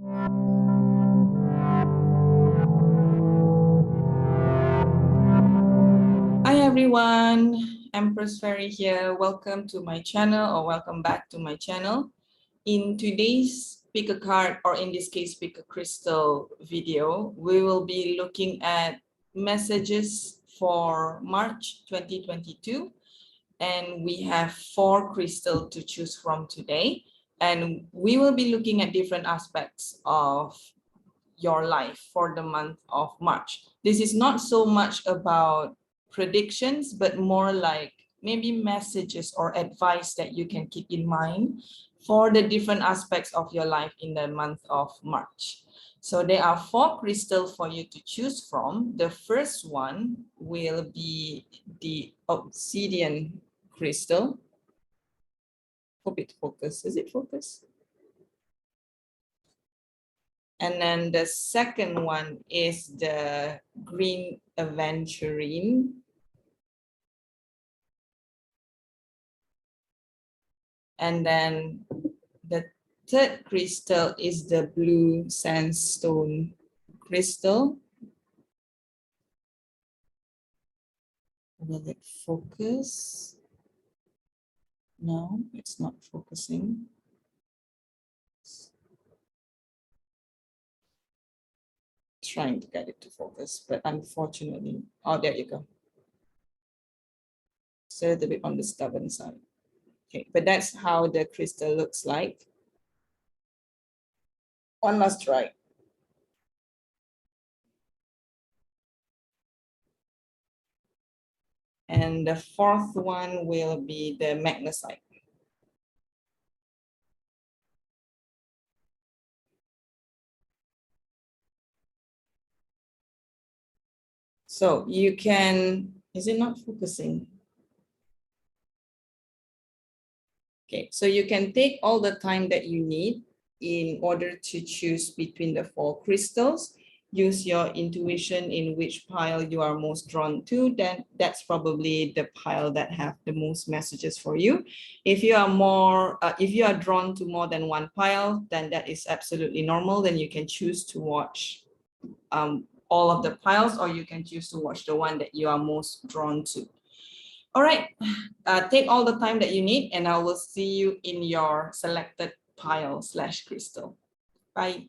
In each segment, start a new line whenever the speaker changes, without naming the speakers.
Hi everyone, Empress Fairy here. Welcome to my channel, or welcome back to my channel. In today's pick a card, or in this case pick a crystal video, we will be looking at messages for March 2022, and we have 4 crystals to choose from today, and we will be looking at different aspects of your life for the month of March. This is not so much about predictions, but more like maybe messages or advice that you can keep in mind for the different aspects of your life in the month of March. So there are 4 crystals for you to choose from. The first one will be the Obsidian crystal. Hope it focuses. Is it focused? And then the second one is the green Aventurine. And then the third crystal is the blue Sandstone crystal. Will it focus? No, it's not focusing. Trying to get it to focus, but unfortunately, oh, there you go. So a little bit on the stubborn side. Okay, but that's how the crystal looks like. One last try. And the fourth one will be the Magnesite. So you can, is it not focusing? Okay, so you can take all the time that you need in order to choose between the 4 crystals. Use your intuition in which pile you are most drawn to. Then that's probably the pile that have the most messages for you. If you are if you are drawn to more than one pile, then that is absolutely normal. Then you can choose to watch all of the piles, or you can choose to watch the one that you are most drawn to. All right, take all the time that you need, and I will see you in your selected pile / crystal. Bye.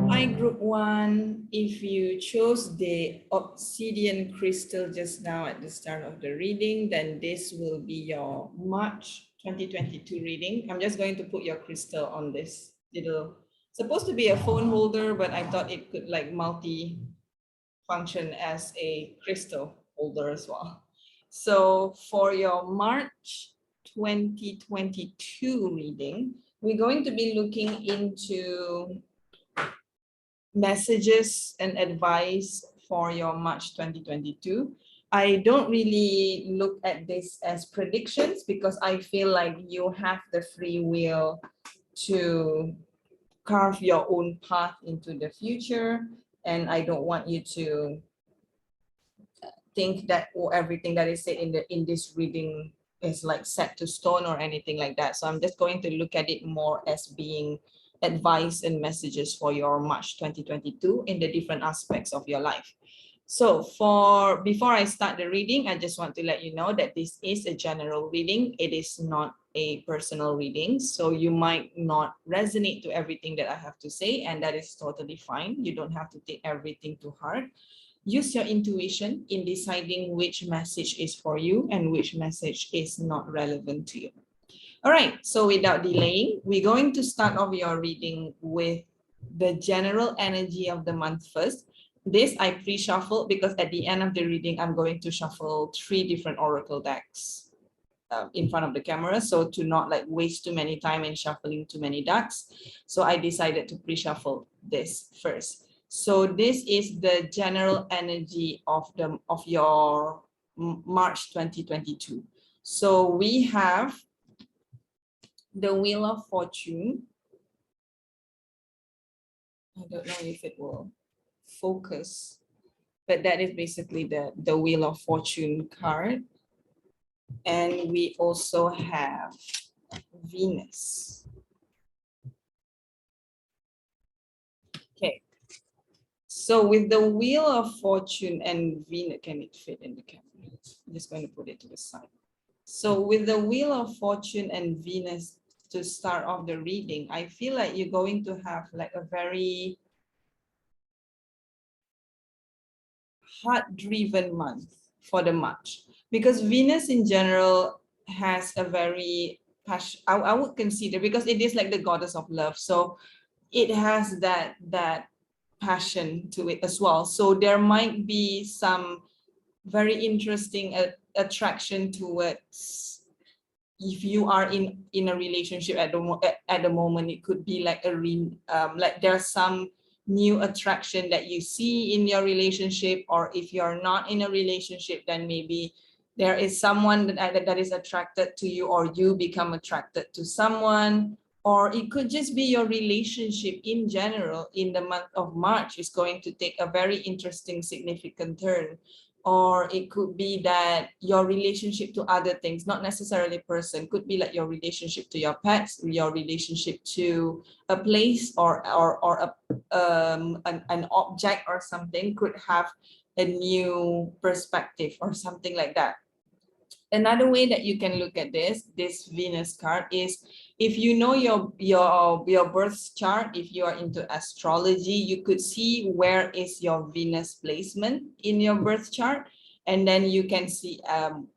Hi, group 1. If you chose the Obsidian crystal just now at the start of the reading, then this will be your March 2022 reading. I'm just going to put your crystal on this little, supposed to be a phone holder, but I thought it could like multi-function as a crystal holder as well. So for your March 2022 reading, we're going to be looking into messages and advice for your March 2022. I don't really look at this as predictions because I feel like you have the free will to carve your own path into the future, and I don't want you to think that everything that is said in this reading is like set to stone or anything like that. So I'm just going to look at it more as being advice and messages for your March 2022 in the different aspects of your life. So before I start the reading, I just want to let you know that this is a general reading. It is not a personal reading. So you might not resonate to everything that I have to say, and that is totally fine. You don't have to take everything to heart. Use your intuition in deciding which message is for you and which message is not relevant to you. All right, so without delaying, we're going to start off your reading with the general energy of the month first. This I pre-shuffled because at the end of the reading, I'm going to shuffle 3 different oracle decks in front of the camera, so to not like waste too many time in shuffling too many decks. So I decided to pre-shuffle this first. So this is the general energy of your March 2022. So we have the Wheel of Fortune. I don't know if it will focus, but that is basically the Wheel of Fortune card. And we also have Venus. Okay. So with the Wheel of Fortune and Venus, can it fit in the camera? I'm just going to put it to the side. So with the Wheel of Fortune and Venus to start off the reading, I feel like you're going to have like a very heart-driven month for the March, because Venus in general has a very passion. I would consider, because it is like the goddess of love, so it has that passion to it as well. So there might be some very interesting attraction towards, if you are in a relationship at the moment, it could be like like there's some new attraction that you see in your relationship, or if you're not in a relationship, then maybe there is someone that is attracted to you, or you become attracted to someone, or it could just be your relationship in general in the month of March is going to take a very interesting, significant turn. Or it could be that your relationship to other things, not necessarily person, could be like your relationship to your pets, your relationship to a place, or an object or something could have a new perspective or something like that. Another way that you can look at this Venus card is, if you know your birth chart, if you are into astrology, you could see where is your Venus placement in your birth chart, and then you can see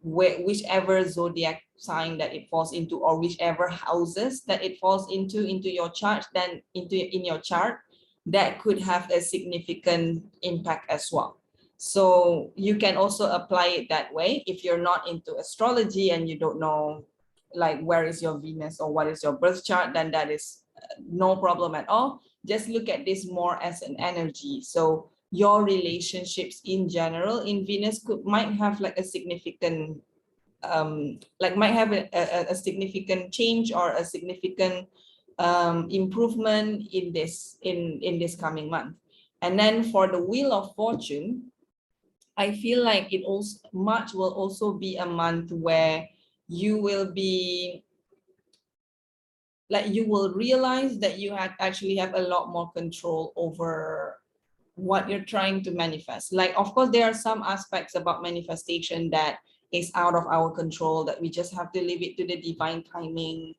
whichever zodiac sign that it falls into, or whichever houses that it falls into your chart, then in your chart, that could have a significant impact as well. So you can also apply it that way. If you're not into astrology and you don't know like where is your Venus or what is your birth chart, then that is no problem at all. Just look at this more as an energy. So your relationships in general in Venus might have like a significant might have a significant change or a significant improvement in this coming month. And then for the Wheel of Fortune, I feel like March will also be a month where you will be like, you will realize that you actually have a lot more control over what you're trying to manifest. Like, of course, there are some aspects about manifestation that is out of our control, that we just have to leave it to the divine timing.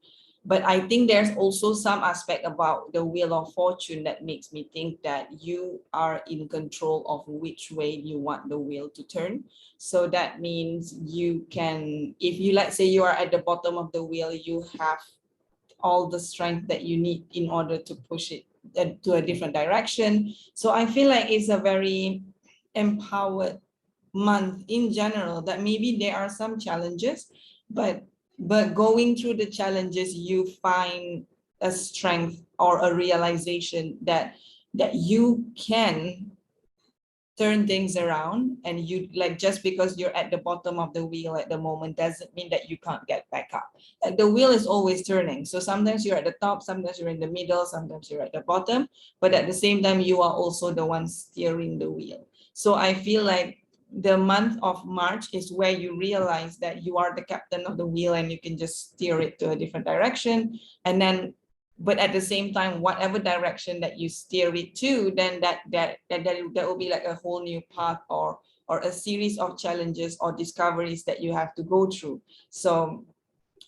But I think there's also some aspect about the Wheel of Fortune that makes me think that you are in control of which way you want the wheel to turn. So that means you can, if you, let's say you are at the bottom of the wheel, you have all the strength that you need in order to push it to a different direction. So I feel like it's a very empowered month in general, that maybe there are some challenges, but going through the challenges, you find a strength or a realization that you can turn things around. And you, like, just because you're at the bottom of the wheel at the moment doesn't mean that you can't get back up. Like, the wheel is always turning, so sometimes you're at the top, sometimes you're in the middle, sometimes you're at the bottom, but at the same time you are also the one steering the wheel. So I feel like the month of March is where you realize that you are the captain of the wheel and you can just steer it to a different direction. And then, but at the same time, whatever direction that you steer it to, then that will be like a whole new path, or a series of challenges or discoveries that you have to go through. So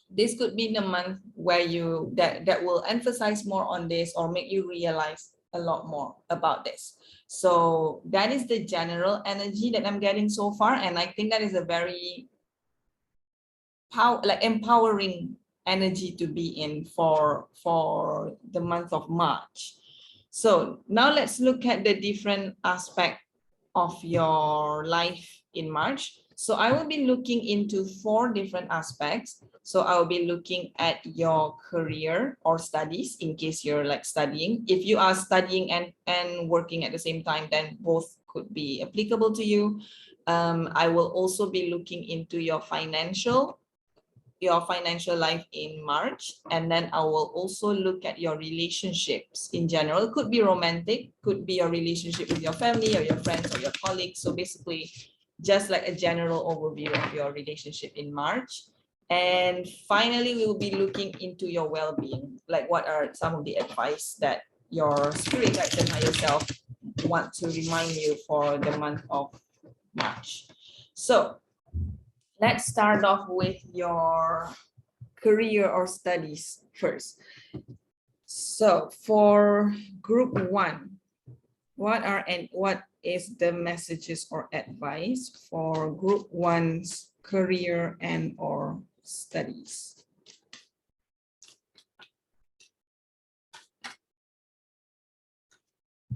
this could be the month where you that will emphasize more on this, or make you realize a lot more about this. So that is the general energy that I'm getting so far, and I think that is a very empowering energy to be in for the month of March. So now let's look at the different aspect of your life in March. So I will be looking into 4 different aspects. So I will be looking at your career or studies, in case you're like studying. If you are studying and working at the same time, then both could be applicable to you. I will also be looking into your financial life in March. And then I will also look at your relationships in general. Could be romantic, could be your relationship with your family or your friends or your colleagues. So basically just like a general overview of your relationship in March. And finally, we will be looking into your well-being, like what are some of the advice that your spirit guides and higher self want to remind you for the month of March. So let's start off with your career or studies first. So for group 1, what is the messages or advice for group 1's career and or studies?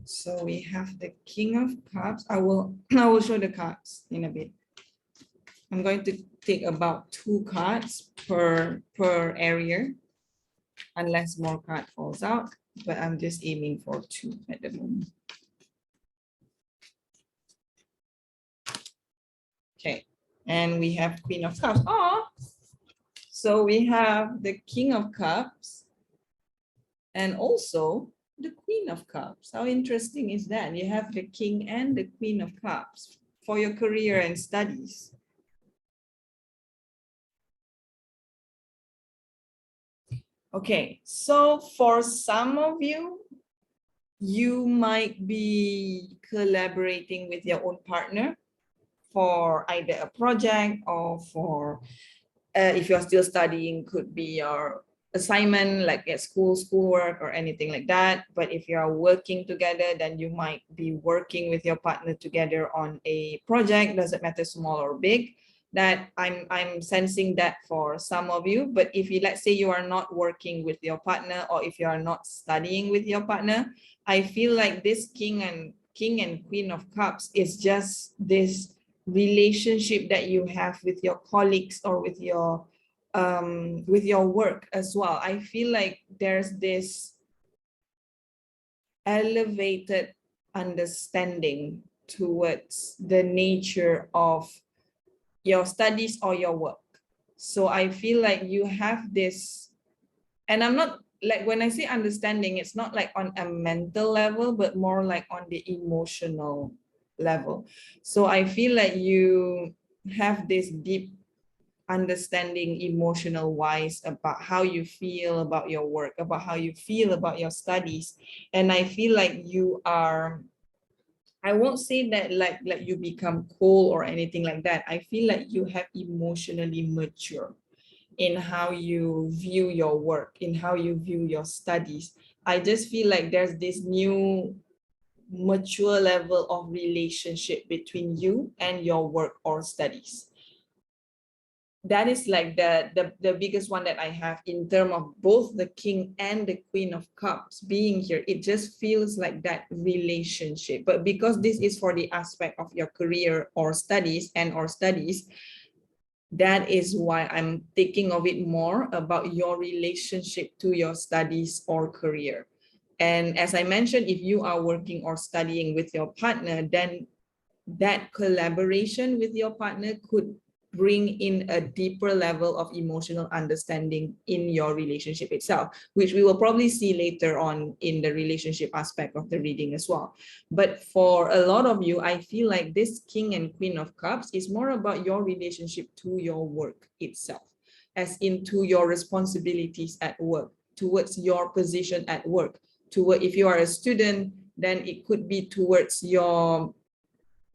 So we have the King of Cups. I will show the cards in a bit. I'm going to take about 2 cards per area, unless more card falls out, but I'm just aiming for 2 at the moment. Okay, and we have Queen of Cups. Oh, so we have the King of Cups and also the Queen of Cups. How interesting is that? You have the King and the Queen of Cups for your career and studies. Okay, so for some of you, you might be collaborating with your own partner for either a project or for, if you're still studying, could be your assignment like at schoolwork or anything like that. But if you are working together, then you might be working with your partner together on a project, doesn't matter small or big. That I'm sensing that for some of you. But if you, let's say you are not working with your partner, or if you are not studying with your partner, I feel like this King and Queen of Cups is just this relationship that you have with your colleagues or with your work as well. I feel like there's this elevated understanding towards the nature of your studies or your work. So I feel like you have this, and I'm not like, when I say understanding, it's not like on a mental level, but more like on the emotional level. So I feel like you have this deep understanding emotional wise about how you feel about your work, about how you feel about your studies. And I feel like you are, I won't say that like you become cold or anything like that. I feel like you have emotionally mature in how you view your work, in how you view your studies. I just feel like there's this new mature level of relationship between you and your work or studies. That is like the biggest one that I have in terms of both the King and the Queen of Cups being here. It just feels like that relationship. But because this is for the aspect of your career or studies that is why I'm thinking of it more about your relationship to your studies or career. And as I mentioned, if you are working or studying with your partner, then that collaboration with your partner could bring in a deeper level of emotional understanding in your relationship itself, which we will probably see later on in the relationship aspect of the reading as well. But for a lot of you, I feel like this King and Queen of Cups is more about your relationship to your work itself, as into your responsibilities at work, towards your position at work, toward, if you are a student, then it could be towards your,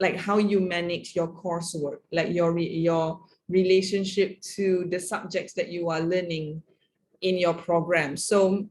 like how you manage your coursework, like your relationship to the subjects that you are learning in your program. So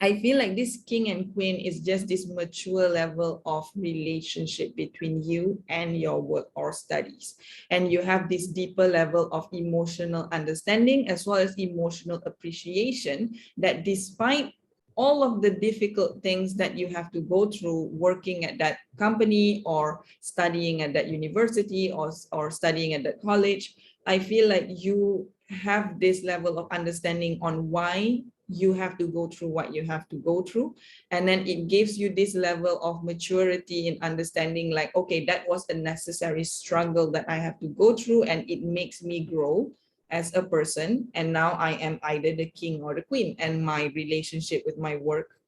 I feel like this King and Queen is just this mature level of relationship between you and your work or studies. And you have this deeper level of emotional understanding as well as emotional appreciation, that despite all of the difficult things that you have to go through working at that company or studying at that university or studying at that college, I feel like you have this level of understanding on why you have to go through what you have to go through. And then it gives you this level of maturity in understanding, like, okay, that was a necessary struggle that I have to go through, and it makes me grow as a person. And now I am either the king or the queen, and my relationship with my work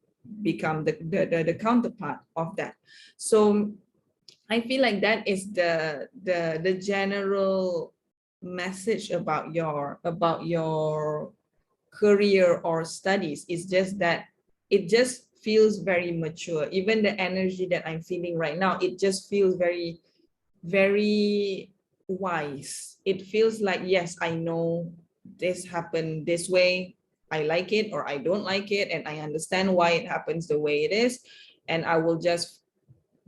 become the counterpart of that. So I feel like that is the general message about your career or studies. It's just that it just feels very mature. Even the energy that I'm feeling right now, it just feels very, very wise. It feels like, yes, I know this happened this way. I like it or I don't like it, and I understand why it happens the way it is, and I will just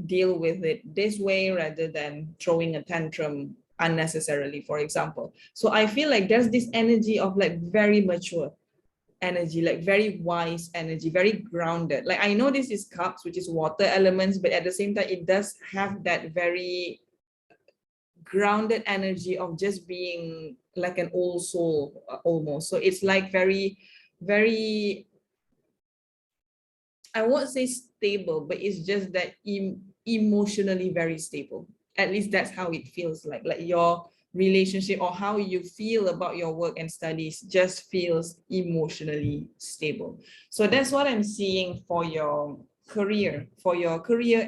deal with it this way rather than throwing a tantrum unnecessarily, for example. So I feel like there's this energy of like very mature energy, like very wise energy, very grounded. Like I know this is cups, which is water elements, but at the same time, it does have that very grounded energy of just being like an old soul almost. So it's like very, very, I won't say stable, but it's just that emotionally very stable. At least that's how it feels like your relationship or how you feel about your work and studies just feels emotionally stable. So that's what I'm seeing for your career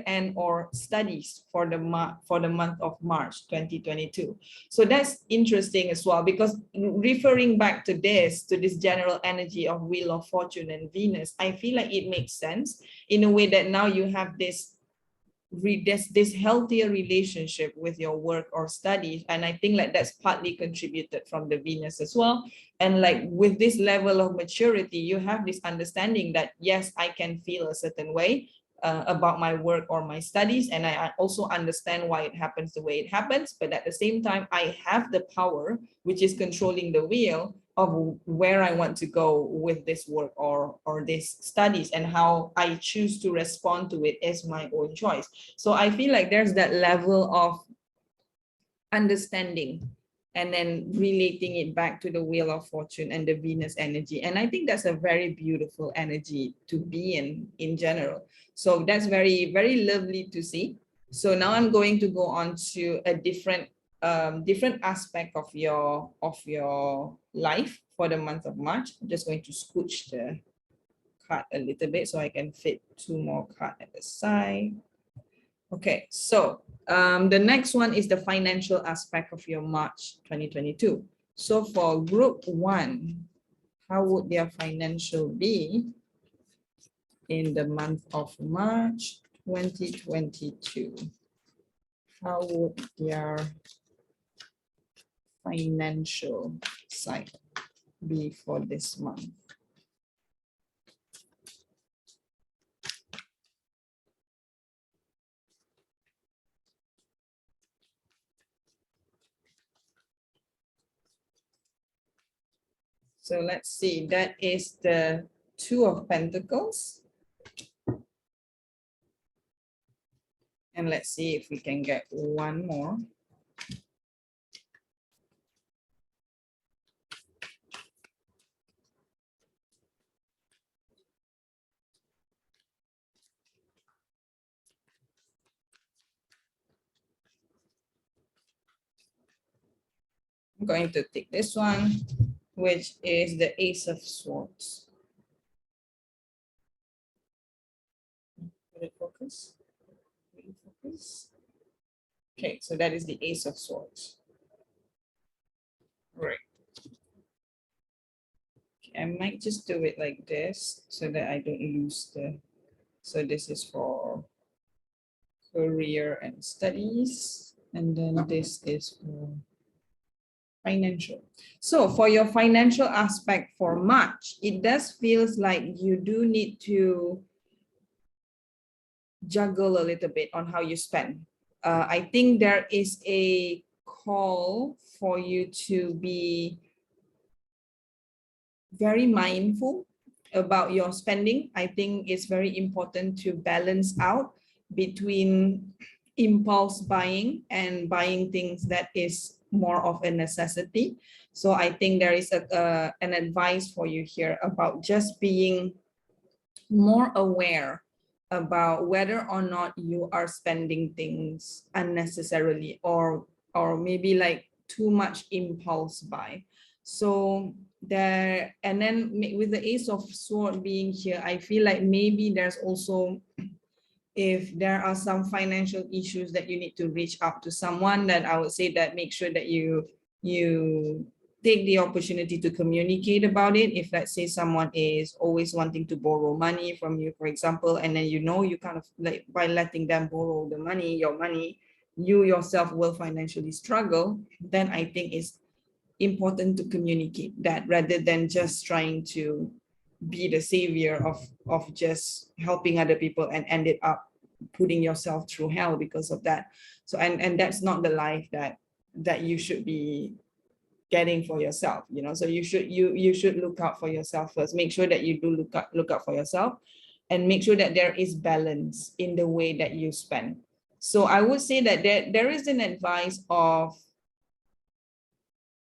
and or studies for the month of March 2022. So that's interesting as well, because referring back to this general energy of Wheel of Fortune and Venus, I feel like it makes sense in a way that now you have this healthier relationship with your work or studies, and I think like that's partly contributed from the Venus as well. And like with this level of maturity, you have this understanding that yes, I can feel a certain way about my work or my studies, and I also understand why it happens the way it happens, but at the same time I have the power, which is controlling the wheel of where I want to go with this work or this studies, and how I choose to respond to it is my own choice. So I feel like there's that level of understanding and then relating it back to the Wheel of Fortune and the Venus energy. And I think that's a very beautiful energy to be in general. So that's very, very lovely to see. So now I'm going to go on to a different aspect of your life for the month of March. I'm just going to scooch the card a little bit so I can fit two more cards at the side. Okay, so the next one is the financial aspect of your March 2022. So for group 1, how would their financial be in the month of March 2022? How would their financial side be for this month? So let's see, that is the Two of Pentacles. And let's see if we can get one more. I'm going to take this one, which is the Ace of Swords. Will it focus? Will it focus? Okay, so that is the Ace of Swords. Right. Okay, I might just do it like this so that I don't lose the. So this is for career and studies, and then this is for financial. So for your financial aspect for March, it does feels like you do need to juggle a little bit on how you spend. I think there is a call for you to be very mindful about your spending. I think it's very important to balance out between impulse buying and buying things that is more of a necessity. So I think there is an advice for you here about just being more aware about whether or not you are spending things unnecessarily or maybe like too much impulse buy. So there, and then with the Ace of Sword being here, I feel like maybe there's also if there are some financial issues that you need to reach out to someone, then I would say that make sure that you take the opportunity to communicate about it. If let's say someone is always wanting to borrow money from you, for example, and then you kind of like by letting them borrow the money, your money, you yourself will financially struggle, then I think it's important to communicate that rather than just trying to be the savior of just helping other people and ended up putting yourself through hell because of that. So and that's not the life that you should be getting for yourself, you know. So you should look out for yourself first. Make sure that you do look out for yourself, and make sure that there is balance in the way that you spend. So I would say that there is an advice of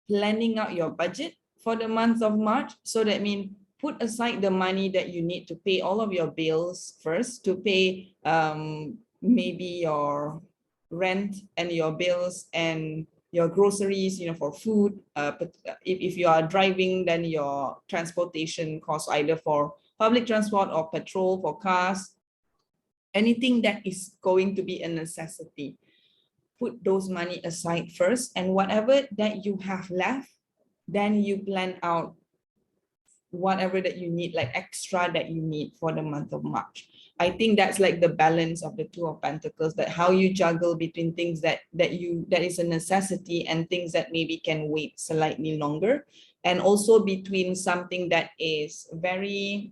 planning out your budget for the month of March. So that means put aside the money that you need to pay all of your bills first, to pay maybe your rent and your bills and your groceries, you know, for food. But if you are driving, then your transportation costs, either for public transport or petrol for cars, anything that is going to be a necessity. Put those money aside first, and whatever that you have left, then you plan out whatever that you need, like extra that you need for the month of March. I think that's like the balance of the Two of Pentacles, that how you juggle between things that is a necessity and things that maybe can wait slightly longer, and also between something that is very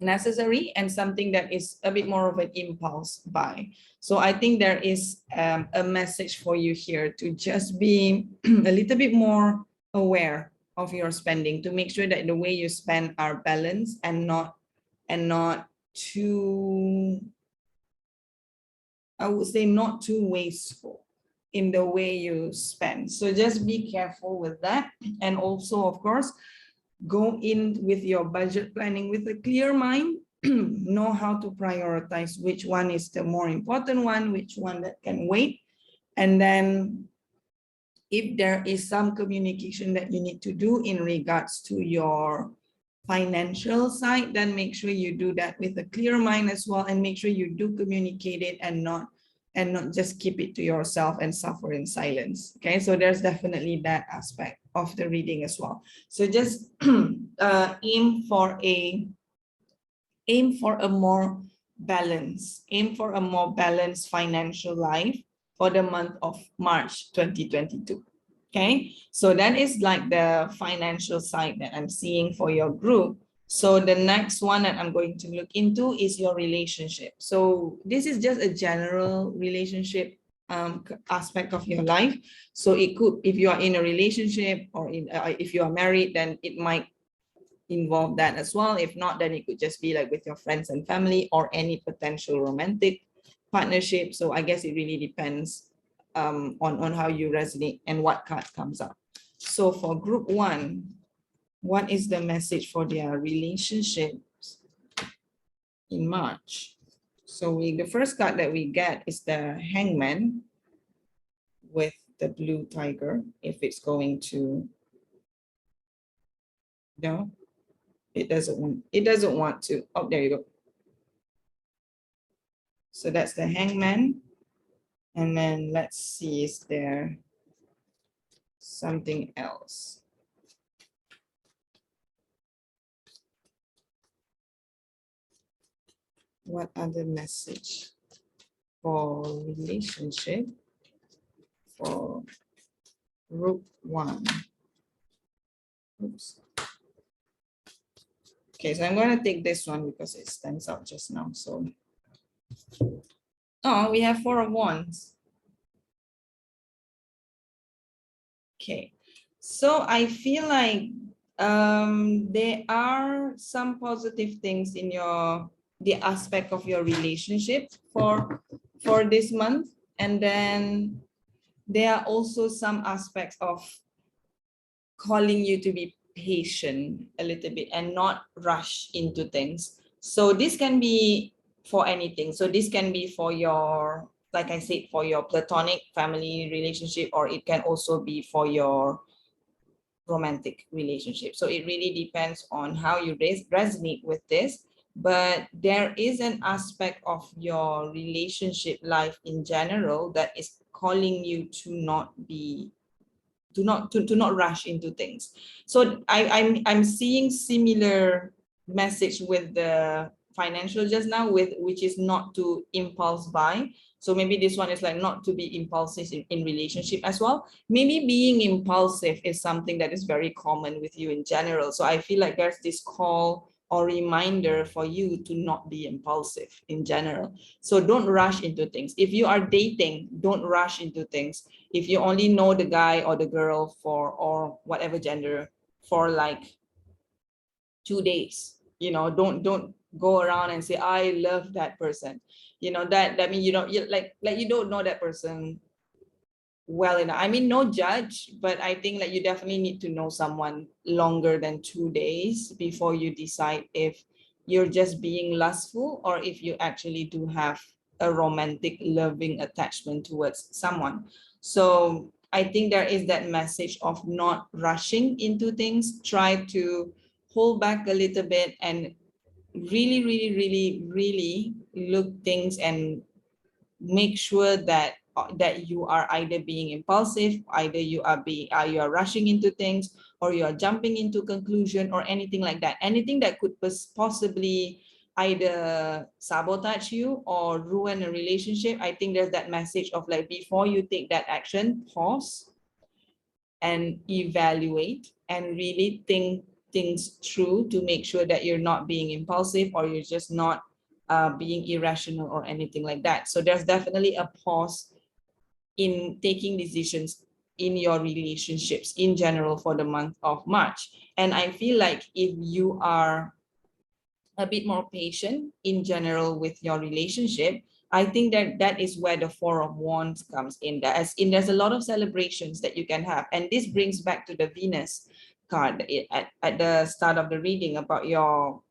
necessary and something that is a bit more of an impulse buy. So I think there is a message for you here to just be a little bit more aware of your spending, to make sure that the way you spend are balanced and not too, I would say, not too wasteful in the way you spend. So just be careful with that. And also, of course, go in with your budget planning with a clear mind. Know how to prioritize which one is the more important one, which one that can wait. And then if there is some communication that you need to do in regards to your financial side, then make sure you do that with a clear mind as well, and make sure you do communicate it and not just keep it to yourself and suffer in silence. Okay, so there's definitely that aspect of the reading as well. So just aim for a more balanced financial life for the month of March 2022. Okay, so that is like the financial side that I'm seeing for your group. So the next one that I'm going to look into is your relationship. So this is just a general relationship aspect of your life. So it could, if you are in a relationship, or if you are married, then it might involve that as well. If not, then it could just be like with your friends and family, or any potential romantic partnership. So I guess it really depends on how you resonate and what card comes up. So for group one, what is the message for their relationships in March? So the first card that we get is the Hangman with the blue tiger. If it's going to, no, it doesn't want to. Oh, there you go. So that's the Hangman. And then let's see, is there something else? What other message for relationship for group one? Oops. Okay, so I'm going to take this one because it stands out just now. So, oh, we have Four of Wands. Okay, so I feel like there are some positive things in the aspect of your relationship for this month, and then there are also some aspects of calling you to be patient a little bit and not rush into things. So this can be for anything. So this can be for your, like I said, for your platonic family relationship, or it can also be for your romantic relationship. So it really depends on how you resonate with this. but there is an aspect of your relationship life in general that is calling you to not be to not rush into things. So I'm seeing similar message with the financial just now, with which is not to impulse buy. So maybe this one is like not to be impulsive in relationship as well. Maybe being impulsive is something that is very common with you in general. So I feel like there's this call or reminder for you to not be impulsive in general. So don't rush into things. If you are dating, don't rush into things. If you only know the guy or the girl for, or whatever gender, for like 2 days, you know, don't go around and say I love that person, you know, that means you don't, you like you don't know that person well enough. I mean, no judge, but I think that you definitely need to know someone longer than 2 days before you decide if you're just being lustful or if you actually do have a romantic loving attachment towards someone. So I think there is that message of not rushing into things. Try to hold back a little bit and really look things and make sure that that you are either being impulsive, either you are rushing into things, or you are jumping into conclusion or anything like that. Anything that could possibly either sabotage you or ruin a relationship. I think there's that message of like, before you take that action, pause and evaluate and really think things through to make sure that you're not being impulsive or you're just not being irrational or anything like that. So there's definitely a pause in taking decisions in your relationships in general for the month of March. And I feel like if you are a bit more patient in general with your relationship, I think that that is where the Four of Wands comes in. As in, there's a lot of celebrations that you can have. And this brings back to the Venus card at the start of the reading about your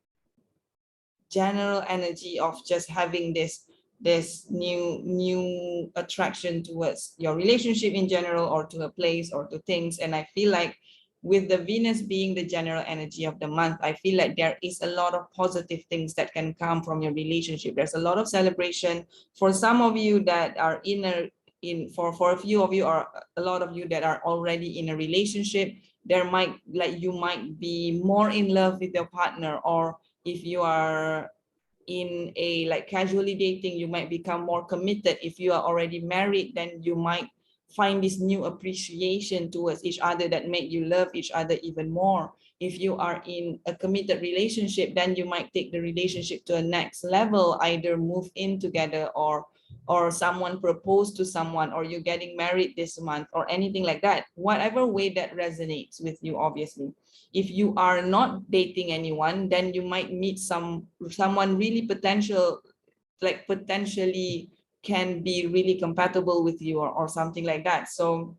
general energy of just having this new attraction towards your relationship in general, or to a place or to things. And I feel like with the Venus being the general energy of the month, I feel like there is a lot of positive things that can come from your relationship. There's a lot of celebration for some of you that are for a few of you, or a lot of you that are already in a relationship. There might, like, you might be more in love with your partner, or if you are in a like casually dating, you might become more committed. If you are already married, then you might find this new appreciation towards each other that make you love each other even more. If you are in a committed relationship, then you might take the relationship to a next level, either move in together, or someone propose to someone, or you're getting married this month, or anything like that, whatever way that resonates with you. Obviously, if you are not dating anyone, then you might meet someone really potentially can be really compatible with you, or something like that. So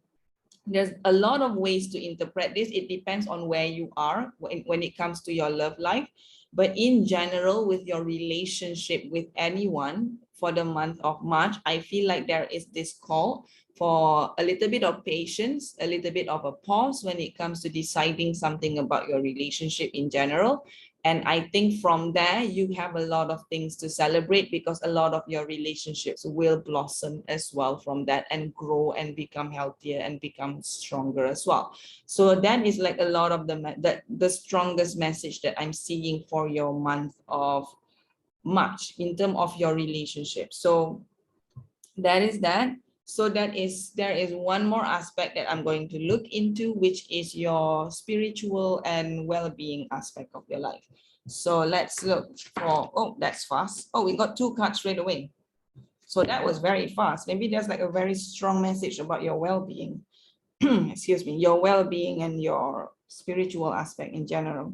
there's a lot of ways to interpret this. It depends on where you are when it comes to your love life. But in general, with your relationship with anyone for the month of March, I feel like there is this call for a little bit of patience, a little bit of a pause when it comes to deciding something about your relationship in general. And I think from there, you have a lot of things to celebrate, because a lot of your relationships will blossom as well from that, and grow and become healthier and become stronger as well. So that is like a lot of the strongest message that I'm seeing for your month of March in terms of your relationship. So that is that. So there is one more aspect that I'm going to look into, which is your spiritual and well-being aspect of your life. So let's look for, oh, that's fast. Oh, we got 2 cards straight away. So that was very fast. Maybe there's like a very strong message about your well-being. Excuse me, your well-being and your spiritual aspect in general.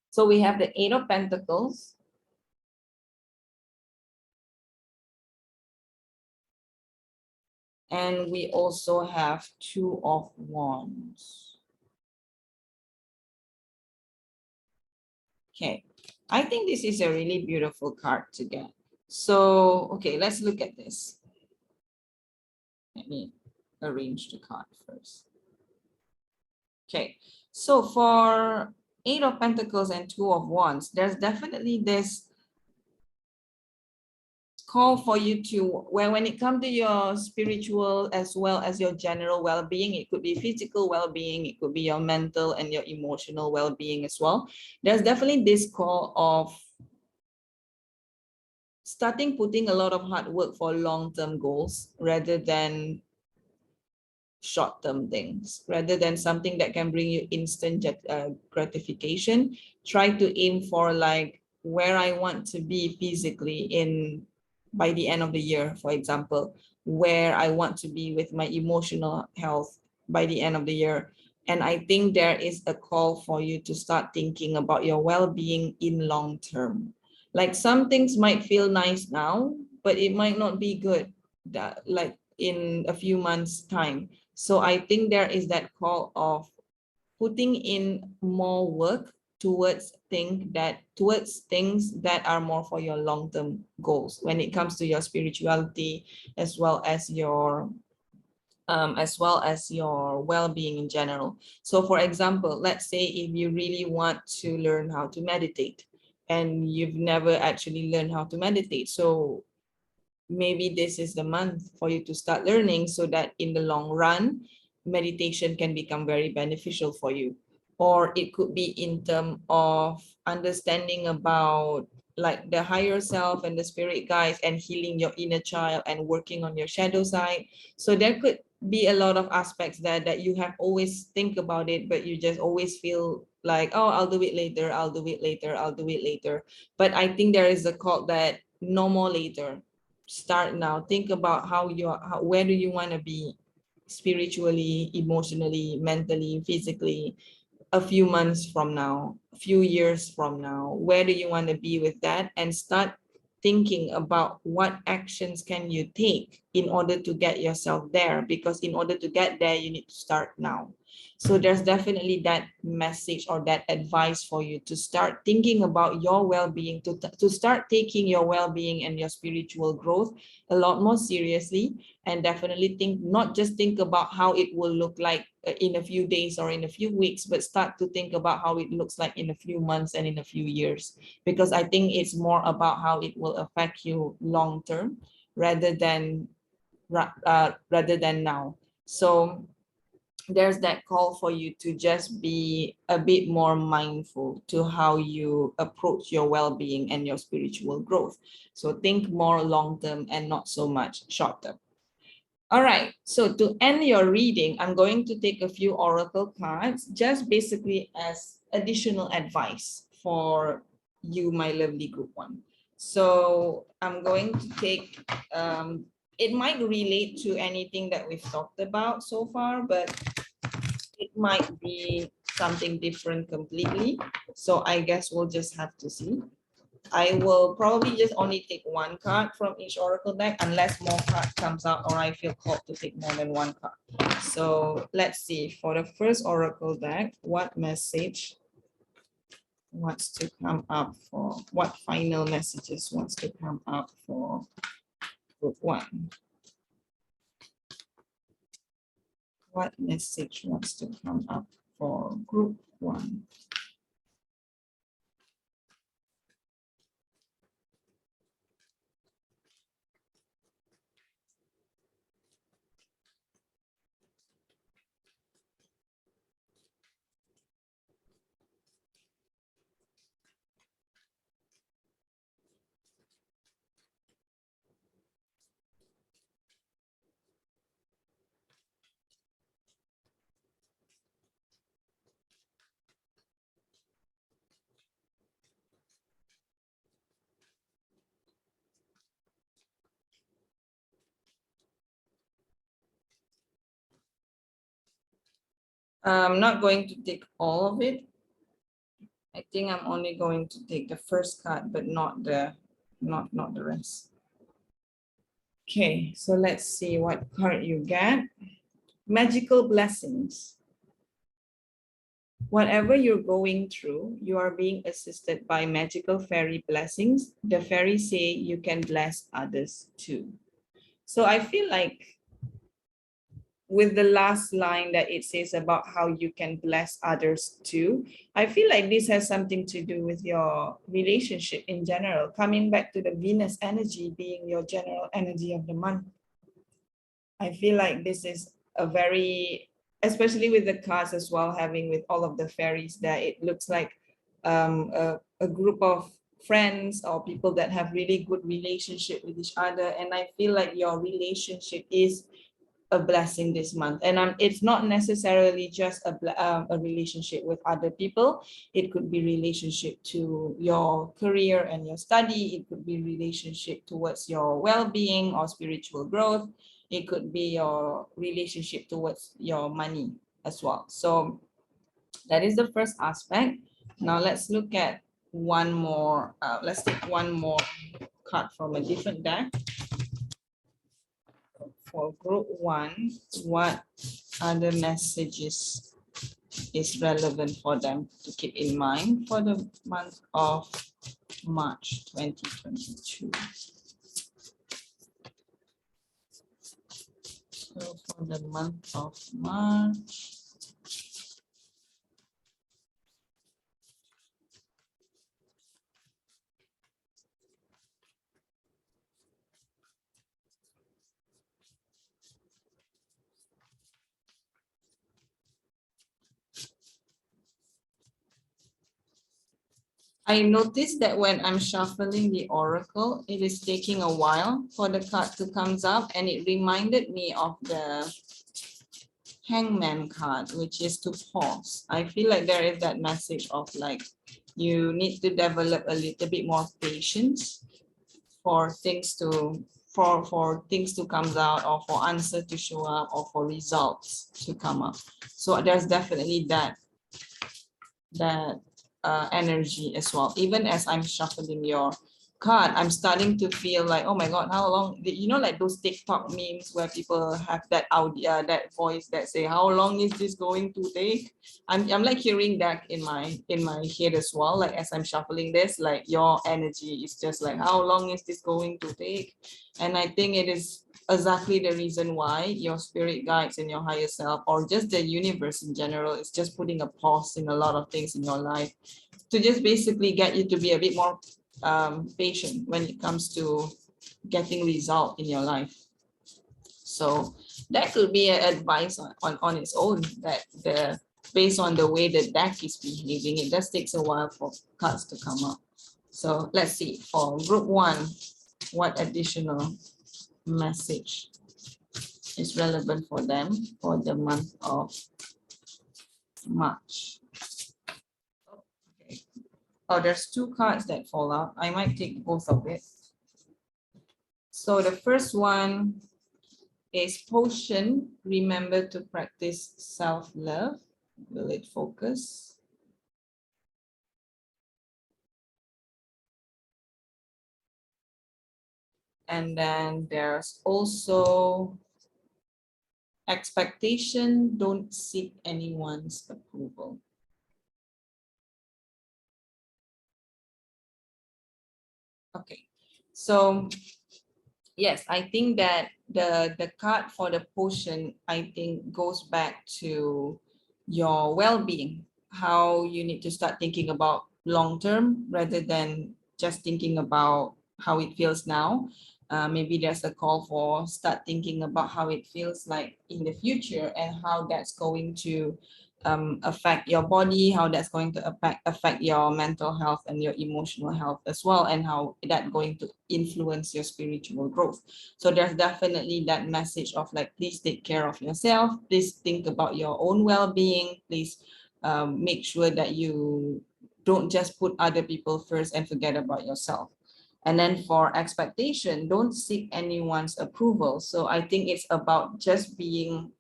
So we have the 8 of Pentacles. And we also have 2 of Wands. Okay, I think this is a really beautiful card to get. So, okay, let's look at this. Let me arrange the card first. Okay, so for Eight of Pentacles and Two of Wands, there's definitely this call for you to, when it comes to your spiritual as well as your general well-being, it could be physical well-being, it could be your mental and your emotional well-being as well. There's definitely this call of starting putting a lot of hard work for long-term goals rather than short-term things, rather than something that can bring you instant gratification. Try to aim for like where I want to be physically in by the end of the year, for example, where I want to be with my emotional health by the end of the year. And I think there is a call for you to start thinking about your well-being in long term. Like some things might feel nice now, but it might not be good that like in a few months time. So I think there is that call of putting in more work towards things that are more for your long-term goals when it comes to your spirituality as well as your well-being in general. So for example, let's say if you really want to learn how to meditate and you've never actually learned how to meditate, so maybe this is the month for you to start learning so that in the long run, meditation can become very beneficial for you. Or it could be in terms of understanding about like the higher self and the spirit guides and healing your inner child and working on your shadow side. So there could be a lot of aspects that you have always think about it, but you just always feel like, oh, I'll do it later, I'll do it later, I'll do it later. But I think there is a call that no more later. Start now. Think about where do you want to be spiritually, emotionally, mentally, physically, a few months from now, a few years from now. Where do you want to be with that? And start thinking about what actions can you take in order to get yourself there, because in order to get there you need to start now. So there's definitely that message or that advice for you to start thinking about your well-being, to start taking your well-being and your spiritual growth a lot more seriously, and definitely not just think about how it will look like in a few days or in a few weeks, but start to think about how it looks like in a few months and in a few years, because I think it's more about how it will affect you long term rather than now. So there's that call for you to just be a bit more mindful to how you approach your well-being and your spiritual growth. So think more long-term and not so much short-term. All right, so to end your reading, I'm going to take a few oracle cards, just basically as additional advice for you, my lovely group one. So I'm going to take, it might relate to anything that we've talked about so far, but it might be something different completely. So I guess we'll just have to see. I will probably just only take one card from each oracle deck unless more card comes out or I feel called to take more than one card. So let's see, for the first oracle deck, what message wants to come up for, what final messages wants to come up for group one? What message wants to come up for group one? I'm not going to take all of it. I think I'm only going to take the first card, but not the rest. Okay, so let's see what card you get. Magical blessings. Whatever you're going through, you are being assisted by magical fairy blessings. The fairies say you can bless others too. So I feel like with the last line that it says about how you can bless others too, I feel like this has something to do with your relationship in general, coming back to the Venus energy being your general energy of the month. I feel like this is a very, especially with the cards as well, having with all of the fairies there, it looks like a group of friends or people that have really good relationship with each other. And I feel like your relationship is a blessing this month. And it's not necessarily just a relationship with other people. It could be relationship to your career and your study. It could be relationship towards your well-being or spiritual growth. It could be your relationship towards your money as well. So that is the first aspect. Now let's look at one more. Let's take one more card from a different deck. For group one, what other messages is relevant for them to keep in mind for the month of March 2022? So for the month of March, I noticed that when I'm shuffling the oracle, it is taking a while for the card to come up, and it reminded me of the Hangman card, which is to pause. I feel like there is that message of like, you need to develop a little bit more patience for things to things to come out, or for answer to show up, or for results to come up. So there's definitely that energy as well. Even as I'm shuffling your card, I'm starting to feel like, oh my God, how long, you know, like those TikTok memes where people have that audio, that voice that say, how long is this going to take? I'm like hearing that in my head as well. Like as I'm shuffling this, like your energy is just like, how long is this going to take? And I think it is exactly the reason why your spirit guides and your higher self, or just the universe in general, is just putting a pause in a lot of things in your life to just basically get you to be a bit more patient when it comes to getting result in your life. So that could be an advice on its own, that based on the way the deck is behaving, it just takes a while for cards to come up. So let's see, for group one, what additional message is relevant for them for the month of March. Okay. Oh, there's two cards that fall out. I might take both of it. So the first one is potion. Remember to practice self-love. Will it focus? And then there's also expectation. Don't seek anyone's approval. Okay, so yes, I think that the card for the potion, I think, goes back to your well-being, how you need to start thinking about long-term rather than just thinking about how it feels now. Maybe there's a call for start thinking about how it feels like in the future, and how that's going to affect your body, how that's going to affect your mental health and your emotional health as well, and how that's going to influence your spiritual growth. So there's definitely that message of like, please take care of yourself, please think about your own well-being, please make sure that you don't just put other people first and forget about yourself. And then for expectation, don't seek anyone's approval. So I think it's about just being,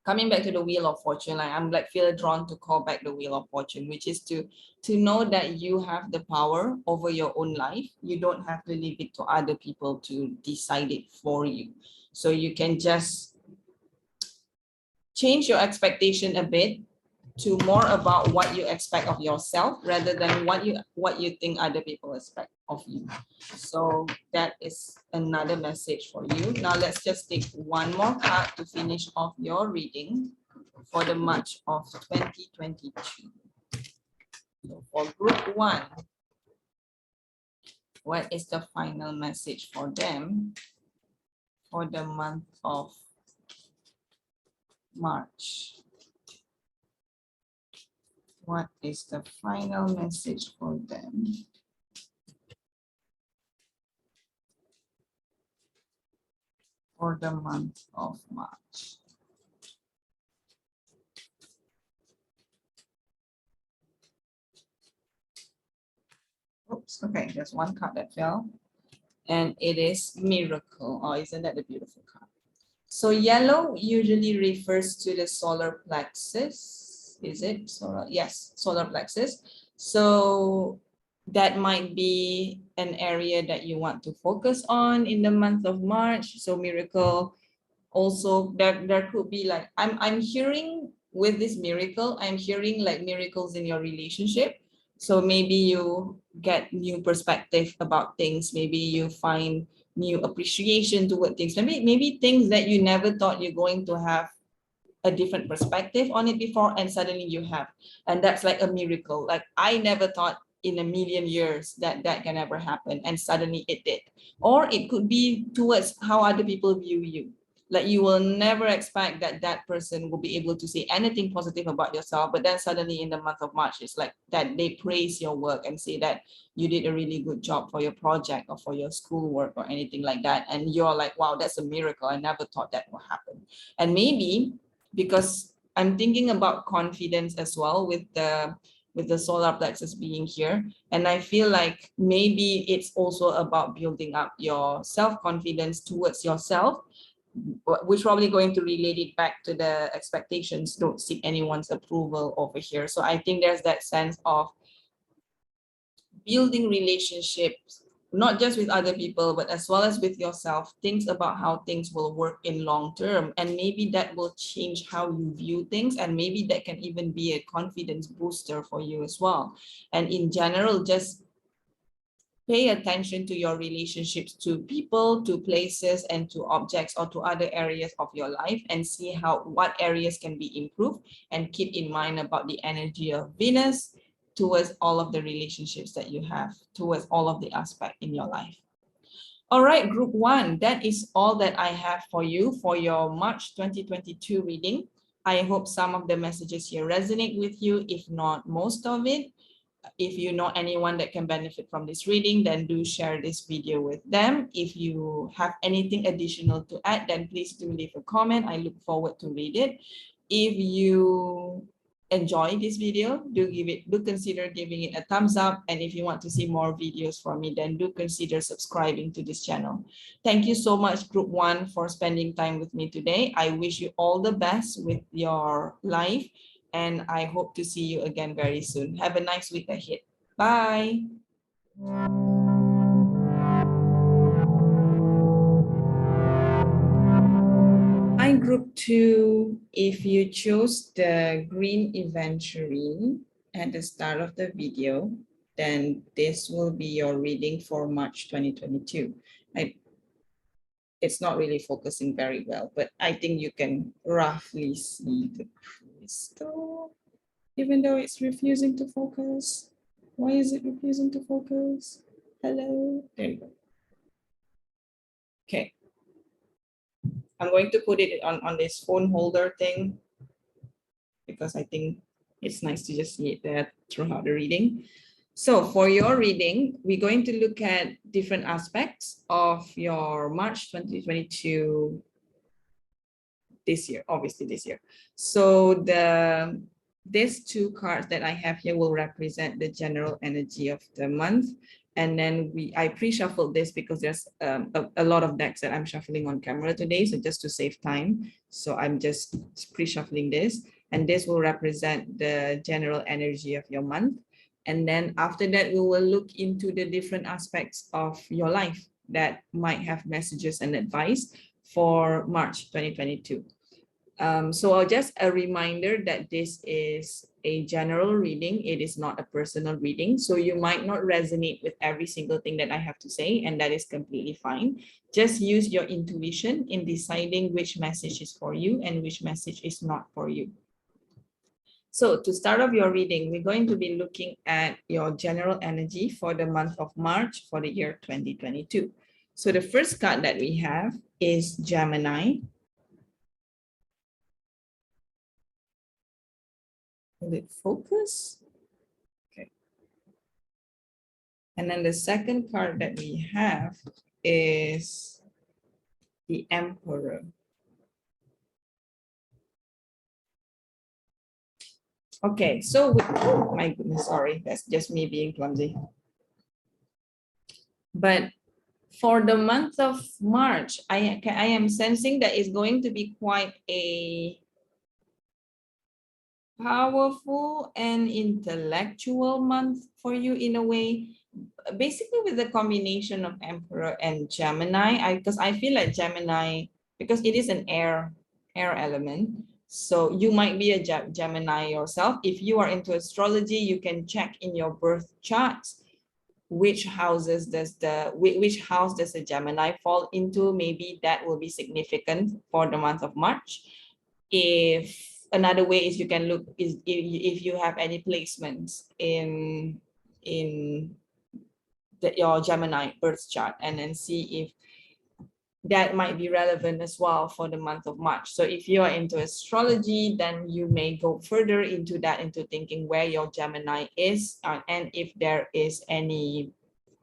coming back to the Wheel of Fortune, like I'm like feel drawn to call back the Wheel of Fortune, which is to know that you have the power over your own life. You don't have to leave it to other people to decide it for you. So you can just change your expectation a bit, to more about what you expect of yourself rather than what you think other people expect of you. So that is another message for you. Now let's just take one more card to finish off your reading for the March of 2022. So for group 1, what is the final message for them for the month of March? What is the final message for them for the month of March? Oops, okay, there's one card that fell, and it is Miracle. Oh, isn't that a beautiful card? So yellow usually refers to the solar plexus. Is it solar? Yes, solar plexus. So that might be an area that you want to focus on in the month of March. So miracle. Also, there could be like, I'm hearing with this miracle, I'm hearing like miracles in your relationship. So maybe you get new perspective about things. Maybe you find new appreciation toward things. Maybe things that you never thought you're going to have a different perspective on it before, and suddenly you have. And that's like a miracle. Like I never thought in a million years that that can ever happen, and suddenly it did. Or it could be towards how other people view you. Like you will never expect that that person will be able to say anything positive about yourself, but then suddenly in the month of March, it's like that they praise your work and say that you did a really good job for your project or for your schoolwork or anything like that. And you're like, wow, that's a miracle. I never thought that would happen. And maybe because I'm thinking about confidence as well with the solar plexus being here. And I feel like maybe it's also about building up your self-confidence towards yourself, which probably going to relate it back to the expectations. Don't seek anyone's approval over here. So I think there's that sense of building relationships, not just with other people, but as well as with yourself. Things about how things will work in long term. And maybe that will change how you view things. And maybe that can even be a confidence booster for you as well. And in general, just pay attention to your relationships to people, to places, and to objects or to other areas of your life, and see how what areas can be improved. And keep in mind about the energy of Venus towards all of the relationships that you have, towards all of the aspects in your life. All right, group 1, that is all that I have for you for your March 2022 reading. I hope some of the messages here resonate with you, if not most of it. If you know anyone that can benefit from this reading, then do share this video with them. If you have anything additional to add, then please do leave a comment. I look forward to read it. If you enjoy this video, do consider giving it a thumbs up. And if you want to see more videos from me, then do consider subscribing to this channel. Thank you so much, group 1, for spending time with me today. I wish you all the best with your life, and I hope to see you again very soon. Have a nice week ahead. Bye. Hi, group 2. If you chose the green Aventurine at the start of the video, then this will be your reading for March 2022. It's not really focusing very well, but I think you can roughly see the crystal, even though it's refusing to focus. Why is it refusing to focus? Hello, there you go. Okay. I'm going to put it on this phone holder thing because I think it's nice to just see it there throughout the reading. So for your reading, we're going to look at different aspects of your March 2022 this year, obviously this year. So these 2 cards that I have here will represent the general energy of the month. And then I pre-shuffled this because there's a lot of decks that I'm shuffling on camera today. So just to save time. So I'm just pre-shuffling this. And this will represent the general energy of your month. And then after that, we will look into the different aspects of your life that might have messages and advice for March 2022. So just a reminder that this is a general reading. It is not a personal reading. So you might not resonate with every single thing that I have to say, and that is completely fine. Just use your intuition in deciding which message is for you and which message is not for you. So to start off your reading, we're going to be looking at your general energy for the month of March for the year 2022. So the first card that we have is Gemini. Will it focus? Okay. And then the second card that we have is the Emperor. Okay, so oh my goodness, sorry, that's just me being clumsy. But for the month of March, I am sensing that it's going to be quite a powerful and intellectual month for you in a way. Basically with the combination of Emperor and Gemini, because I feel like Gemini, because it is an air element, so you might be a Gemini yourself. If you are into astrology, you can check in your birth charts which house does a Gemini fall into. Maybe that will be significant for the month of March. If another way is you can look is if you have any placements in your Gemini birth chart, and then see if that might be relevant as well for the month of March. So if you are into astrology, then you may go further into that, into thinking where your Gemini is, and if there is any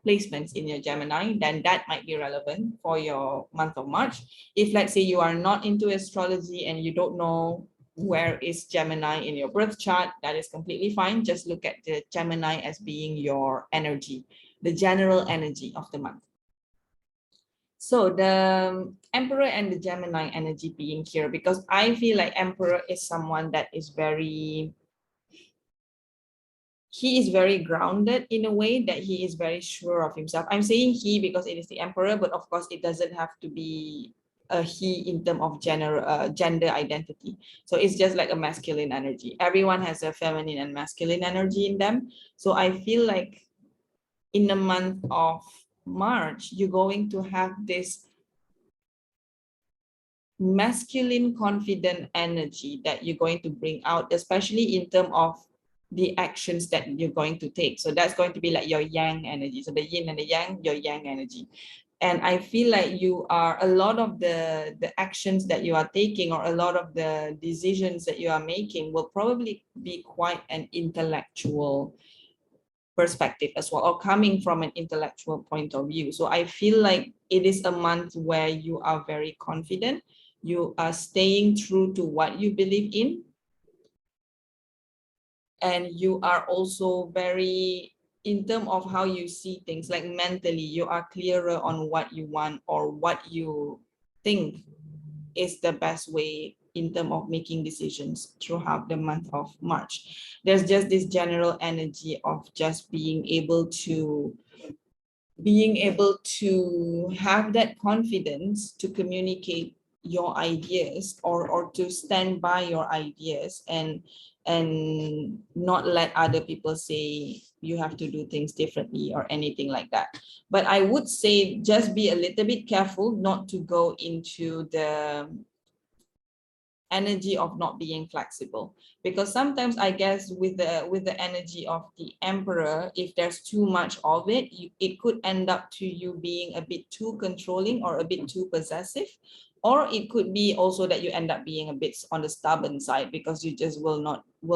placements in your Gemini, then that might be relevant for your month of March. If let's say you are not into astrology and you don't know where is Gemini in your birth chart, that is completely fine. Just look at the Gemini as being your energy, the general energy of the month. So the Emperor and the Gemini energy being here, because I feel like Emperor is someone that is very, he is very grounded in a way that he is very sure of himself. I'm saying he because it is the Emperor, but of course it doesn't have to be a he in terms of gender identity. So it's just like a masculine energy. Everyone has a feminine and masculine energy in them. So I feel like in the month of March, you're going to have this masculine confident energy that you're going to bring out, especially in terms of the actions that you're going to take. So that's going to be like your yang energy. So the yin and the yang, your yang energy. And I feel like you are, a lot of the actions that you are taking, or a lot of the decisions that you are making, will probably be quite an intellectual perspective as well, or coming from an intellectual point of view. So I feel like it is a month where you are very confident. You are staying true to what you believe in. And you are also very, in terms of how you see things, like mentally, you are clearer on what you want or what you think is the best way in terms of making decisions throughout the month of March. There's just this general energy of just being able to have that confidence to communicate your ideas, or to stand by your ideas, and not let other people say you have to do things differently or anything like that. But I would say just be a little bit careful not to go into the energy of not being flexible, because sometimes I guess with the energy of the Emperor, if there's too much of it, it could end up to you being a bit too controlling or a bit too possessive, or it could be also that you end up being a bit on the stubborn side, because you just will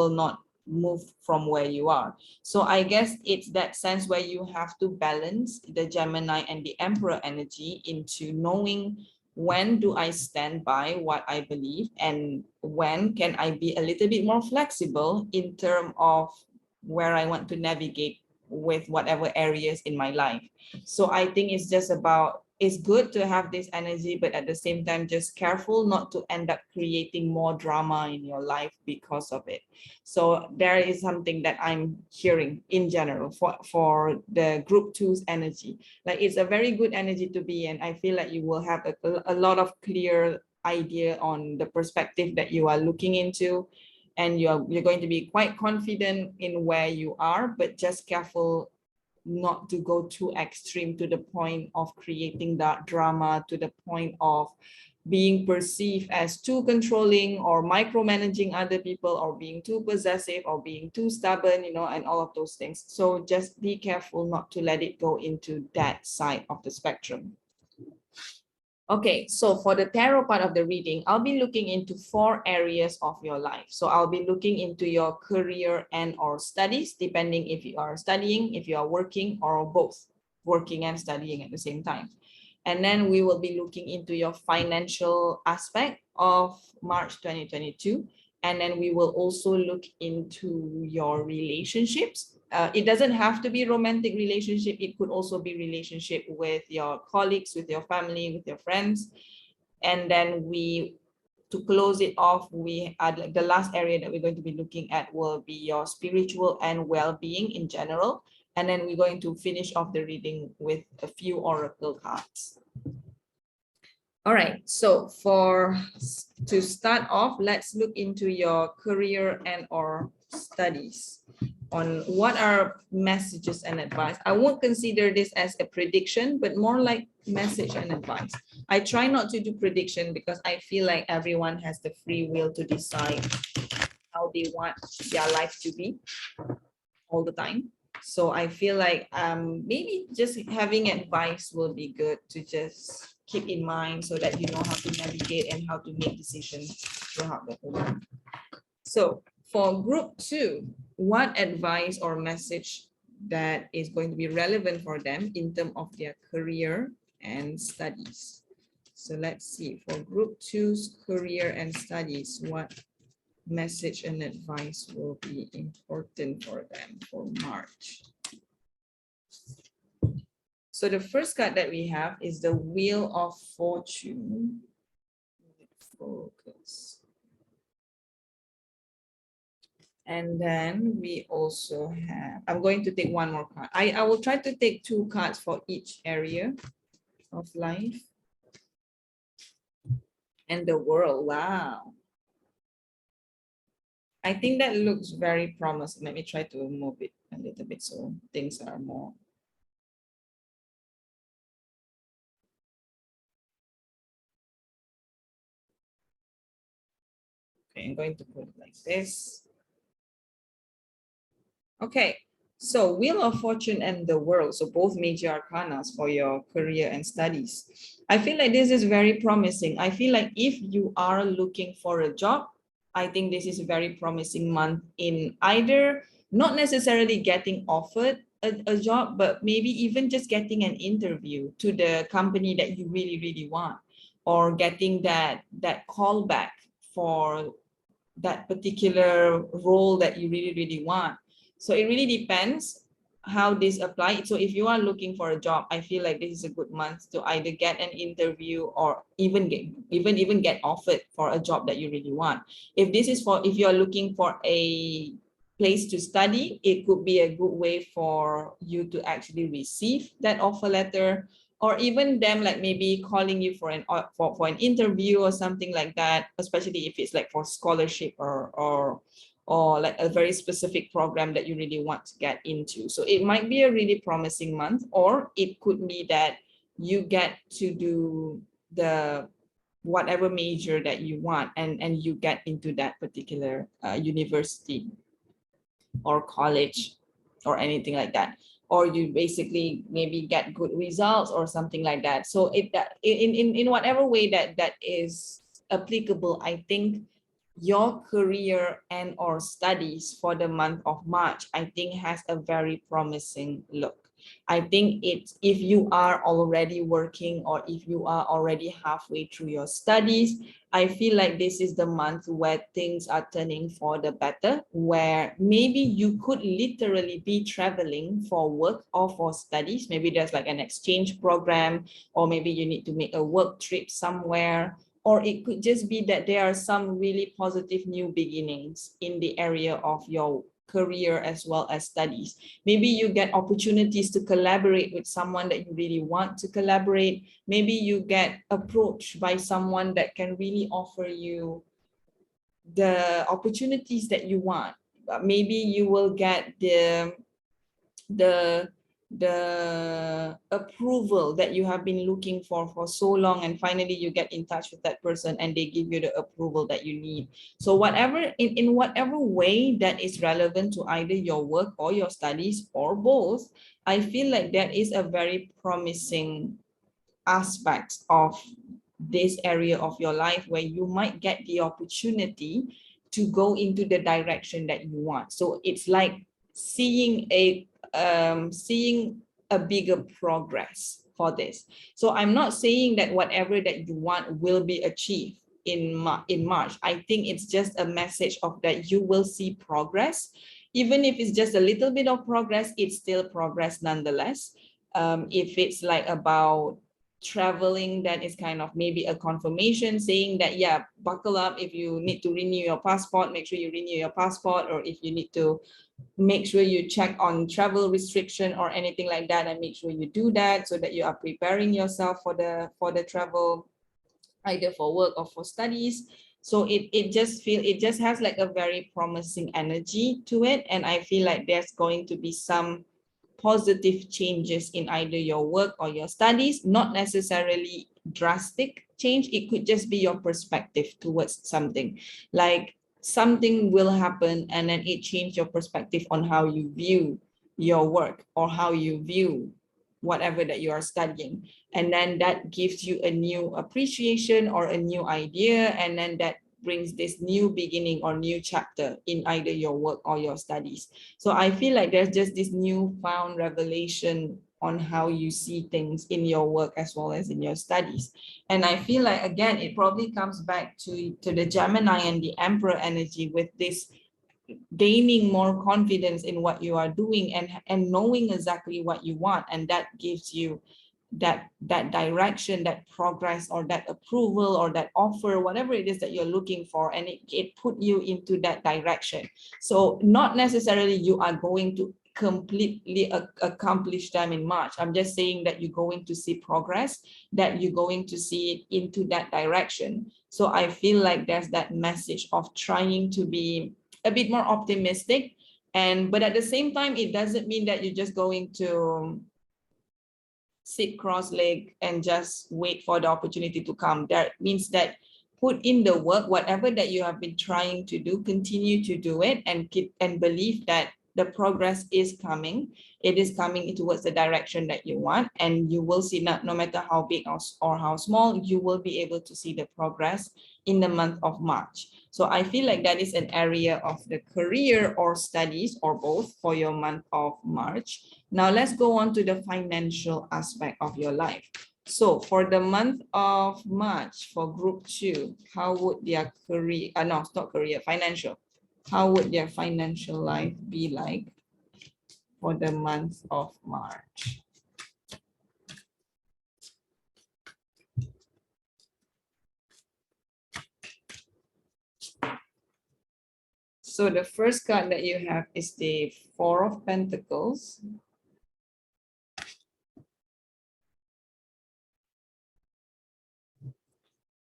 not move from where you are. So I guess it's that sense where you have to balance the Gemini and the Emperor energy into knowing, when do I stand by what I believe, and when can I be a little bit more flexible in terms of where I want to navigate with whatever areas in my life. So I think it's just about, it's good to have this energy, but at the same time, just careful not to end up creating more drama in your life because of it. So there is something that I'm hearing in general for the group 2's energy. Like, it's a very good energy to be in. I feel like you will have a lot of clear idea on the perspective that you are looking into, and you're going to be quite confident in where you are, but just careful not to go too extreme to the point of creating that drama, to the point of being perceived as too controlling or micromanaging other people, or being too possessive or being too stubborn, you know, and all of those things. So just be careful not to let it go into that side of the spectrum. Okay, so for the tarot part of the reading, I'll be looking into 4 areas of your life. So I'll be looking into your career and or studies, depending if you are studying, if you are working, or both, working and studying at the same time. And then we will be looking into your financial aspect of March 2022. And then we will also look into your relationships. It doesn't have to be romantic relationship. It could also be relationship with your colleagues, with your family, with your friends. And then to close it off, the last area that we're going to be looking at will be your spiritual and well-being in general. And then we're going to finish off the reading with a few oracle cards. All right, so to start off, let's look into your career and or studies on what are messages and advice. I won't consider this as a prediction, but more like message and advice. I try not to do prediction because I feel like everyone has the free will to decide how they want their life to be all the time. So I feel like maybe just having advice will be good to just keep in mind so that you know how to navigate and how to make decisions throughout the whole time. So for group 2, what advice or message that is going to be relevant for them in terms of their career and studies? So let's see, for group 2's career and studies, what message and advice will be important for them for March. So the first card that we have is the Wheel of Fortune. Focus. And then we also have, I'm going to take one more card. I will try to take 2 cards for each area of life. And the World, wow. I think that looks very promising. Let me try to move it a little bit so things are more. Okay, I'm going to put it like this. Okay, so Wheel of Fortune and the World. So both major arcanas for your career and studies. I feel like this is very promising. I feel like if you are looking for a job, I think this is a very promising month in either not necessarily getting offered a job, but maybe even just getting an interview to the company that you really, really want, or getting that call back for that particular role that you really, really want. So it really depends how this applies. So if you are looking for a job, I feel like this is a good month to either get an interview or even get offered for a job that you really want. If you're looking for a place to study, it could be a good way for you to actually receive that offer letter, or even them like maybe calling you for an interview or something like that, especially if it's like for scholarship or like a very specific program that you really want to get into. So it might be a really promising month, or it could be that you get to do the whatever major that you want and you get into that particular university or college or anything like that, or you basically maybe get good results or something like that. So in whatever way that is applicable, I think your career and or studies for the month of March, I think has a very promising look. I think if you are already working or if you are already halfway through your studies, I feel like this is the month where things are turning for the better, where maybe you could literally be traveling for work or for studies. Maybe there's like an exchange program, or maybe you need to make a work trip somewhere. Or it could just be that there are some really positive new beginnings in the area of your career as well as studies. Maybe you get opportunities to collaborate with someone that you really want to collaborate. Maybe you get approached by someone that can really offer you the opportunities that you want. Maybe you will get the approval that you have been looking for so long, and finally you get in touch with that person and they give you the approval that you need. So whatever, in whatever way that is relevant to either your work or your studies or both, I feel like that is a very promising aspect of this area of your life where you might get the opportunity to go into the direction that you want. So it's like seeing a bigger progress for this. So I'm not saying that whatever that you want will be achieved in March. I think it's just a message of that you will see progress. Even if it's just a little bit of progress, it's still progress nonetheless. If it's like about traveling, that is kind of maybe a confirmation saying that, yeah, buckle up. If you need to renew your passport, make sure you renew your passport, or if you need to make sure you check on travel restriction or anything like that, and make sure you do that so that you are preparing yourself for the travel, either for work or for studies. So it just has like a very promising energy to it, and I feel like there's going to be some positive changes in either your work or your studies, not necessarily drastic change. It could just be your perspective towards something, like something will happen and then it changed your perspective on how you view your work or how you view whatever that you are studying. And then that gives you a new appreciation or a new idea, and then that brings this new beginning or new chapter in either your work or your studies. So I feel like there's just this newfound revelation on how you see things in your work as well as in your studies. And I feel like, again, it probably comes back to the Gemini and the Emperor energy, with this gaining more confidence in what you are doing and knowing exactly what you want. And that gives you that direction, that progress, or that approval, or that offer, whatever it is that you're looking for, and it put you into that direction. So not necessarily you are going to completely accomplish them in March. I'm just saying that you're going to see progress, that you're going to see it into that direction. So I feel like there's that message of trying to be a bit more optimistic, but at the same time, it doesn't mean that you're just going to sit cross-legged and just wait for the opportunity to come. That means that put in the work, whatever that you have been trying to do, continue to do it, and believe that the progress is coming. It is coming towards the direction that you want, and you will see, no matter how big or how small, you will be able to see the progress in the month of March. So I feel like that is an area of the career or studies or both for your month of March. Now let's go on to the financial aspect of your life. So for the month of March, for group 2, how would their career, no, it's not career, financial. How would their financial life be like for the month of March? So the first card that you have is the Four of Pentacles.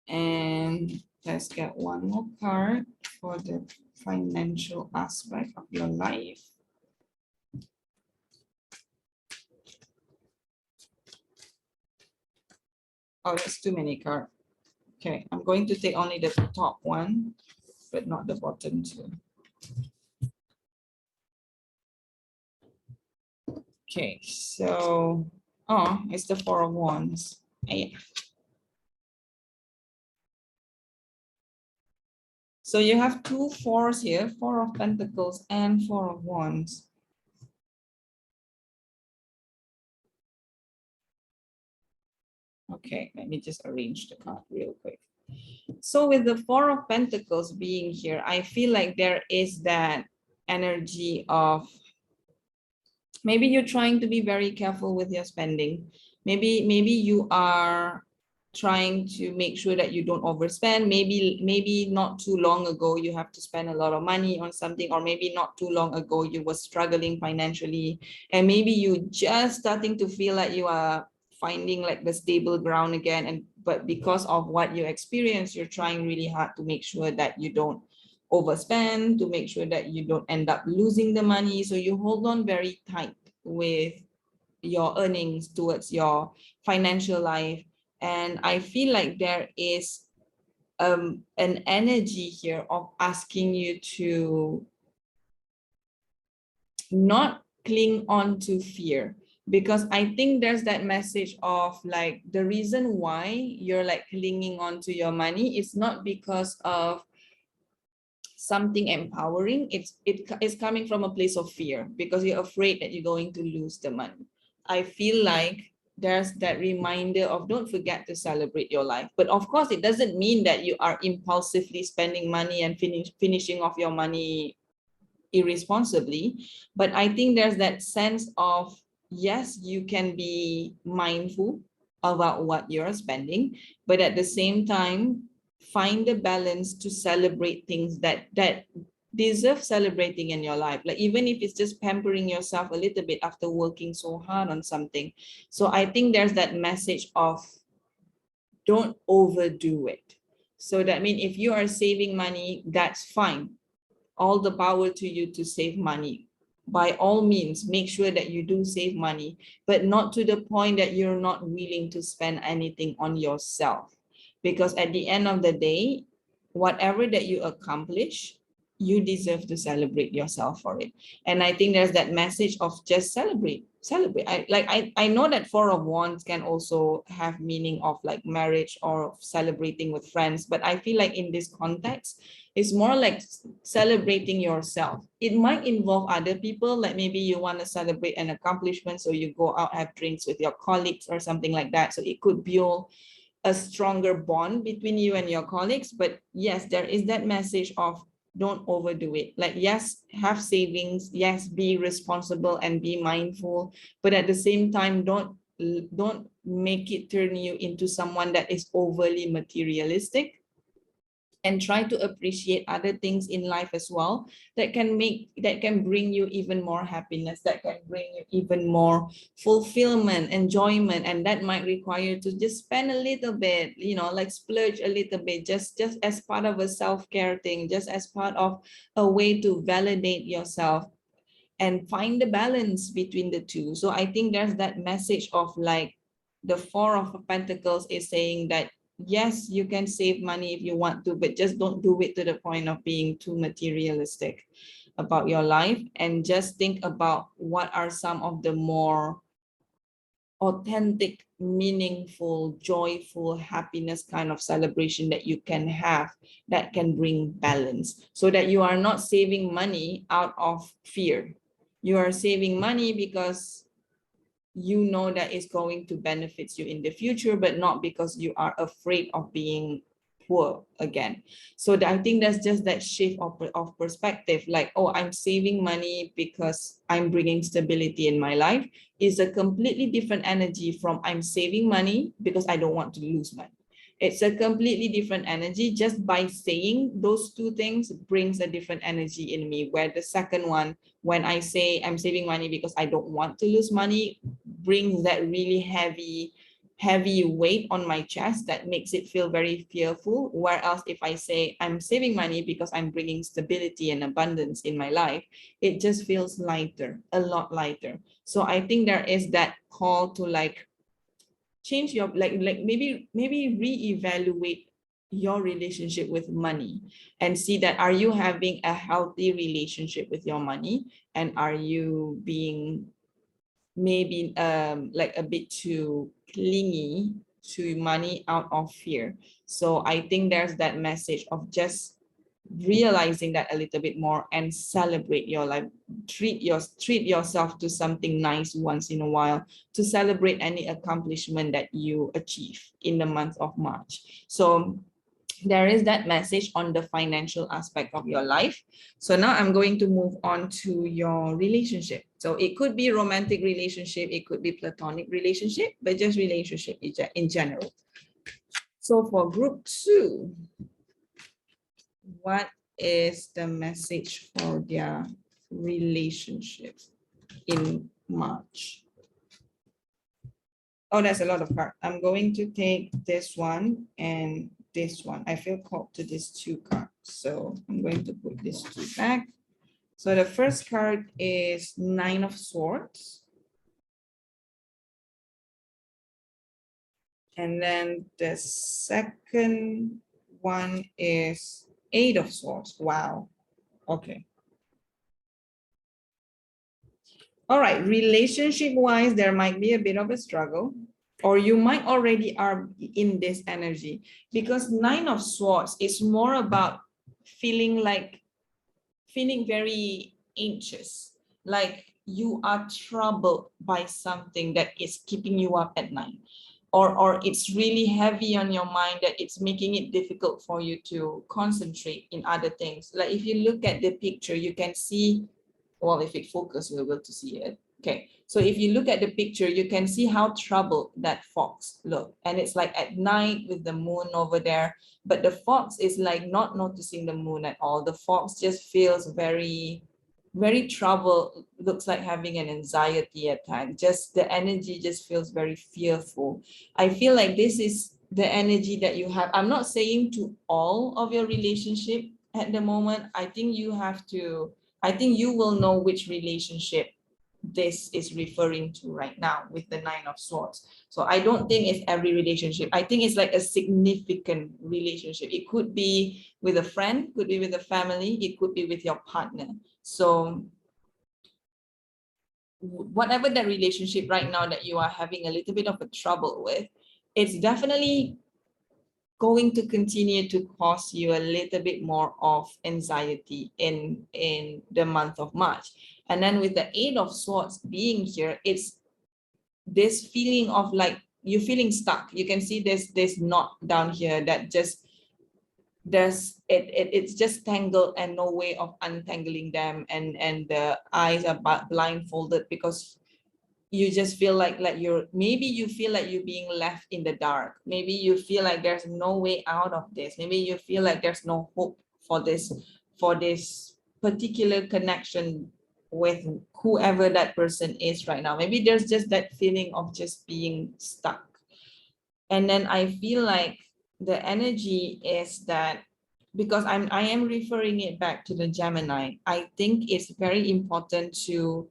And let's get one more card for the financial aspect of your life. Oh, that's too many cards. Okay, I'm going to take only the top one, but not the bottom two. Okay, so, oh, it's the Four of Wands. Yeah. So you have two fours here, Four of Pentacles and Four of Wands. Okay, let me just arrange the card real quick. So with the Four of Pentacles being here, I feel like there is that energy of maybe you're trying to be very careful with your spending. Maybe you are trying to make sure that you don't overspend. Maybe not too long ago you have to spend a lot of money on something, or maybe not too long ago you were struggling financially, and maybe you just starting to feel like you are finding like the stable ground again, and but because of what you experience, you're trying really hard to make sure that you don't overspend, to make sure that you don't end up losing the money. So you hold on very tight with your earnings towards your financial life. And I feel like there is an energy here of asking you to not cling on to fear, because I think there's that message of like the reason why you're like clinging on to your money is not because of something empowering. It's coming from a place of fear, because you're afraid that you're going to lose the money. I feel like there's that reminder of don't forget to celebrate your life. But of course, it doesn't mean that you are impulsively spending money and finishing off your money irresponsibly. But I think there's that sense of, yes, you can be mindful about what you're spending, but at the same time, find the balance to celebrate things that deserve celebrating in your life. Like even if it's just pampering yourself a little bit after working so hard on something. So I think there's that message of don't overdo it. So that means if you are saving money, that's fine. All the power to you to save money. By all means, make sure that you do save money, but not to the point that you're not willing to spend anything on yourself. Because at the end of the day, whatever that you accomplish, you deserve to celebrate yourself for it. And I think there's that message of just celebrate. I know that Four of Wands can also have meaning of like marriage or celebrating with friends, but I feel like in this context, it's more like celebrating yourself. It might involve other people, like maybe you want to celebrate an accomplishment, so you go out, have drinks with your colleagues or something like that. So it could build a stronger bond between you and your colleagues. But yes, there is that message of don't overdo it. Like, yes, have savings, yes, be responsible and be mindful, but at the same time, don't make it turn you into someone that is overly materialistic, and try to appreciate other things in life as well that can bring you even more happiness, that can bring you even more fulfillment, enjoyment. And that might require to just spend a little bit, like splurge a little bit, just as part of a self-care thing, just as part of a way to validate yourself and find the balance between the two. So I think there's that message of like the Four of Pentacles is saying that yes, you can save money if you want to, but just don't do it to the point of being too materialistic about your life, and just think about what are some of the more authentic, meaningful, joyful, happiness kind of celebration that you can have that can bring balance, so that you are not saving money out of fear. You are saving money because you know that it's going to benefit you in the future, but not because you are afraid of being poor again. So I think that's just that shift of perspective. Like, oh, I'm saving money because I'm bringing stability in my life, is a completely different energy from I'm saving money because I don't want to lose money. It's a completely different energy. Just by saying those two things brings a different energy in me, where the second one, when I say I'm saving money because I don't want to lose money, brings that really heavy weight on my chest that makes it feel very fearful. Whereas if I say I'm saving money because I'm bringing stability and abundance in my life, it just feels lighter, a lot lighter. So I think there is that call to like change your maybe reevaluate your relationship with money, and see that are you having a healthy relationship with your money, and are you being maybe like a bit too clingy to money out of fear. So I think there's that message of just realizing that a little bit more and celebrate your life. Treat yourself to something nice once in a while, to celebrate any accomplishment that you achieve in the month of March. So there is that message on the financial aspect of your life. So now I'm going to move on to your relationship. So it could be romantic relationship, it could be platonic relationship, but just relationship in general. So for group 2, what is the message for their relationship in March? Oh, that's a lot of cards. I'm going to take this one and this one. I feel called to these 2 cards. So I'm going to put these 2 back. So the first card is 9 of Swords. And then the second one is 8 of Swords. Wow. Okay. All right, relationship-wise, there might be a bit of a struggle, or you might already are in this energy, because 9 of Swords is more about feeling very anxious, like you are troubled by something that is keeping you up at night, or it's really heavy on your mind that it's making it difficult for you to concentrate in other things. Like if you look at the picture, you can see, well, if it focuses, we'll be able to see it. Okay, so if you look at the picture, you can see how troubled that fox look. And it's like at night with the moon over there, but the fox is like not noticing the moon at all. The fox just feels very, very troubled, looks like having an anxiety attack. Just the energy just feels very fearful. I feel like this is the energy that you have. I'm not saying to all of your relationship at the moment. I think you will know which relationship this is referring to right now with the 9 of Swords. So I don't think it's every relationship. I think it's like a significant relationship. It could be with a friend, could be with a family, it could be with your partner. So whatever that relationship right now that you are having a little bit of a trouble with, it's definitely going to continue to cause you a little bit more of anxiety in the month of March. And then with the 8 of Swords being here, it's this feeling of like you're feeling stuck. You can see this knot down here that just it's just tangled and no way of untangling them, and the eyes are blindfolded because you just feel like maybe you feel like you're being left in the dark. Maybe you feel like there's no way out of this. Maybe you feel like there's no hope for this particular connection with whoever that person is right now. Maybe there's just that feeling of just being stuck. And then I feel like the energy is that, because I am referring it back to the Gemini, I think it's very important to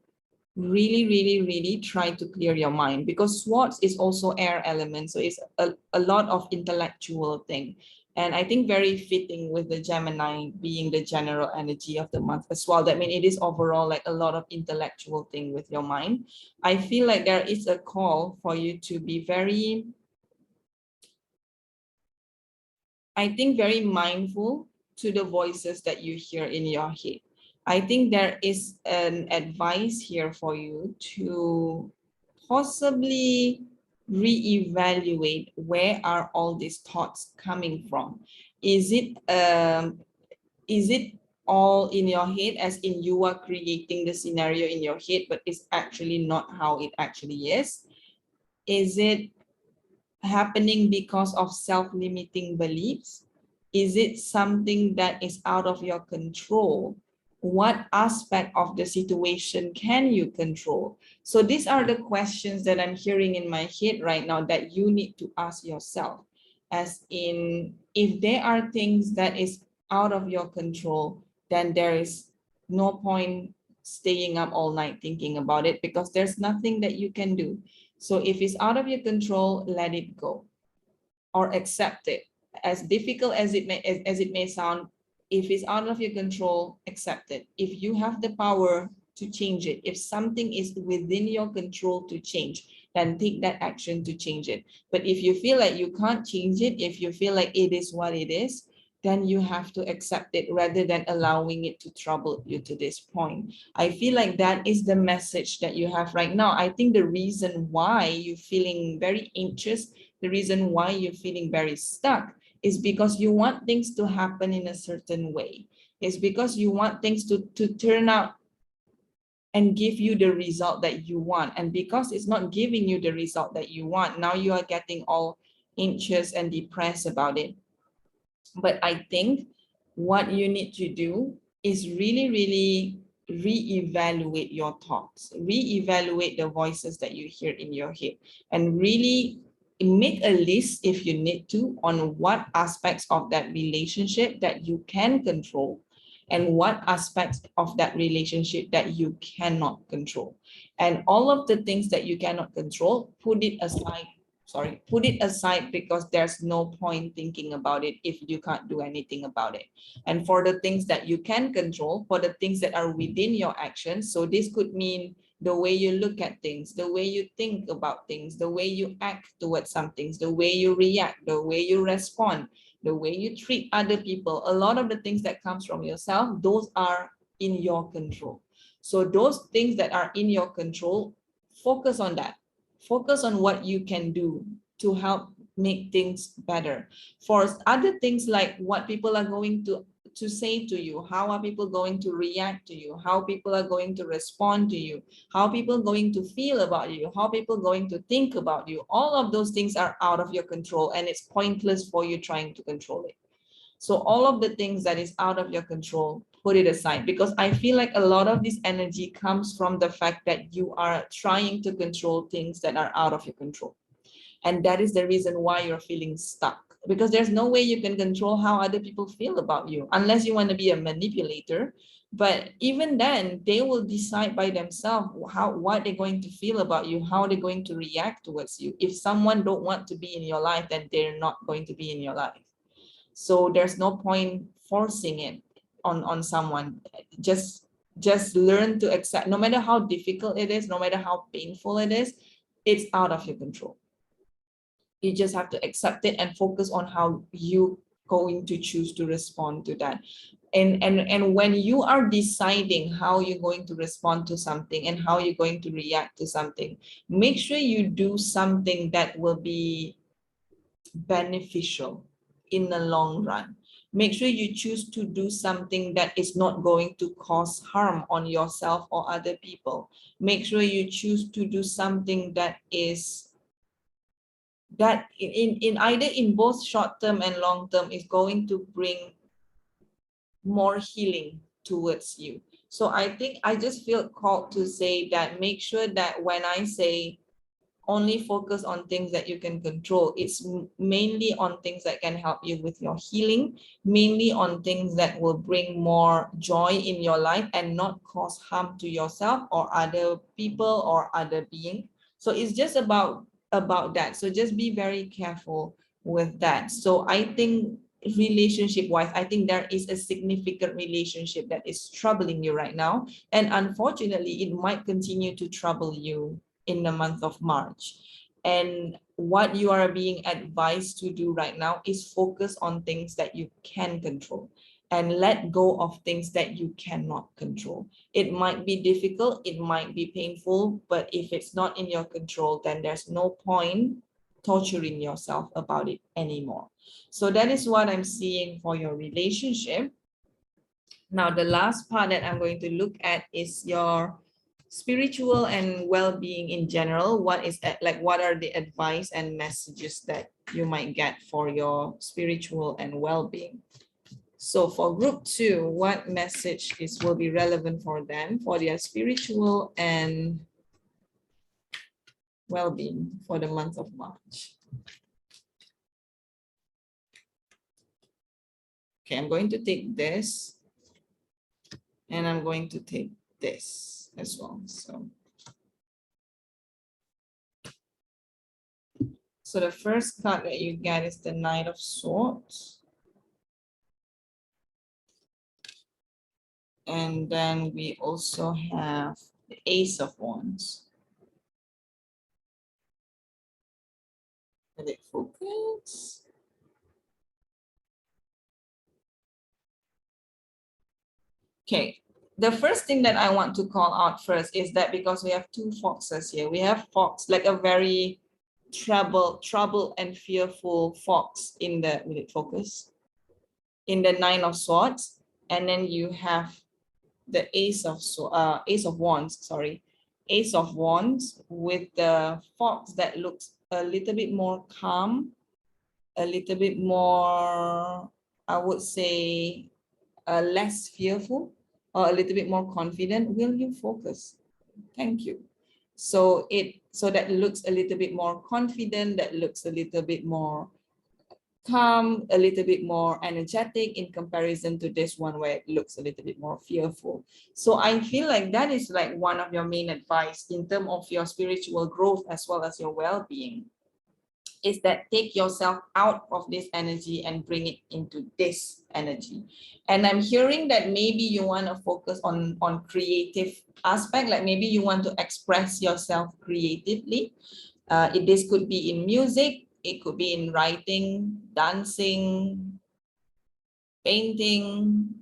really try to clear your mind, because Swords is also air element, so it's a lot of intellectual thing. And I think very fitting with the Gemini being the general energy of the month as well. That means it is overall like a lot of intellectual thing with your mind. I feel like there is a call for you to be very, I think, very mindful to the voices that you hear in your head. I think there is an advice here for you to possibly reevaluate where are all these thoughts coming from. Is it all in your head, as in you are creating the scenario in your head, but it's actually not how it actually is? Is it happening because of self-limiting beliefs? Is it something that is out of your control? What aspect of the situation can you control? So these are the questions that I'm hearing in my head right now that you need to ask yourself. As in, if there are things that is out of your control, then there is no point staying up all night thinking about it, because there's nothing that you can do. So if it's out of your control, let it go or accept it. As difficult as it may sound, if it's out of your control, accept it. If you have the power to change it, if something is within your control to change, then take that action to change it. But if you feel like you can't change it, if you feel like it is what it is, then you have to accept it rather than allowing it to trouble you to this point. I feel like that is the message that you have right now. I think the reason why you're feeling very anxious, the reason why you're feeling very stuck, is because you want things to happen in a certain way. It's because you want things to turn out and give you the result that you want. And because it's not giving you the result that you want, now you are getting all anxious and depressed about it. But I think what you need to do is really, really reevaluate your thoughts, reevaluate the voices that you hear in your head, and really make a list if you need to on what aspects of that relationship that you can control and what aspects of that relationship that you cannot control. And all of the things that you cannot control, put it aside, because there's no point thinking about it if you can't do anything about it. And for the things that you can control, for the things that are within your actions, so this could mean the way you look at things, the way you think about things, the way you act towards some things, the way you react, the way you respond, the way you treat other people. A lot of the things that comes from yourself, those are in your control. So those things that are in your control, focus on that. Focus on what you can do to help make things better. For other things like what people are going to say to you, how are people going to react to you, how people are going to respond to you, how people are going to feel about you, how people are going to think about you, all of those things are out of your control, and it's pointless for you trying to control it. So all of the things that is out of your control, put it aside, because I feel like a lot of this energy comes from the fact that you are trying to control things that are out of your control. And that is the reason why you're feeling stuck, because there's no way you can control how other people feel about you unless you want to be a manipulator. But even then, they will decide by themselves what they're going to feel about you, how they're going to react towards you. If someone don't want to be in your life, then they're not going to be in your life. So there's no point forcing it on someone. Just learn to accept, no matter how difficult it is, no matter how painful it is, it's out of your control. You just have to accept it and focus on how you going to choose to respond to that. And when you are deciding how you're going to respond to something and how you're going to react to something, make sure you do something that will be beneficial in the long run. Make sure you choose to do something that is not going to cause harm on yourself or other people. Make sure you choose to do something that is in either in both short term and long term is going to bring more healing towards you. So I think I just feel called to say that make sure that when I say only focus on things that you can control, it's mainly on things that can help you with your healing, mainly on things that will bring more joy in your life and not cause harm to yourself or other people or other beings. So it's just about that. So just be very careful with that. So I think relationship wise, I think there is a significant relationship that is troubling you right now, and unfortunately it might continue to trouble you in the month of March. And what you are being advised to do right now is focus on things that you can control and let go of things that you cannot control. It might be difficult, it might be painful, but if it's not in your control, then there's no point torturing yourself about it anymore. So that is what I'm seeing for your relationship. Now, the last part that I'm going to look at is your spiritual and well-being in general. What is that, like, what are the advice and messages that you might get for your spiritual and well-being? So for group 2, what message will be relevant for them for their spiritual and well-being for the month of March? Okay, I'm going to take this and I'm going to take this as well. So the first card that you get is the Knight of Swords. And then we also have the Ace of Wands. Let it focus. Okay, the first thing that I want to call out first is that because we have 2 foxes here, we have fox, like a very troubled and fearful fox in the, will it focus? In the 9 of Swords, and then you have the Ace of Wands, sorry, Ace of Wands with the fox that looks a little bit more calm a little bit more, I would say, less fearful or a little bit more confident? Will you focus? Thank you. So that looks a little bit more confident, that looks a little bit more calm, a little bit more energetic in comparison to this one where it looks a little bit more fearful. So I feel like that is like one of your main advice in terms of your spiritual growth as well as your well-being, is that take yourself out of this energy and bring it into this energy. And I'm hearing that maybe you want to focus on creative aspect, like maybe you want to express yourself creatively. This could be in music, it could be in writing, dancing, painting,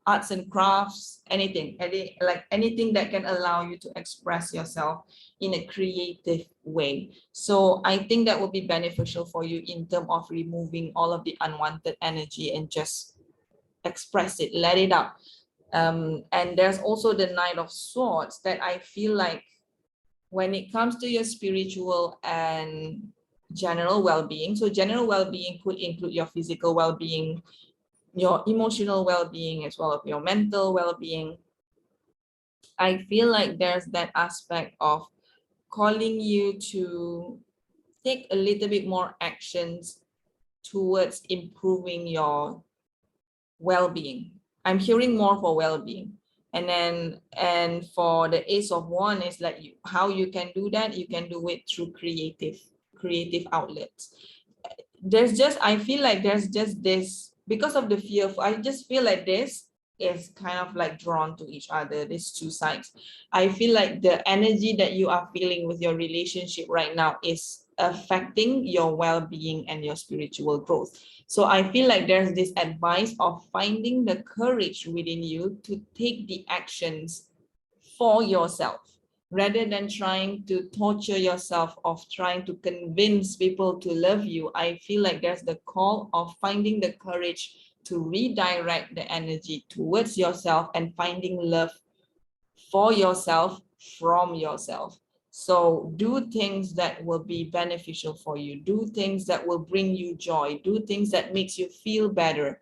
arts and crafts, anything that can allow you to express yourself in a creative way. So I think that will be beneficial for you in terms of removing all of the unwanted energy and just express it, let it out. And there's also the Knight of Swords that I feel like when it comes to your spiritual and general well-being, so general well-being could include your physical well-being, your emotional well-being, as well as your mental well-being. I feel like there's that aspect of calling you to take a little bit more actions towards improving your well-being. I'm hearing more for well-being. And for the Ace of Wands is like how you can do that. You can do it through creative outlets. I feel like there's just this, because of the fear, I just feel like this is kind of like drawn to each other, these two sides. I feel like the energy that you are feeling with your relationship right now is affecting your well-being and your spiritual growth. So I feel like there's this advice of finding the courage within you to take the actions for yourself, rather than trying to torture yourself of trying to convince people to love you. I feel like there's the call of finding the courage to redirect the energy towards yourself and finding love for yourself from yourself. So do things that will be beneficial for you. Do things that will bring you joy. Do things that makes you feel better.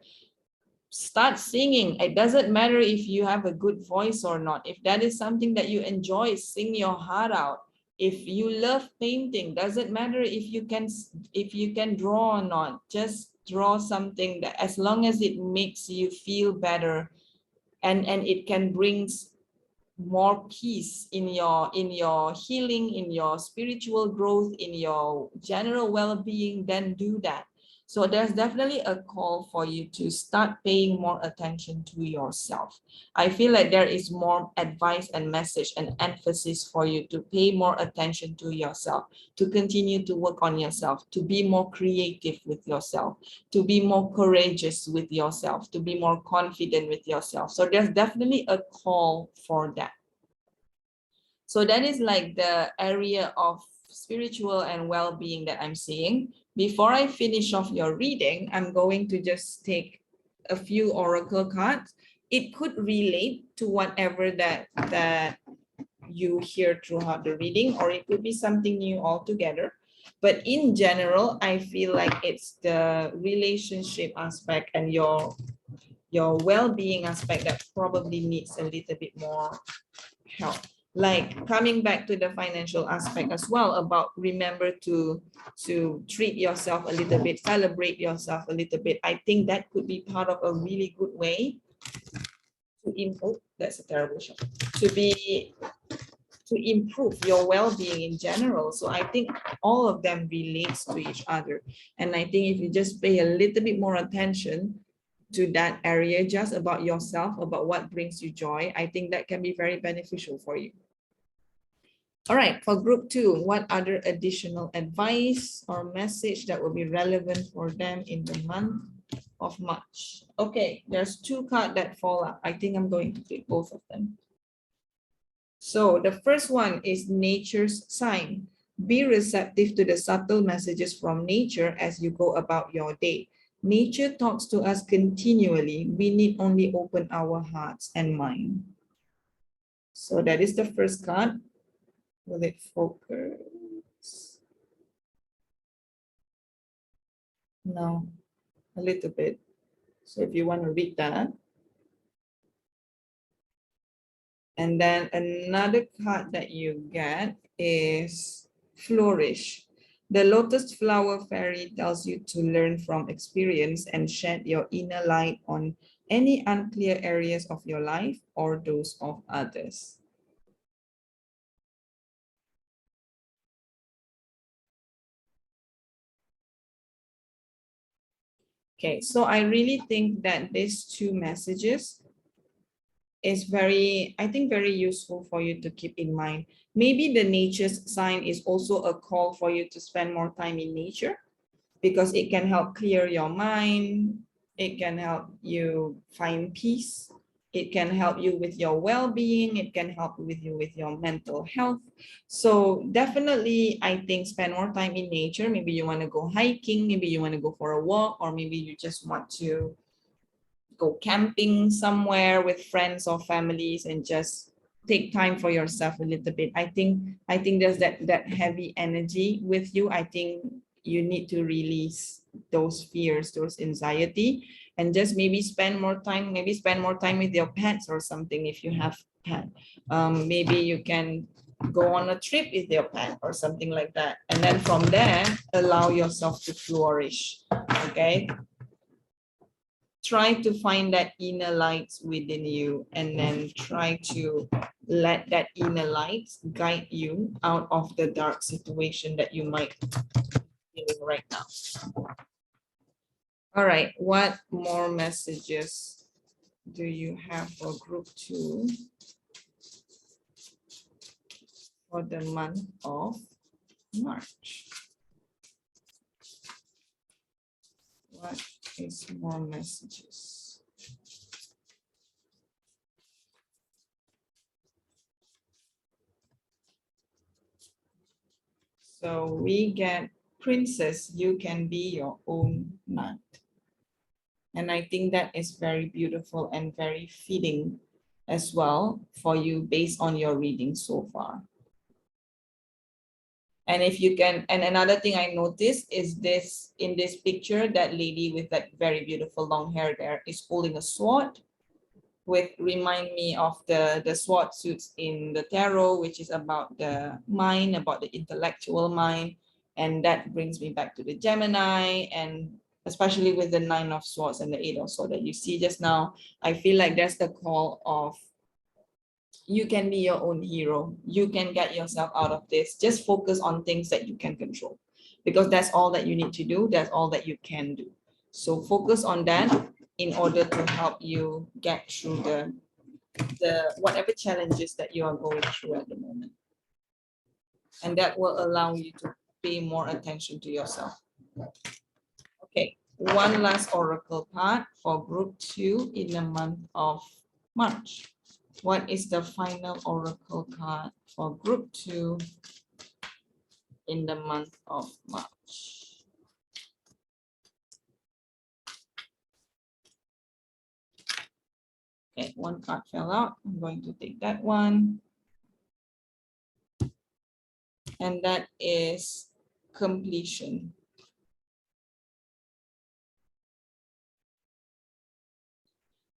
Start singing. It doesn't matter if you have a good voice or not. If that is something that you enjoy, sing your heart out. If you love painting, doesn't matter if you can draw or not. Just draw something that, as long as it makes you feel better and it can bring more peace in your healing, in your spiritual growth, in your general well-being, then do that. So there's definitely a call for you to start paying more attention to yourself. I feel like there is more advice and message and emphasis for you to pay more attention to yourself, to continue to work on yourself, to be more creative with yourself, to be more courageous with yourself, to be more confident with yourself. So there's definitely a call for that. So that is like the area of spiritual and well-being that I'm seeing. Before I finish off your reading, I'm going to just take a few oracle cards. It could relate to whatever that you hear throughout the reading, or it could be something new altogether. But in general, I feel like it's the relationship aspect and your well-being aspect that probably needs a little bit more help. Like coming back to the financial aspect as well, about remember to treat yourself a little bit, celebrate yourself a little bit. I think that could be part of a really good way to improve. That's a terrible shot. To improve your well-being in general. So I think all of them relates to each other. And I think if you just pay a little bit more attention to that area, just about yourself, about what brings you joy, I think that can be very beneficial for you. All right, for group 2, what other additional advice or message that will be relevant for them in the month of March? Okay, there's 2 cards that fall up. I think I'm going to take both of them. So the first one is nature's sign. Be receptive to the subtle messages from nature as you go about your day. Nature talks to us continually. We need only open our hearts and mind. So that is the first card. Will it focus? No, a little bit. So if you want to read that. And then another card that you get is Flourish. The lotus flower fairy tells you to learn from experience and shed your inner light on any unclear areas of your life or those of others. Okay, so I really think that these two messages is very, I think, very useful for you to keep in mind. Maybe the nature's sign is also a call for you to spend more time in nature because it can help clear your mind. It can help you find peace. It can help you with your well-being. It can help you with your mental health. So definitely, I think spend more time in nature. Maybe you want to go hiking. Maybe you want to go for a walk, or maybe you just want to go camping somewhere with friends or families and just take time for yourself a little bit. I think there's that heavy energy with you. I think you need to release those fears, those anxiety, and just maybe spend more time, with your pets or something if you have pet. Maybe you can go on a trip with your pet or something like that. And then from there, allow yourself to flourish. Okay. Try to find that inner light within you, and then try to let that inner light guide you out of the dark situation that you might be feeling right now. All right, what more messages do you have for group 2 for the month of March? What is more messages? So we get Princess, you can be your own knight. And I think that is very beautiful and very fitting as well for you based on your reading so far. And if you can, and another thing I noticed is this, in this picture, that lady with that very beautiful long hair there is holding a sword, with remind me of the sword suits in the tarot, which is about the mind, about the intellectual mind. And that brings me back to the Gemini, and especially with the 9 of swords and the 8 of swords that you see just now. I feel like that's the call of you can be your own hero. You can get yourself out of this. Just focus on things that you can control, because that's all that you need to do. That's all that you can do. So focus on that in order to help you get through the whatever challenges that you are going through at the moment. And that will allow you to pay more attention to yourself. Okay, one last oracle card for group 2 in the month of March. What is the final oracle card for group 2 in the month of March? Okay, one card fell out. I'm going to take that one. And that is completion.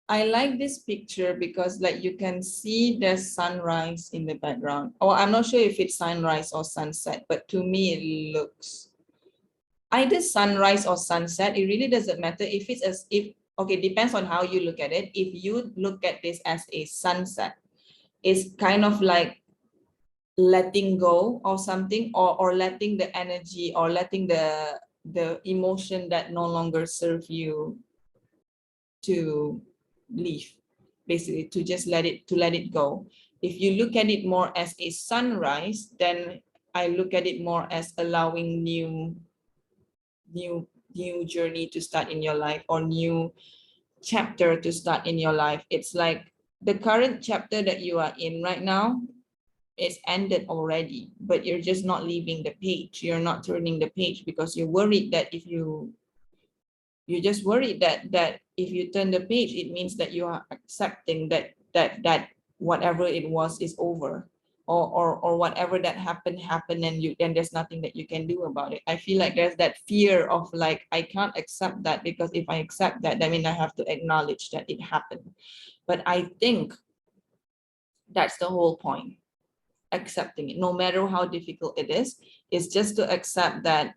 I like this picture because like you can see the sunrise in the background. Oh, I'm not sure if it's sunrise or sunset, but to me it looks either sunrise or sunset. It really doesn't matter if it's as if, okay, depends on how you look at it. If you look at this as a sunset, it's kind of like letting go of something, or letting the energy, or letting the emotion that no longer serve you to leave, basically to just let it go. If you look at it more as a sunrise, then I look at it more as allowing new journey to start in your life, or new chapter to start in your life. It's like the current chapter that you are in right now is ended already, but you're just not leaving the page. You're not turning the page because you're worried that if you're just worried that if you turn the page, it means that you are accepting that whatever it was is over. or whatever that happened, and there's nothing that you can do about it. I feel like there's that fear of like, I can't accept that, because if I accept that, that means I have to acknowledge that it happened. But I think that's the whole point. Accepting it, no matter how difficult it is just to accept that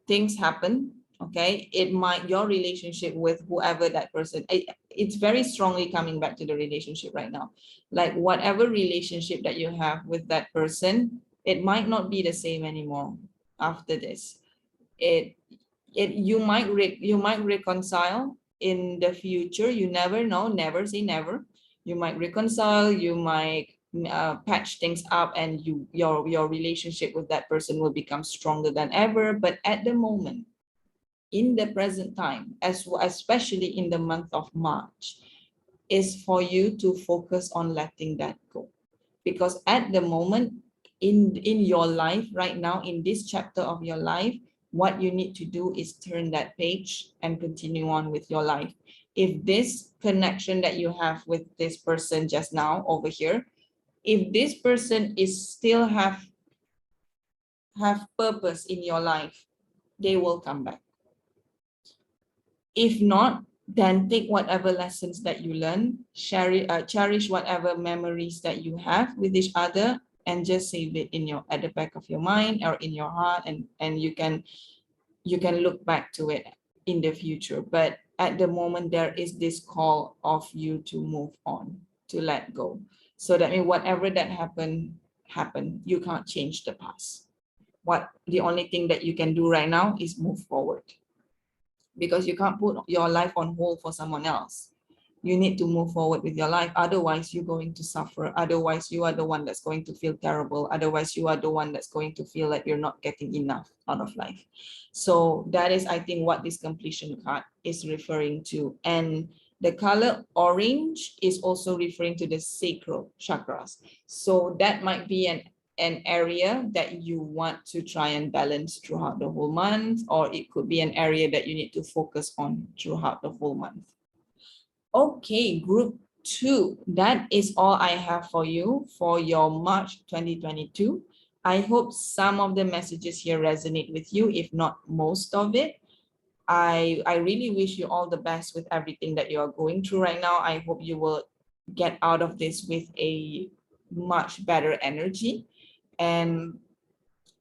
things happen. Okay, it might, your relationship with whoever that person, it's very strongly coming back to the relationship right now. Like whatever relationship that you have with that person, it might not be the same anymore after this. You might reconcile in the future. You never know, never say never. You might reconcile, you might patch things up, and your relationship with that person will become stronger than ever. But at the moment, in the present time, especially in the month of March, is for you to focus on letting that go. Because at the moment, in your life right now, in this chapter of your life, what you need to do is turn that page and continue on with your life. If this connection that you have with this person just now over here, if this person is still have purpose in your life, they will come back. If not, then take whatever lessons that you learn, cherish whatever memories that you have with each other, and just save it in your, at the back of your mind or in your heart, and you can look back to it in the future. But at the moment, there is this call of you to move on, to let go. So that means whatever that happened, you can't change the past. The only thing that you can do right now is move forward, because you can't put your life on hold for someone else. You need to move forward with your life. Otherwise, you're going to suffer. Otherwise, you are the one that's going to feel terrible. Otherwise, you are the one that's going to feel like you're not getting enough out of life. So that is, I think, what this completion card is referring to. And the color orange is also referring to the sacral chakras. So that might be an area that you want to try and balance throughout the whole month, or it could be an area that you need to focus on throughout the whole month. Okay, group 2, that is all I have for you for your March 2022. I hope some of the messages here resonate with you, if not most of it. I really wish you all the best with everything that you are going through right now. I hope you will get out of this with a much better energy. And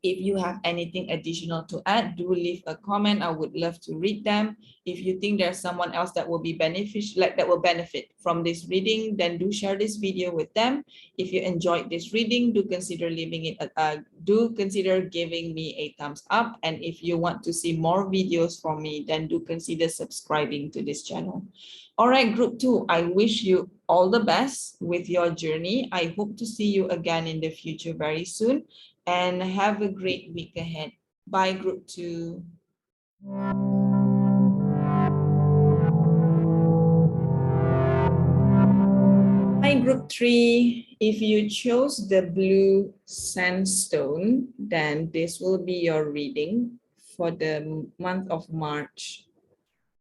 if you have anything additional to add, do leave a comment. I would love to read them. If you think there's someone else that will be beneficial, like that will benefit from this reading, then do share this video with them. If you enjoyed this reading, do consider leaving it. Do consider giving me a thumbs up. And if you want to see more videos from me, then do consider subscribing to this channel. All right, group 2, I wish you all the best with your journey. I hope to see you again in the future very soon. And have a great week ahead. Bye, group 2. Hi, group 3. If you chose the blue sandstone, then this will be your reading for the month of March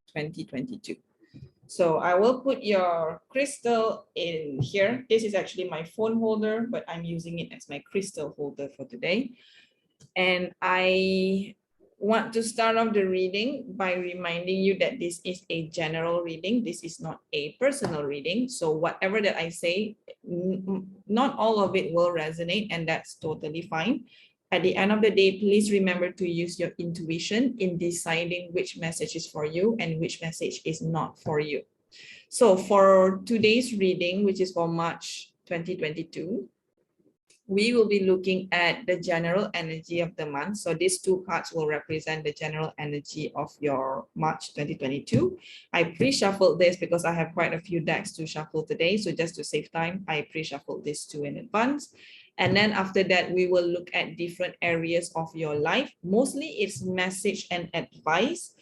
2022. So I will put your crystal in here. This is actually my phone holder, but I'm using it as my crystal holder for today. And I want to start off the reading by reminding you that this is a general reading. This is not a personal reading. So whatever that I say, not all of it will resonate, and that's totally fine. At the end of the day, please remember to use your intuition in deciding which message is for you and which message is not for you. So for today's reading, which is for March 2022, we will be looking at the general energy of the month. So these 2 cards will represent the general energy of your March 2022. I pre-shuffled this because I have quite a few decks to shuffle today. So just to save time, I pre-shuffled these 2 in advance. And then after that, we will look at different areas of your life. Mostly it's message and advice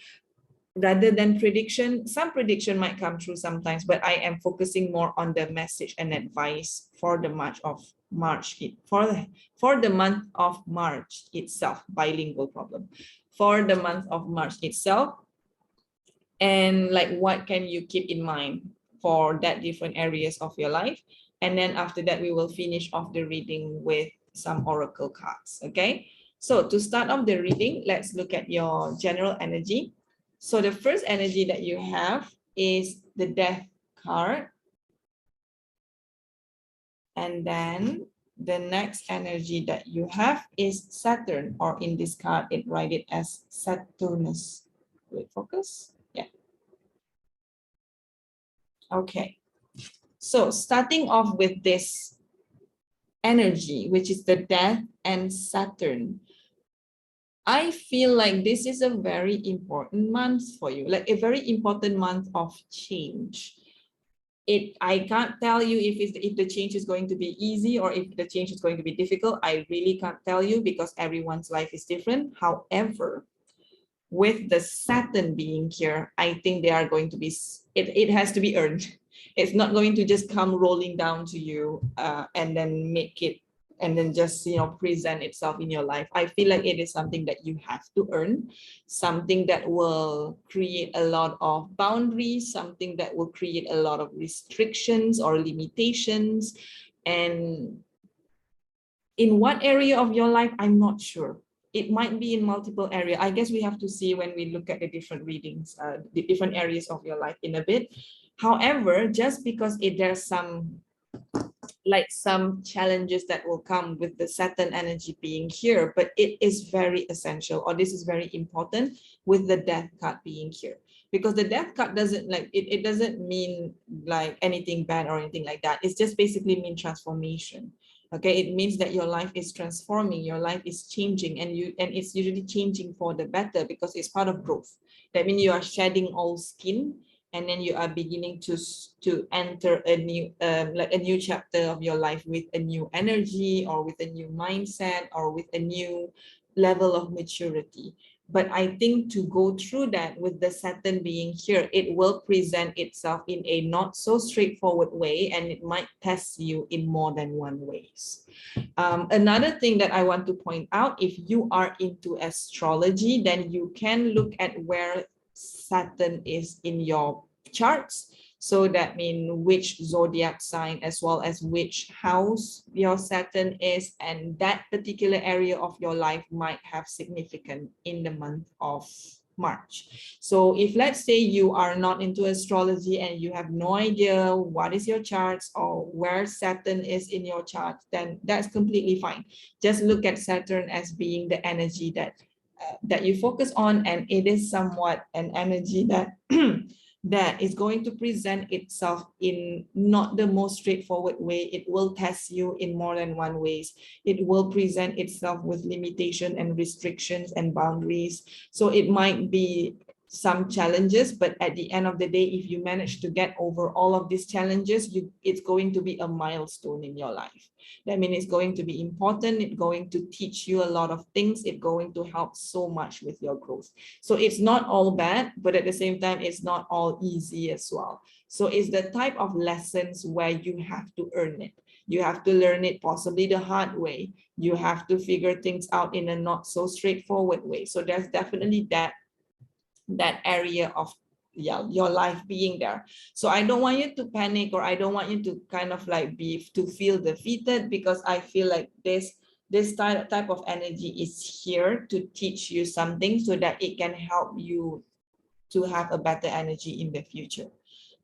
rather than prediction. Some prediction might come true sometimes, but I am focusing more on the message and advice for the month of March, for the month of March itself. Bilingual problem. For the month of March itself, and like what can you keep in mind for that different areas of your life. And then after that, we will finish off the reading with some oracle cards, okay? So to start off the reading, let's look at your general energy. So the first energy that you have is the Death card. And then the next energy that you have is Saturn, or in this card, it write it as Saturnus. Wait, focus. Yeah. Okay. So starting off with this energy, which is the Death and Saturn, I feel like this is a very important month for you, like a very important month of change. I can't tell you if the change is going to be easy or if the change is going to be difficult. I really can't tell you because everyone's life is different. However, with the Saturn being here, I think they are going to be, it has to be earned. It's not going to just come rolling down to you and then make it, and then just, you know, present itself in your life. I feel like it is something that you have to earn, something that will create a lot of boundaries, something that will create a lot of restrictions or limitations. And in what area of your life, I'm not sure. It might be in multiple areas. I guess we have to see when we look at the different readings, the different areas of your life in a bit. However, just because there's some challenges that will come with the Saturn energy being here, but it is very essential, or this is very important with the Death card being here. Because the Death card doesn't it doesn't mean like anything bad or anything like that. It's just basically mean transformation. Okay, it means that your life is transforming, your life is changing, and it's usually changing for the better because it's part of growth. That means you are shedding old skin, and then you are beginning to enter a new like a new chapter of your life with a new energy, or with a new mindset, or with a new level of maturity. But I think to go through that with the Saturn being here, it will present itself in a not so straightforward way, and it might test you in more than one ways. Another thing that I want to point out, if you are into astrology, then you can look at where Saturn is in your charts. So that means which zodiac sign as well as which house your Saturn is, and that particular area of your life might have significance in the month of March. So if let's say you are not into astrology and you have no idea what is your charts or where Saturn is in your chart, then that's completely fine. Just look at Saturn as being the energy that you focus on, and it is somewhat an energy that that is going to present itself in not the most straightforward way. It will test you in more than one ways. It will present itself with limitation and restrictions and boundaries. So it might be some challenges, but at the end of the day, if you manage to get over all of these challenges, it's going to be a milestone in your life. That means it's going to be important. It's going to teach you a lot of things. It's going to help so much with your growth. So it's not all bad, but at the same time, it's not all easy as well. So it's the type of lessons where you have to earn it. You have to learn it possibly the hard way. You have to figure things out in a not so straightforward way. So there's definitely that area of your life being there. So I don't want you to panic, or I don't want you to kind of like feel defeated, because I feel like this type of energy is here to teach you something so that it can help you to have a better energy in the future.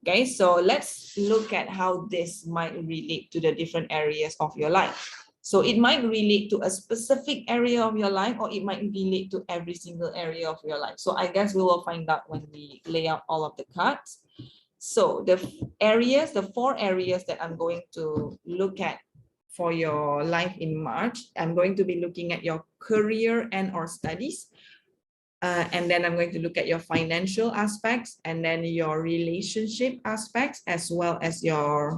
Okay, so let's look at how this might relate to the different areas of your life. So it might relate to a specific area of your life, or it might relate to every single area of your life. So I guess we will find out when we lay out all of the cards. So the four areas that I'm going to look at for your life in March, I'm going to be looking at your career and or studies. And then I'm going to look at your financial aspects, and then your relationship aspects, as well as your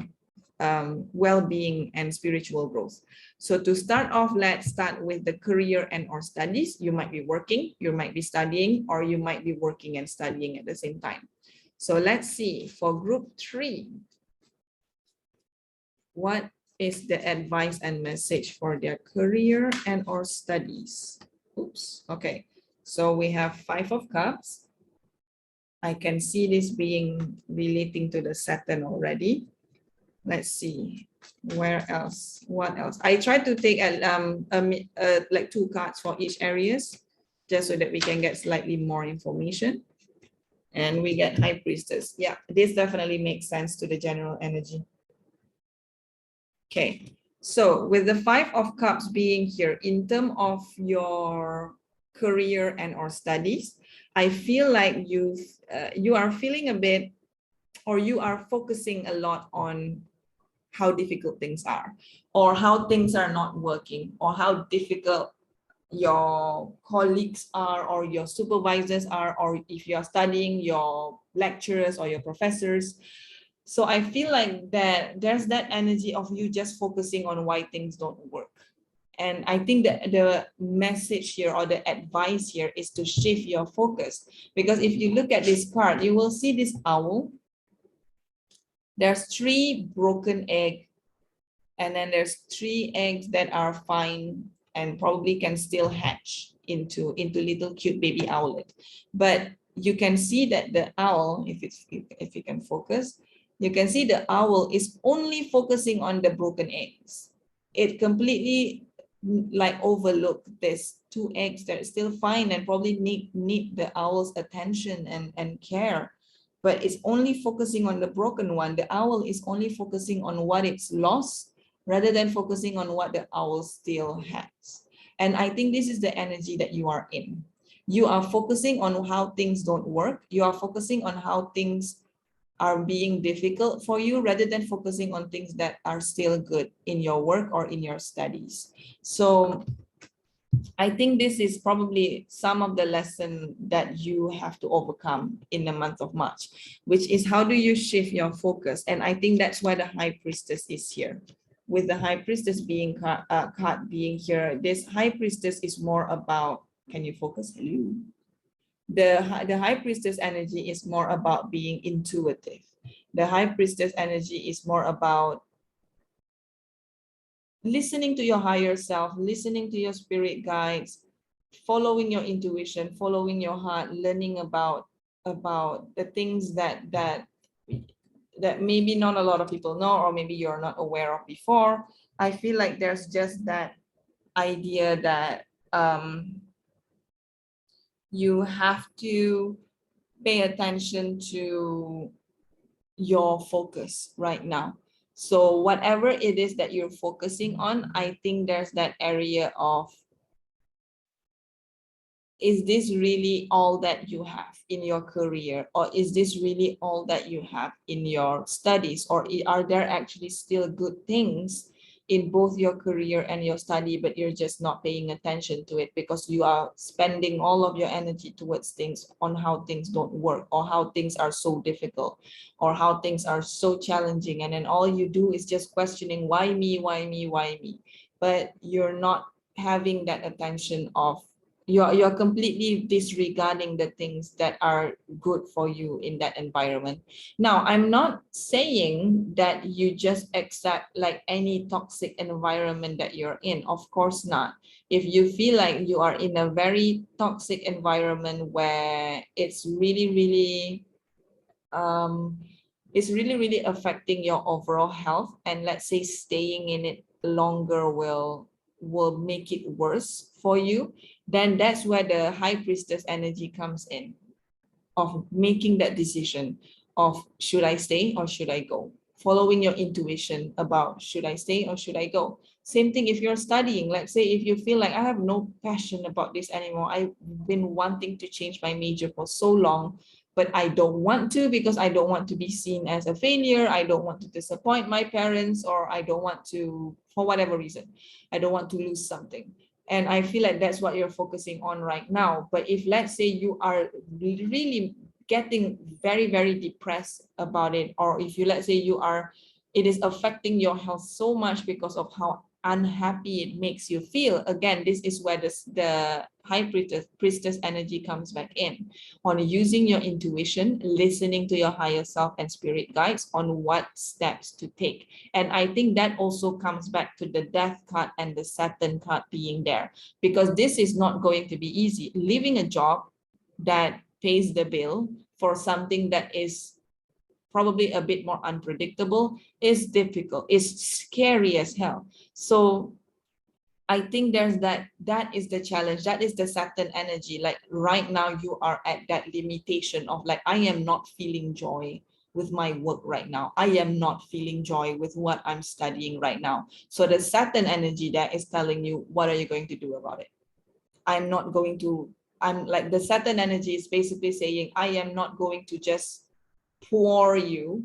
well-being and spiritual growth. So to start off, let's start with the career and or studies. You might be working, you might be studying, or you might be working and studying at the same time. So let's see for group 3, what is the advice and message for their career and or studies? Oops, okay. So we have 5 of Cups. I can see this being relating to the Saturn already. Let's see, where else? What else? I tried to take like 2 cards for each areas, just so that we can get slightly more information. And we get High Priestess. Yeah, this definitely makes sense to the general energy. Okay, so with the 5 of Cups being here, in terms of your career and or studies, I feel like you are feeling a bit, or you are focusing a lot on how difficult things are, or how things are not working, or how difficult your colleagues are, or your supervisors are, or if you are studying, your lecturers or your professors. So I feel like that there's that energy of you just focusing on why things don't work. And I think that the message here, or the advice here, is to shift your focus. Because if you look at this card, you will see this owl. There's 3 broken eggs, and then there's 3 eggs that are fine and probably can still hatch into little cute baby owlet. But you can see that the owl, if you can focus, you can see the owl is only focusing on the broken eggs. It completely like overlook this 2 eggs that are still fine and probably need the owl's attention and care. But it's only focusing on the broken one. The owl is only focusing on what it's lost, rather than focusing on what the owl still has. And I think this is the energy that you are in. You are focusing on how things don't work. You are focusing on how things are being difficult for you, rather than focusing on things that are still good in your work or in your studies. So I think this is probably some of the lesson that you have to overcome in the month of March, which is how do you shift your focus? And I think that's why the High Priestess is here. With the High Priestess being card being here, this High Priestess is more about, can you focus? Hello. The High Priestess energy is more about being intuitive. The High Priestess energy is more about listening to your higher self, listening to your spirit guides, following your intuition, following your heart, learning about the things that maybe not a lot of people know, or maybe you're not aware of before. I feel like there's just that idea that you have to pay attention to your focus right now. So whatever it is that you're focusing on, I think there's that area of, is this really all that you have in your career? Or is this really all that you have in your studies? Or are there actually still good things in both your career and your study, but you're just not paying attention to it because you are spending all of your energy towards things on how things don't work, or how things are so difficult, or how things are so challenging. And then all you do is just questioning, why me, why me, why me? But you're not having that attention of, you're completely disregarding the things that are good for you in that environment. Now, I'm not saying that you just accept like any toxic environment that you're in. Of course not. If you feel like you are in a very toxic environment where it's really affecting your overall health, and let's say staying in it longer will make it worse for you, then that's where the High Priestess energy comes in, of making that decision of, should I stay or should I go? Following your intuition about, should I stay or should I go? Same thing if you're studying. Let's say if you feel like, I have no passion about this anymore. I've been wanting to change my major for so long, but I don't want to, because I don't want to be seen as a failure. I don't want to disappoint my parents, or I don't want to, for whatever reason, I don't want to lose something. And I feel like that's what you're focusing on right now. But if, let's say, you are really getting very depressed about it, or if you, let's say, it is affecting your health so much because of how unhappy it makes you feel, again, this is where the High Priestess energy comes back in, on using your intuition, listening to your higher self and spirit guides on what steps to take. And I think that also comes back to the Death card and the Saturn card being there, because this is not going to be easy. Leaving a job that pays the bill for something that is probably a bit more unpredictable, is difficult, is scary as hell. So I think there's that is the challenge. That is the Saturn energy. Like right now you are at that limitation of like, I am not feeling joy with my work right now. I am not feeling joy with what I'm studying right now. So the Saturn energy there is telling you, what are you going to do about it? I'm like, the Saturn energy is basically saying, I am not going to just pour you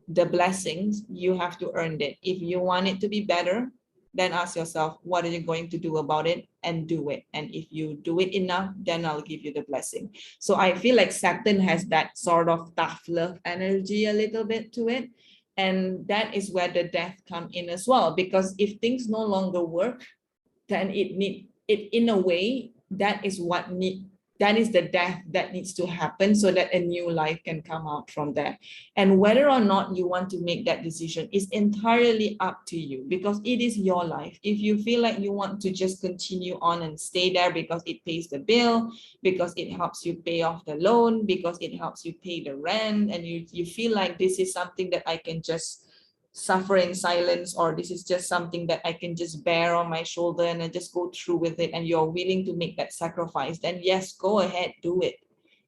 the blessings. You have to earn it. If you want it to be better, then ask yourself, what are you going to do about it, and do it. And if you do it enough, then I'll give you the blessing. So I feel like Saturn has that sort of tough love energy a little bit to it. And that is where the death come in as well, because if things no longer work, then in a way, that is the death that needs to happen so that a new life can come out from there. And whether or not you want to make that decision is entirely up to you, because it is your life. If you feel like you want to just continue on and stay there because it pays the bill, because it helps you pay off the loan, because it helps you pay the rent, and you feel like this is something that I can just suffer in silence, or this is just something that I can just bear on my shoulder and I just go through with it, and you're willing to make that sacrifice, then yes, go ahead, do it.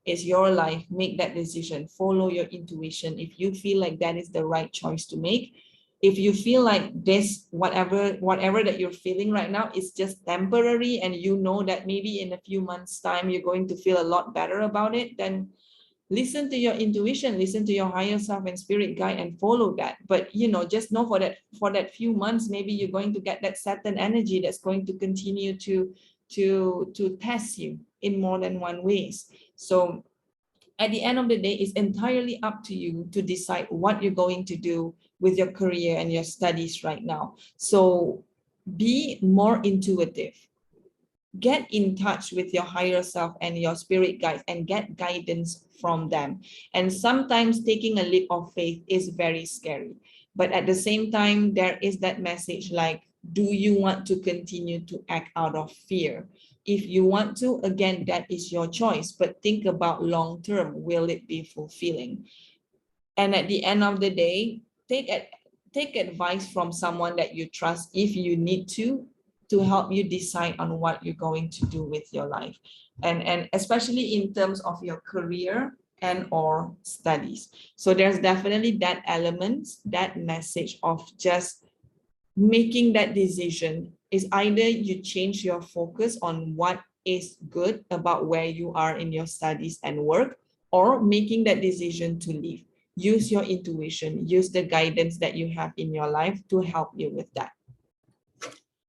It's your life. Make that decision. Follow your intuition. If you feel like that is the right choice to make, if you feel like this, whatever that you're feeling right now is just temporary, and you know that maybe in a few months' time you're going to feel a lot better about it, then listen to your intuition, listen to your higher self and spirit guide, and follow that. But just know for that few months, maybe you're going to get that Saturn energy that's going to continue to test you in more than one ways. So at the end of the day, it's entirely up to you to decide what you're going to do with your career and your studies right now. So be more intuitive. Get in touch with your higher self and your spirit guides and get guidance from them. And sometimes taking a leap of faith is very scary. But at the same time, there is that message like, do you want to continue to act out of fear? If you want to, again, that is your choice. But think about long term, will it be fulfilling? And at the end of the day, take advice from someone that you trust if you need to help you decide on what you're going to do with your life. And especially in terms of your career and or studies. So there's definitely that element, that message of just making that decision is either you change your focus on what is good about where you are in your studies and work, or making that decision to leave. Use your intuition, use the guidance that you have in your life to help you with that.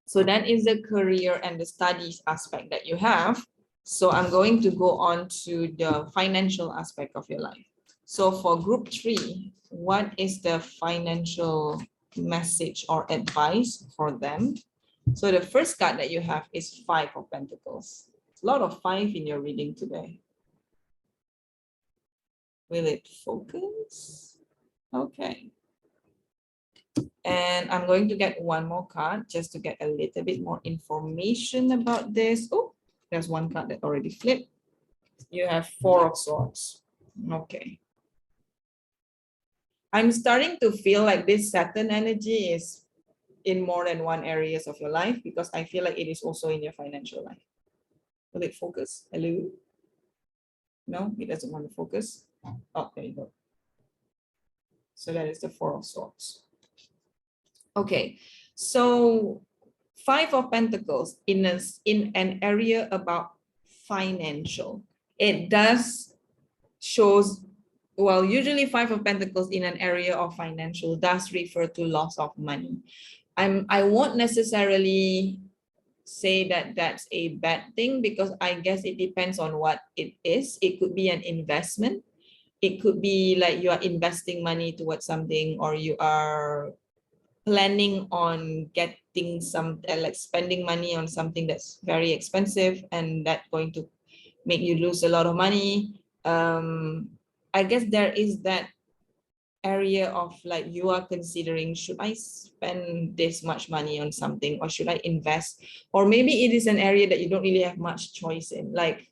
So that is the career and the studies aspect that you have. So I'm going to go on to the financial aspect of your life. So for group 3, what is the financial message or advice for them? So the first card that you have is 5 of Pentacles. A lot of 5 in your reading today. Will it focus? Okay. And I'm going to get one more card just to get a little bit more information about this. Oh, there's one card that already flipped. You have 4 of Swords. Okay. I'm starting to feel like this Saturn energy is in more than one areas of your life, because I feel like it is also in your financial life. Will it focus? Hello? No, it doesn't want to focus. Oh, there you go. So that is the 4 of Swords. Okay, so 5 of Pentacles in an area about financial. It does shows, well, usually 5 of Pentacles in an area of financial does refer to loss of money. I won't necessarily say that that's a bad thing, because I guess it depends on what it is. It could be an investment. It could be like you are investing money towards something, or you are planning on getting some like spending money on something that's very expensive and that's going to make you lose a lot of money. I guess there is that area of like you are considering, should I spend this much money on something, or should I invest? Or maybe it is an area that you don't really have much choice in, like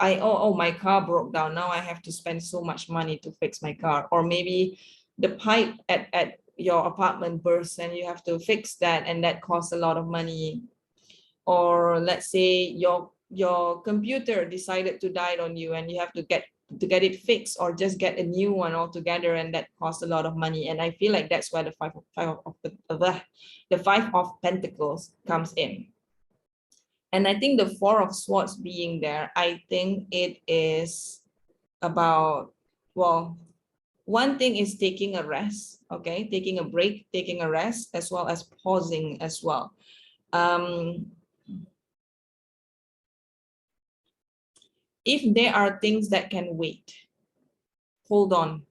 oh, my car broke down. Now I have to spend so much money to fix my car. Or maybe the pipe at your apartment bursts and you have to fix that, and that costs a lot of money. Or let's say your computer decided to die on you and you have to get it fixed, or just get a new one altogether, and that costs a lot of money. And I feel like that's where the five of pentacles comes in. And I think the Four of Swords being there, I think it is about, well, one thing is taking a rest, okay, taking a break, taking a rest, as well as pausing as well. If there are things that can wait, hold on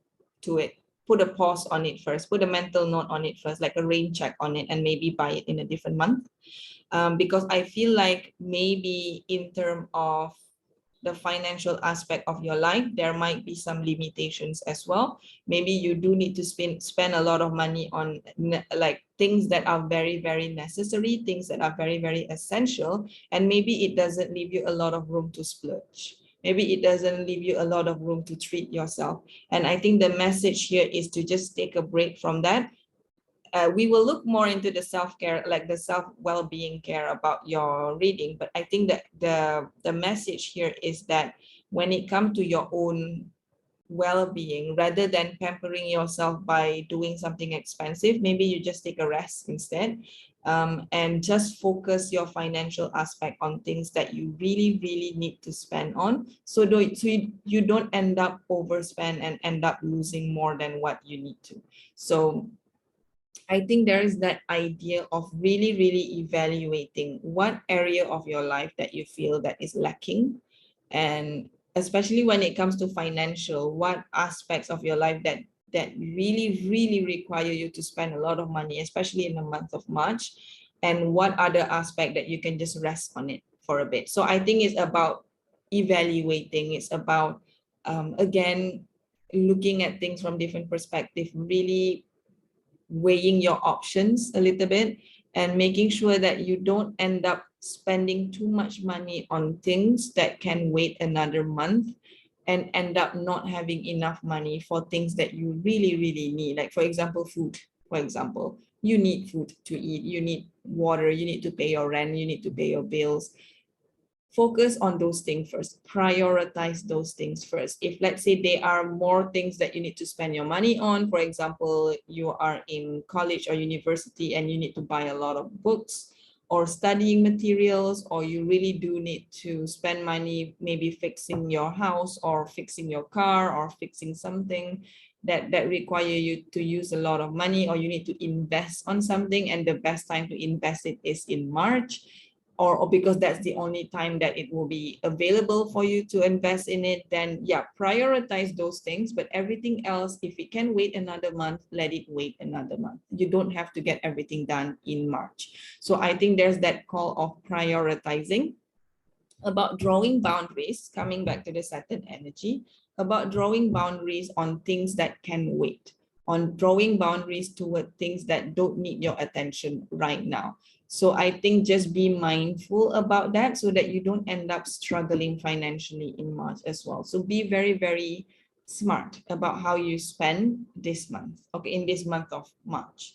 to it. Put a pause on it first. Put a mental note on it first, like a rain check on it, and maybe buy it in a different month. Because I feel like maybe in terms of the financial aspect of your life, there might be some limitations as well. Maybe you do need to spend a lot of money on like things that are very, very necessary, things that are very, very essential, and maybe it doesn't leave you a lot of room to splurge. Maybe it doesn't leave you a lot of room to treat yourself. And I think the message here is to just take a break from that. We will look more into the self-care, like the self-well-being care about your reading. But I think that the message here is that when it comes to your own well-being, rather than pampering yourself by doing something expensive, maybe you just take a rest instead, and just focus your financial aspect on things that you really, really need to spend on, so you don't end up overspend and end up losing more than what you need to. So I think there is that idea of really, really evaluating what area of your life that you feel that is lacking. And especially when it comes to financial, what aspects of your life that really, really require you to spend a lot of money, especially in the month of March, and what other aspect that you can just rest on it for a bit. So I think it's about evaluating. It's about, again, looking at things from different perspectives, really weighing your options a little bit, and making sure that you don't end up spending too much money on things that can wait another month, and end up not having enough money for things that you really, really need. Like, for example, food. For example, you need food to eat, you need water, you need to pay your rent, you need to pay your bills. Focus on those things first. Prioritize those things first. If, let's say, there are more things that you need to spend your money on, for example, you are in college or university and you need to buy a lot of books or studying materials, or you really do need to spend money maybe fixing your house or fixing your car or fixing something that require you to use a lot of money, or you need to invest on something, and the best time to invest it is in March, or because that's the only time that it will be available for you to invest in it, then yeah, prioritize those things. But everything else, if it can wait another month, let it wait another month. You don't have to get everything done in March. So I think there's that call of prioritizing. About drawing boundaries, coming back to the Saturn energy, about drawing boundaries on things that can wait, on drawing boundaries toward things that don't need your attention right now. So I think just be mindful about that, so that you don't end up struggling financially in March as well. So be very, very smart about how you spend this month, okay, in this month of March.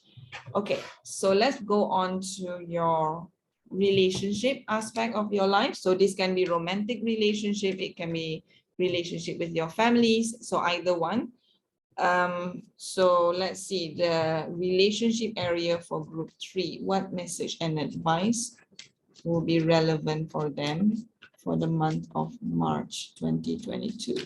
Okay, so let's go on to your relationship aspect of your life. So this can be romantic relationship, it can be relationship with your families, so either one. So let's see the relationship area for group 3. What message and advice will be relevant for them for the month of March 2022?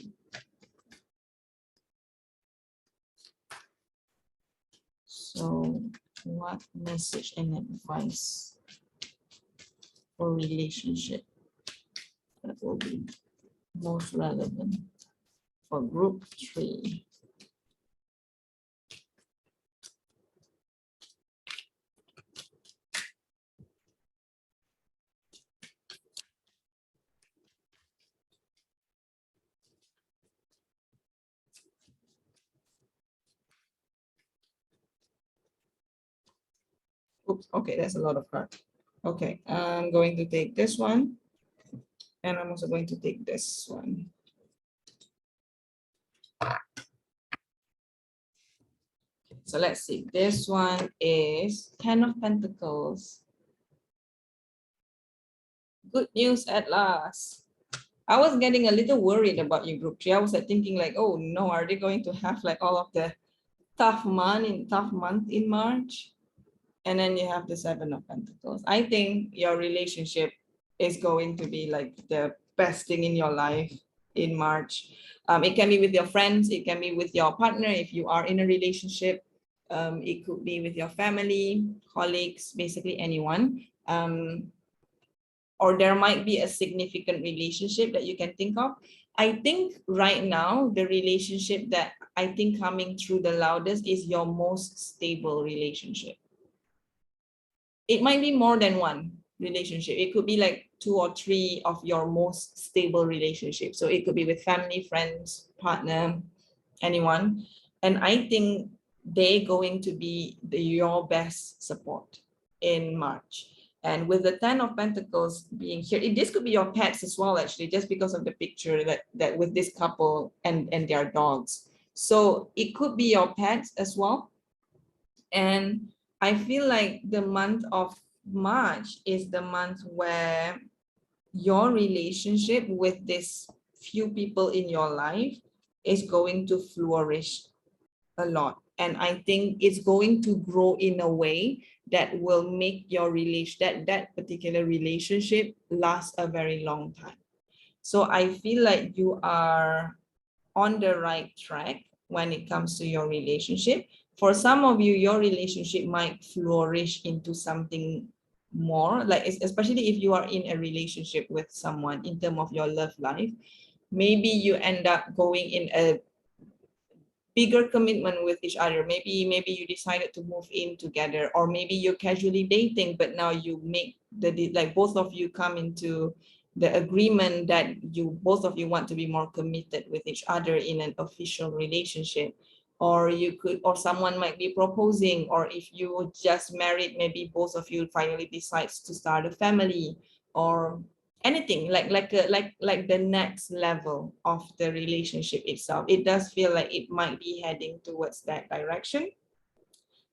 So what message and advice for relationship that will be most relevant for group 3? Oops, okay, that's a lot of cards. Okay, I'm going to take this one. And I'm also going to take this one. So let's see. This one is 10 of Pentacles. Good news at last. I was getting a little worried about your group 3. I was like thinking like, oh no, are they going to have like all of the tough month in March? And then you have the 7 of Pentacles. I think your relationship is going to be like the best thing in your life in March. It can be with your friends, it can be with your partner if you are in a relationship. It could be with your family, colleagues, basically anyone. Or there might be a significant relationship that you can think of. I think right now, the relationship that I think coming through the loudest is your most stable relationship. It might be more than one relationship. It could be like 2 or 3 of your most stable relationships. So it could be with family, friends, partner, anyone. And I think they're going to be your best support in March. And with the 10 of Pentacles being here, this could be your pets as well, actually, just because of the picture that with this couple and their dogs. So it could be your pets as well. And I feel like the month of March is the month where your relationship with this few people in your life is going to flourish a lot. And I think it's going to grow in a way that will make your that particular relationship last a very long time. So I feel like you are on the right track when it comes to your relationship. For some of you, your relationship might flourish into something more, like especially if you are in a relationship with someone in terms of your love life. Maybe you end up going in a bigger commitment with each other. Maybe you decided to move in together, or maybe you're casually dating, but now you make like both of you come into the agreement that you both of you want to be more committed with each other in an official relationship. Or you could, or someone might be proposing, or if you just married, maybe both of you finally decides to start a family, or anything like the next level of the relationship itself. It does feel like it might be heading towards that direction.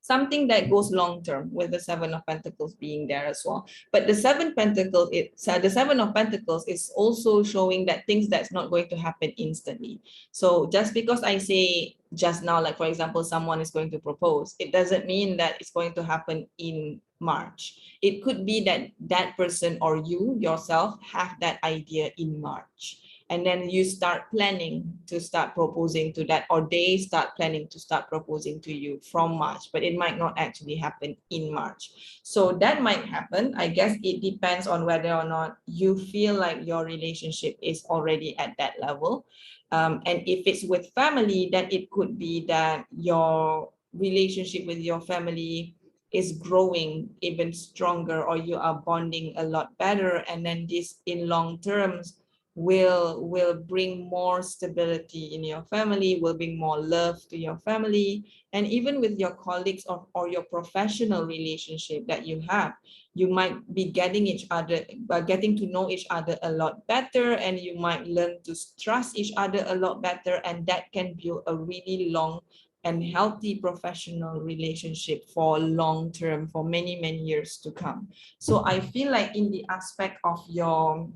Something that goes long term, with the 7 of Pentacles being there as well. But the 7 Pentacles, the 7 of Pentacles is also showing that things that's not going to happen instantly. So just because I say just now, like for example, someone is going to propose, it doesn't mean that it's going to happen in March. It could be that that person or you yourself have that idea in March. And then you start planning to start proposing to that, or they start planning to start proposing to you from March, but it might not actually happen in March. So that might happen. I guess it depends on whether or not you feel like your relationship is already at that level. And if it's with family, then it could be that your relationship with your family is growing even stronger, or you are bonding a lot better. And then this in long terms will bring more stability in your family, will bring more love to your family, and even with your colleagues or your professional relationship that you have. You might be getting getting to know each other a lot better, and you might learn to trust each other a lot better, and that can build a really long and healthy professional relationship for long term, for many years to come. So I feel like in the aspect of your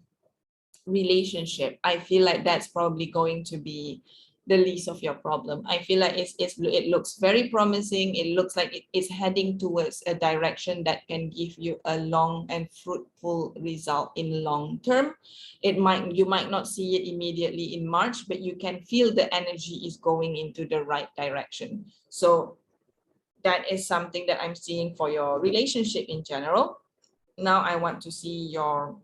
relationship, I feel like that's probably going to be the least of your problem. I feel like it looks very promising. It looks like it is heading towards a direction that can give you a long and fruitful result in long term. You might not see it immediately in March, but you can feel the energy is going into the right direction. So that is something that I'm seeing for your relationship in general. Now I want to see your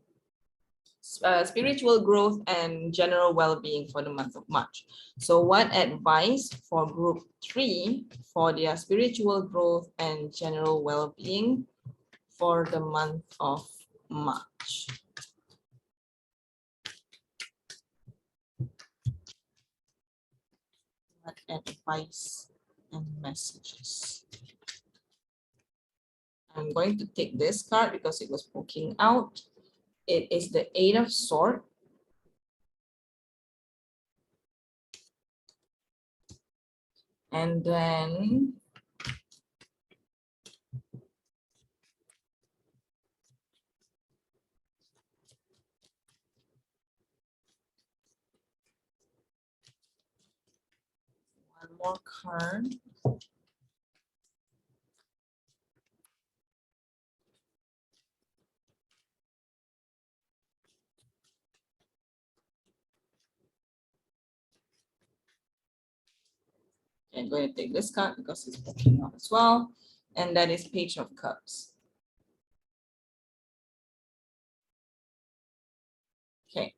spiritual growth and general well-being for the month of March. So what advice for group 3 for their spiritual growth and general well-being for the month of March? What advice and messages? I'm going to take this card because it was poking out. It is the 8 of Swords. And then one more card. I'm going to take this card because it's poking out as well. And that is Page of Cups. Okay.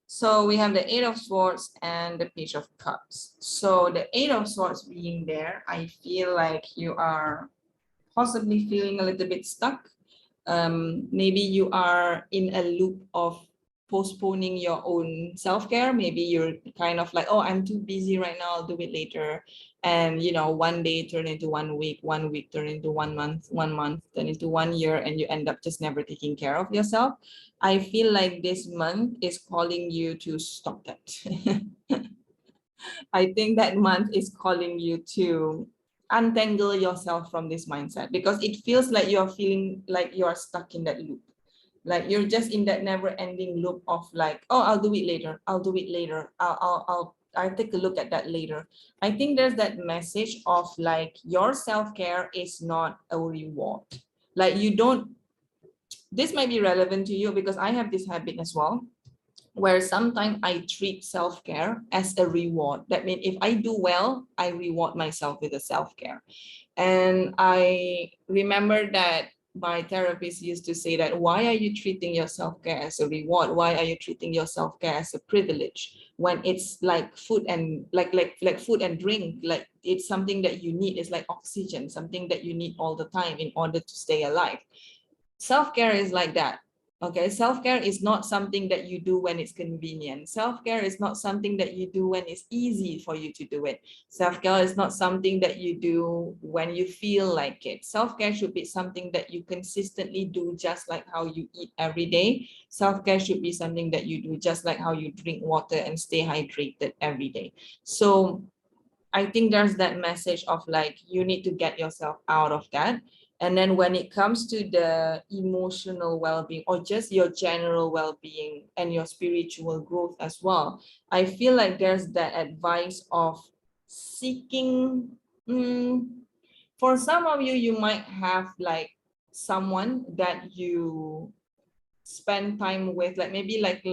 So we have the Eight of Swords and the Page of Cups. So the Eight of Swords being there, I feel like you are possibly feeling a little bit stuck. Maybe you are in a loop of postponing your own self-care. Maybe you're kind of like, oh, I'm too busy right now, I'll do it later. And you know, one day turn into 1 week, 1 week turn into 1 month, 1 month turn into 1 year, and you end up just never taking care of yourself. I feel like this month is calling you to stop that. I think that month is calling you to untangle yourself from this mindset, because it feels like you're feeling like you're stuck in that loop. Like you're just in that never ending loop of like, oh, I'll do it later. I'll do it later. I'll take a look at that later. I think there's that message of like your self-care is not a reward. Like you don't, this might be relevant to you because I have this habit as well, where sometimes I treat self-care as a reward. That means if I do well, I reward myself with a self-care. And I remember that my therapist used to say that, why are you treating your self-care as a reward? Why are you treating your self-care as a privilege when it's like food and like food and drink? Like it's something that you need. It's like oxygen, something that you need all the time in order to stay alive. Self-care is like that. Okay, self-care is not something that you do when it's convenient. Self-care is not something that you do when it's easy for you to do it. Self-care is not something that you do when you feel like it. Self-care should be something that you consistently do, just like how you eat every day. Self-care should be something that you do just like how you drink water and stay hydrated every day. So I think there's that message of like, you need to get yourself out of that. And then when it comes to the emotional well-being or just your general well-being and your spiritual growth as well, I feel like there's that advice of seeking, for some of you, you might have like someone that you spend time with, like maybe like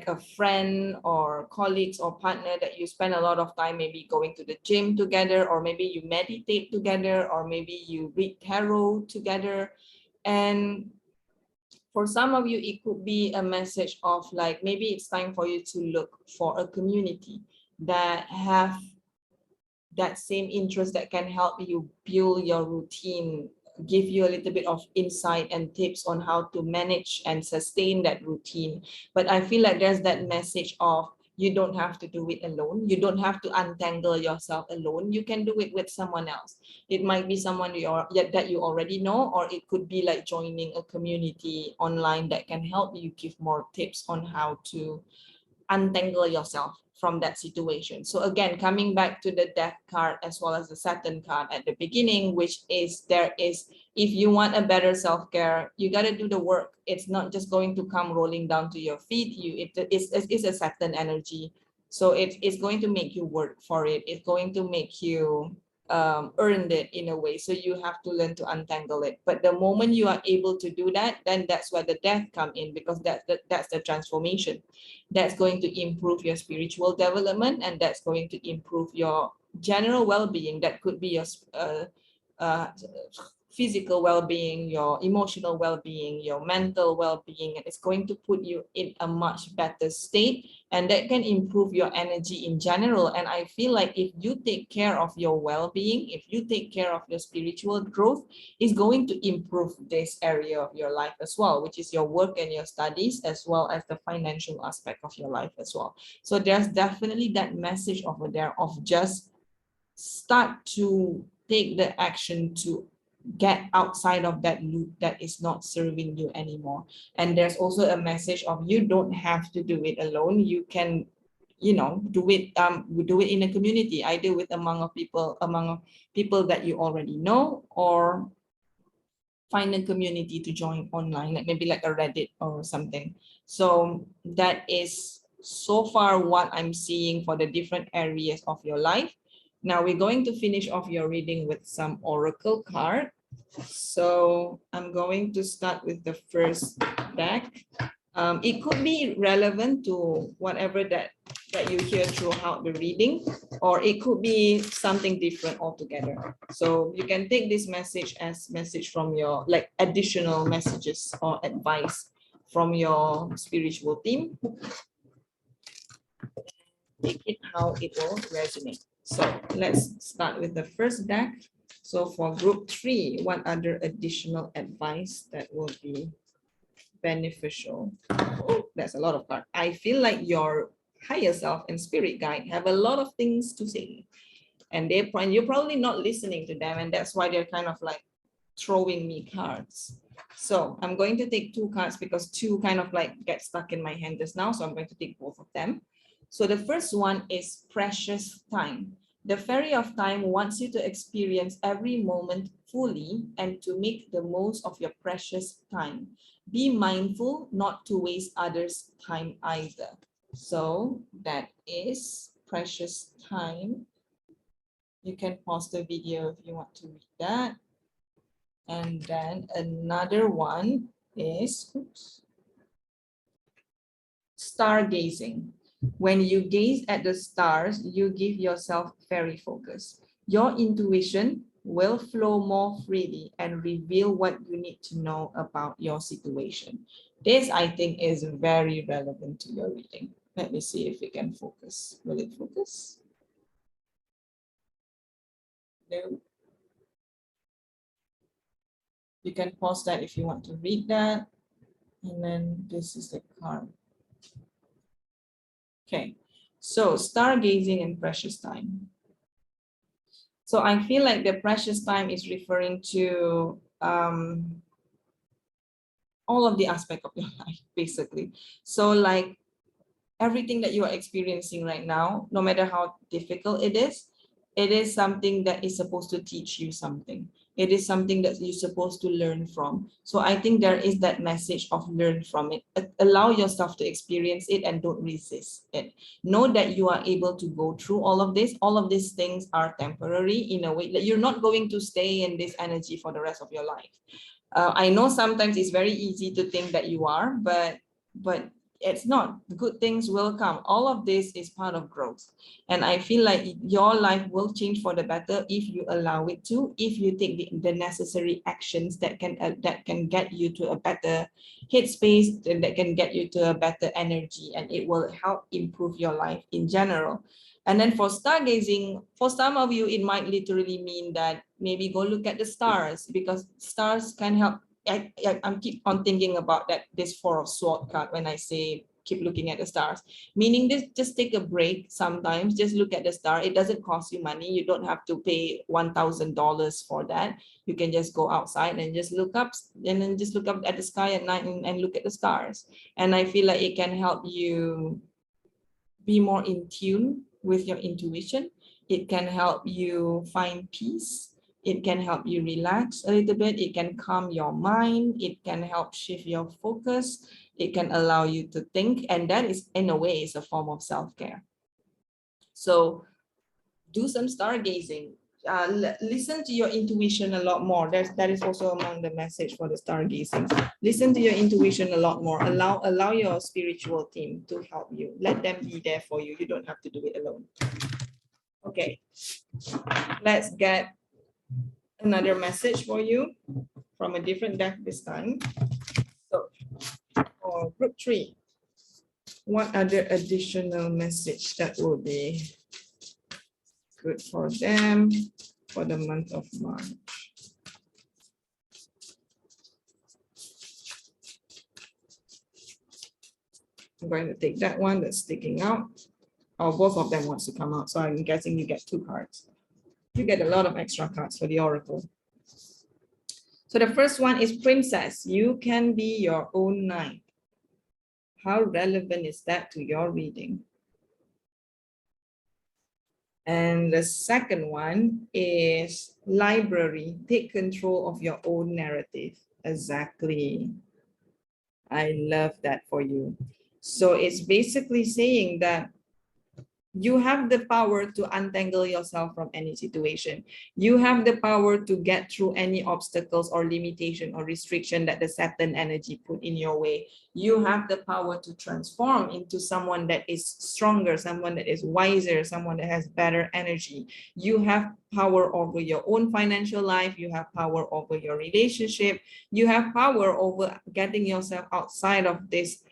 a friend or colleagues or partner that you spend a lot of time maybe going to the gym together, or maybe you meditate together, or maybe you read tarot together. And for some of you, it could be a message of like, maybe it's time for you to look for a community that have that same interest, that can help you build your routine, give you a little bit of insight and tips on how to manage and sustain that routine. But I feel like there's that message of, you don't have to do it alone. You don't have to untangle yourself alone. You can do it with someone else. It might be someone that you already know, or it could be like joining a community online that can help you give more tips on how to untangle yourself from that situation. So again, coming back to the Death card as well as the Saturn card at the beginning, which is, if you want a better self-care, you got to do the work. It's not just going to come rolling down to your feet. It's a Saturn energy. So it's going to make you work for it. It's going to make you earned it in a way. So you have to learn to untangle it. But the moment you are able to do that, then that's where the Death come in, because that's the transformation. That's going to improve your spiritual development, and that's going to improve your general well-being. That could be your uh, physical well-being, your emotional well-being, your mental well-being, and it's going to put you in a much better state, and that can improve your energy in general. And I feel like if you take care of your well-being, if you take care of your spiritual growth, it's going to improve this area of your life as well, which is your work and your studies, as well as the financial aspect of your life as well. So there's definitely that message over there of just start to take the action to get outside of that loop that is not serving you anymore. And there's also a message of, you don't have to do it alone. You can you know, we do it in a community, either with among people that you already know, or find a community to join online, like maybe like a Reddit or something. So that is so far what I'm seeing for the different areas of your life. Now we're going to finish off your reading with some oracle card. So I'm going to start with the first deck. It could be relevant to whatever that you hear throughout the reading, or it could be something different altogether. So you can take this message as message from your, like, additional messages or advice from your spiritual team. Take it how it will resonate. So let's start with the first deck. So for group 3, what other additional advice that will be beneficial? Oh, that's a lot of cards. I feel like your higher self and spirit guide have a lot of things to say, and you're probably not listening to them, and that's why they're kind of like throwing me cards. So I'm going to take 2 cards because 2 kind of like get stuck in my hand just now, so I'm going to take both of them. So the first one is precious time. The fairy of time wants you to experience every moment fully and to make the most of your precious time. Be mindful not to waste others' time either. So that is precious time. You can pause the video if you want to read that. And then another one is stargazing. When you gaze at the stars, you give yourself fairy focus. Your intuition will flow more freely and reveal what you need to know about your situation. This, I think, is very relevant to your reading. Let me see if it can focus. Will it focus? No. You can pause that if you want to read that. And then this is the card. Okay, so stargazing and precious time. So I feel like the precious time is referring to all of the aspect of your life, basically. So like everything that you are experiencing right now, no matter how difficult it is something that is supposed to teach you something. It is something that you're supposed to learn from. So I think there is that message of learn from it. Allow yourself to experience it and don't resist it. Know that you are able to go through all of this. All of these things are temporary in a way that you're not going to stay in this energy for the rest of your life. I know sometimes it's very easy to think that you are, but it's not. Good things will come. All of this is part of growth. And I feel like your life will change for the better if you allow it to, if you take the necessary actions that can get you to a better headspace, and that can get you to a better energy, and it will help improve your life in general. And then for stargazing, for some of you, it might literally mean that maybe go look at the stars, because stars can help. I'm keep on thinking about this 4 of Swords card when I say keep looking at the stars, meaning this, just take a break sometimes, just look at the star. It doesn't cost you money. You don't have to pay $1,000 for that. You can just go outside and just look up, and then just look up at the sky at night and look at the stars. And I feel like it can help you be more in tune with your intuition. It can help you find peace. It can help you relax a little bit. It can calm your mind. It can help shift your focus. It can allow you to think. And that is, in a way, is a form of self-care. So do some stargazing. Listen to your intuition a lot more. That is also among the message for the stargazing. Listen to your intuition a lot more. Allow your spiritual team to help you. Let them be there for you. You don't have to do it alone. Okay, let's get another message for you from a different deck this time. So for group 3, what other additional message that will be good for them for the month of March? I'm going to take that one that's sticking out. Oh, both of them wants to come out. So I'm guessing you get 2 cards. You get a lot of extra cards for the Oracle. So the first one is Princess. You can be your own knight. How relevant is that to your reading? And the second one is library. Take control of your own narrative. Exactly. I love that for you. So it's basically saying that you have the power to untangle yourself from any situation. You have the power to get through any obstacles or limitation or restriction that the Saturn energy put in your way. You have the power to transform into someone that is stronger, someone that is wiser, someone that has better energy. You have power over your own financial life. You have power over your relationship. You have power over getting yourself outside of this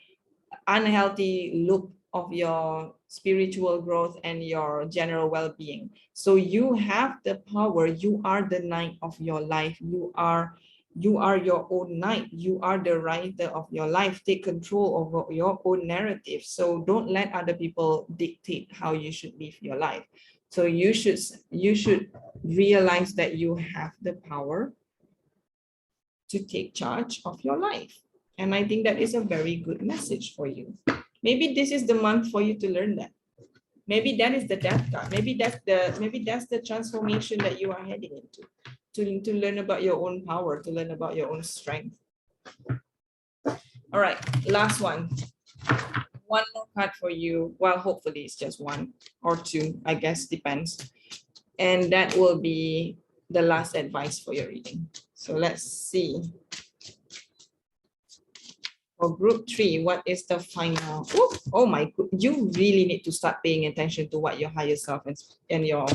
unhealthy loop of your spiritual growth and your general well-being. So you have the power. You are the knight of your life. You are your own knight. You are the writer of your life. Take control over your own narrative. So don't let other people dictate how you should live your life. So you should realize that you have the power to take charge of your life. And I think that is a very good message for you. Maybe this is the month for you to learn that. Maybe that is the death card. Maybe that's the transformation that you are heading into. To learn about your own power, to learn about your own strength. All right, last one. One more card for you. Well, hopefully it's just one or two, I guess, depends. And that will be the last advice for your reading. So let's see. For group 3, what is the final? Oh my, you really need to start paying attention to what your higher self and your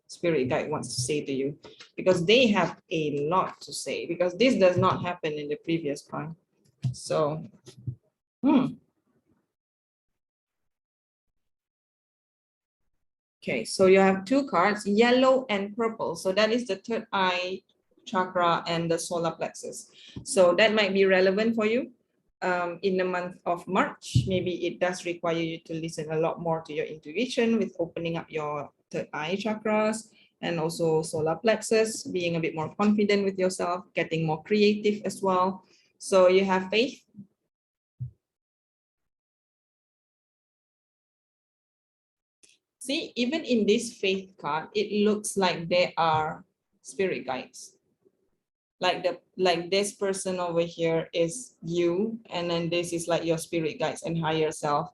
spirit guide wants to say to you, because they have a lot to say, because this does not happen in the previous card. So, okay, so you have two cards, yellow and purple. So that is the third eye chakra and the solar plexus. So that might be relevant for you. In the month of March, maybe it does require you to listen a lot more to your intuition with opening up your third eye chakras and also solar plexus, being a bit more confident with yourself, getting more creative as well. So you have faith. See, even in this faith card, it looks like there are spirit guides. Like this person over here is you, and then this is like your spirit guides and higher self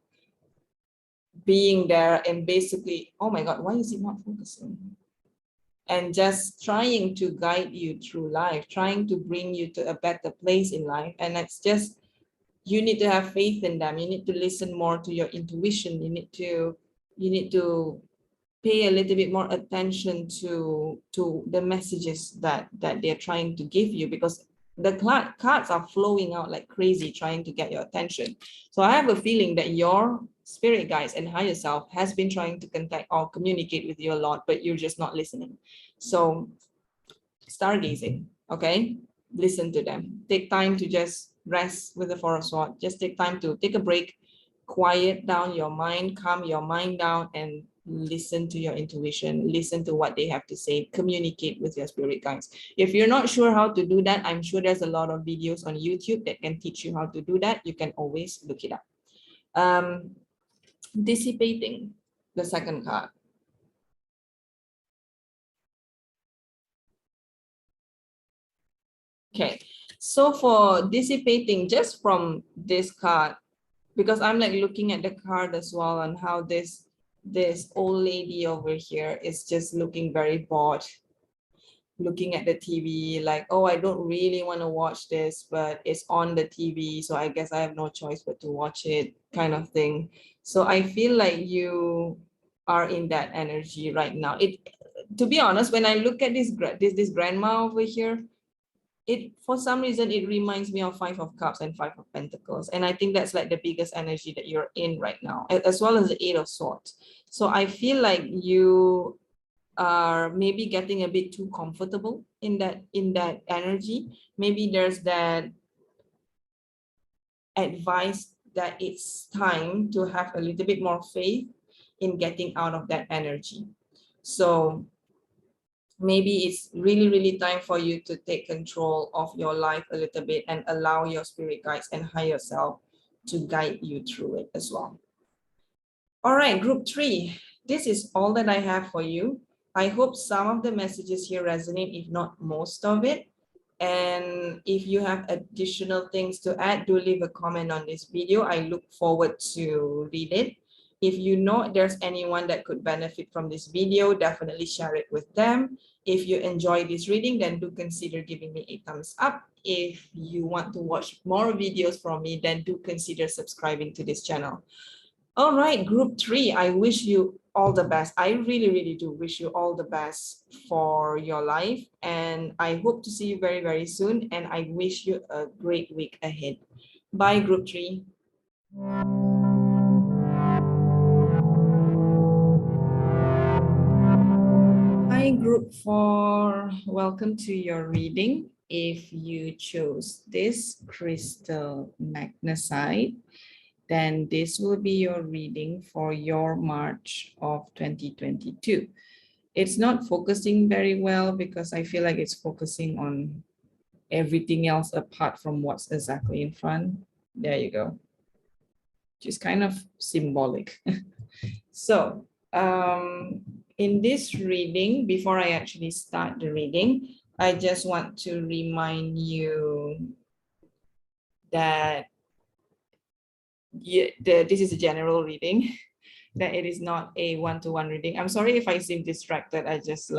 being there and basically, oh my God, why is it not focusing? And just trying to guide you through life, trying to bring you to a better place in life. And it's just, you need to have faith in them. You need to listen more to your intuition. You need to pay a little bit more attention to the messages that they're trying to give you, because the cards are flowing out like crazy, trying to get your attention. So I have a feeling that your spirit guides and higher self has been trying to contact or communicate with you a lot, but you're just not listening. So stargazing, okay? Listen to them. Take time to just rest with the Four of Swords. Just take time to take a break, quiet down your mind, calm your mind down, and listen to your intuition, listen to what they have to say, communicate with your spirit guides. If you're not sure how to do that, I'm sure there's a lot of videos on YouTube that can teach you how to do that. You can always look it up. Dissipating, the second card. Okay, so for dissipating, just from this card, because I'm like looking at the card as well, and how this old lady over here is just looking very bored, looking at the TV like, oh, I don't really want to watch this, but it's on the TV, so I guess I have no choice but to watch it, kind of thing. So I feel like you are in that energy right now. It, to be honest, when I look at this grandma over here, it, for some reason, it reminds me of Five of Cups and Five of Pentacles. And I think that's like the biggest energy that you're in right now, as well as the Eight of Swords. So I feel like you are maybe getting a bit too comfortable in that energy. Maybe there's that advice that it's time to have a little bit more faith in getting out of that energy. So maybe it's really, really time for you to take control of your life a little bit and allow your spirit guides and higher self to guide you through it as well. All right, group 3. This is all that I have for you. I hope some of the messages here resonate, if not most of it. And if you have additional things to add, do leave a comment on this video. I look forward to read it. If you know there's anyone that could benefit from this video, definitely share it with them. If you enjoy this reading, then do consider giving me a thumbs up. If you want to watch more videos from me, then do consider subscribing to this channel. All right, group 3, I wish you all the best. I really, really do wish you all the best for your life. And I hope to see you very, very soon. And I wish you a great week ahead. Bye, group 3. Hi, group 4. Welcome to your reading. If you chose this crystal magnesite, then this will be your reading for your March of 2022. It's not focusing very well because I feel like it's focusing on everything else apart from what's exactly in front. There you go. Just kind of symbolic. So in this reading, before I actually start the reading, I just want to remind you that this is a general reading, that it is not a one-to-one reading. I'm sorry if I seem distracted. I just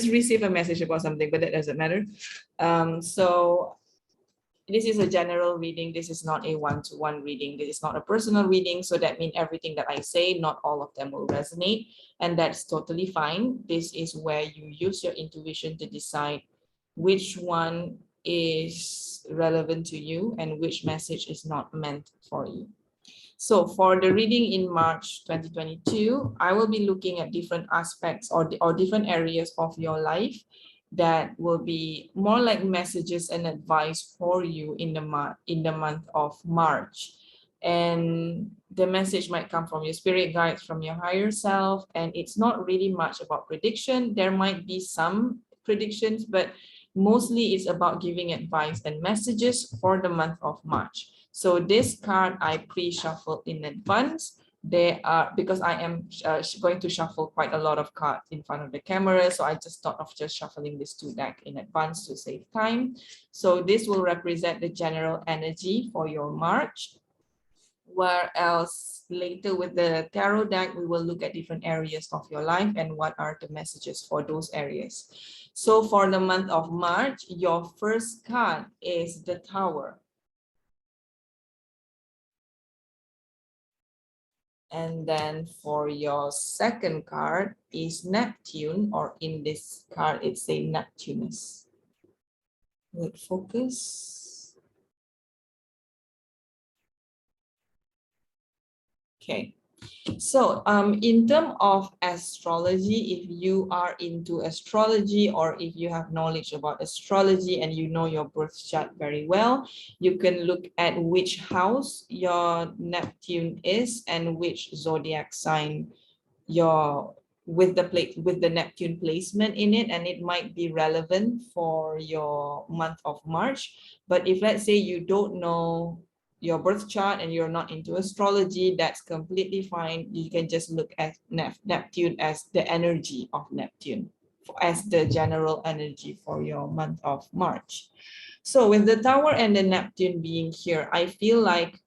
received a message about something, but that doesn't matter. So this is a general reading. This is not a one-to-one reading. This is not a personal reading. So that means everything that I say, not all of them will resonate. And that's totally fine. This is where you use your intuition to decide which one is relevant to you and which message is not meant for you. So for the reading in March 2022, I will be looking at different aspects or different areas of your life that will be more like messages and advice for you in the month of March. And the message might come from your spirit guides, from your higher self, and it's not really much about prediction. There might be some predictions, but mostly it's about giving advice and messages for the month of March. So this card I pre-shuffled in advance. They are, because I am going to shuffle quite a lot of cards in front of the camera, so I just thought of just shuffling these 2 decks in advance to save time. So this will represent the general energy for your March, whereas later with the tarot deck, we will look at different areas of your life and what are the messages for those areas. So for the month of March, your first card is the Tower. And then for your second card is Neptune, or in this card, it's a Neptunus. Wait, focus. Okay. So in terms of astrology, if you are into astrology or if you have knowledge about astrology and you know your birth chart very well, you can look at which house your Neptune is and which zodiac sign your with the Neptune placement in it, and it might be relevant for your month of March. But if let's say you don't know your birth chart and you're not into astrology, that's completely fine. You can just look at Neptune as the energy of Neptune, as the general energy for your month of March. So with the Tower and the Neptune being here, I feel like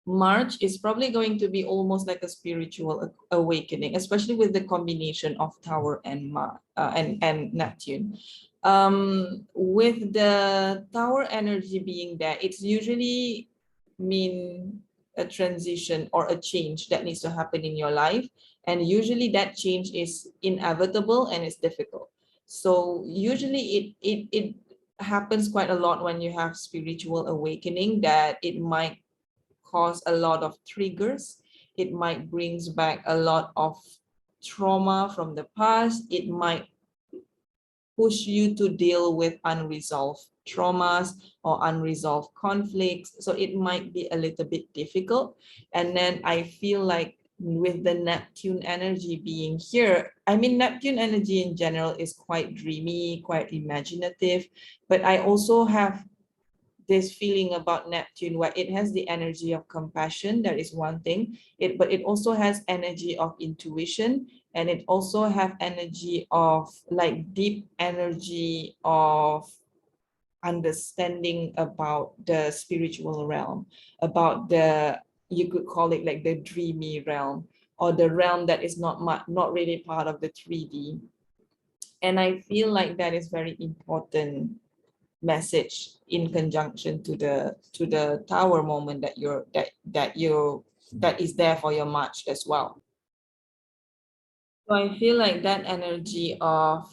March is probably going to be almost like a spiritual awakening, especially with the combination of Tower and Neptune. With the Tower energy being there, it's usually mean a transition or a change that needs to happen in your life, and usually that change is inevitable and it's difficult. So usually it happens quite a lot when you have spiritual awakening, that it might cause a lot of triggers. It might brings back a lot of trauma from the past. It might push you to deal with unresolved traumas or unresolved conflicts. So it might be a little bit difficult. And then I feel like with the Neptune energy being here, I mean, Neptune energy in general is quite dreamy, quite imaginative, but I also have this feeling about Neptune where it has the energy of compassion. That is one thing. But it also has energy of intuition, and it also have energy of like deep energy of understanding about the spiritual realm, about the, you could call it like the dreamy realm, or the realm that is not really part of the 3D. And I feel like that is very important message in conjunction to the tower moment that that is there for your March as well. So I feel like that energy of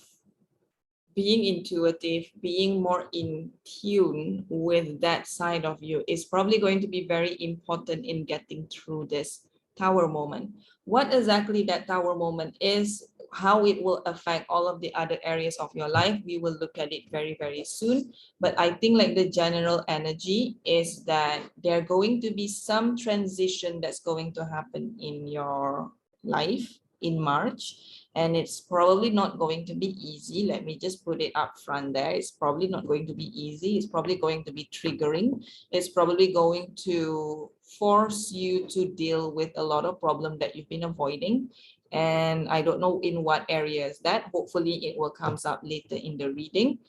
being intuitive, being more in tune with that side of you is probably going to be very important in getting through this tower moment. What exactly that tower moment is, how it will affect all of the other areas of your life, we will look at it very, very soon. But I think like the general energy is that there going to be some transition that's going to happen in your life in March. And it's probably not going to be easy. Let me just put it up front there. It's probably not going to be easy. It's probably going to be triggering. It's probably going to force you to deal with a lot of problem that you've been avoiding. And I don't know in what areas that. Hopefully it will comes up later in the reading.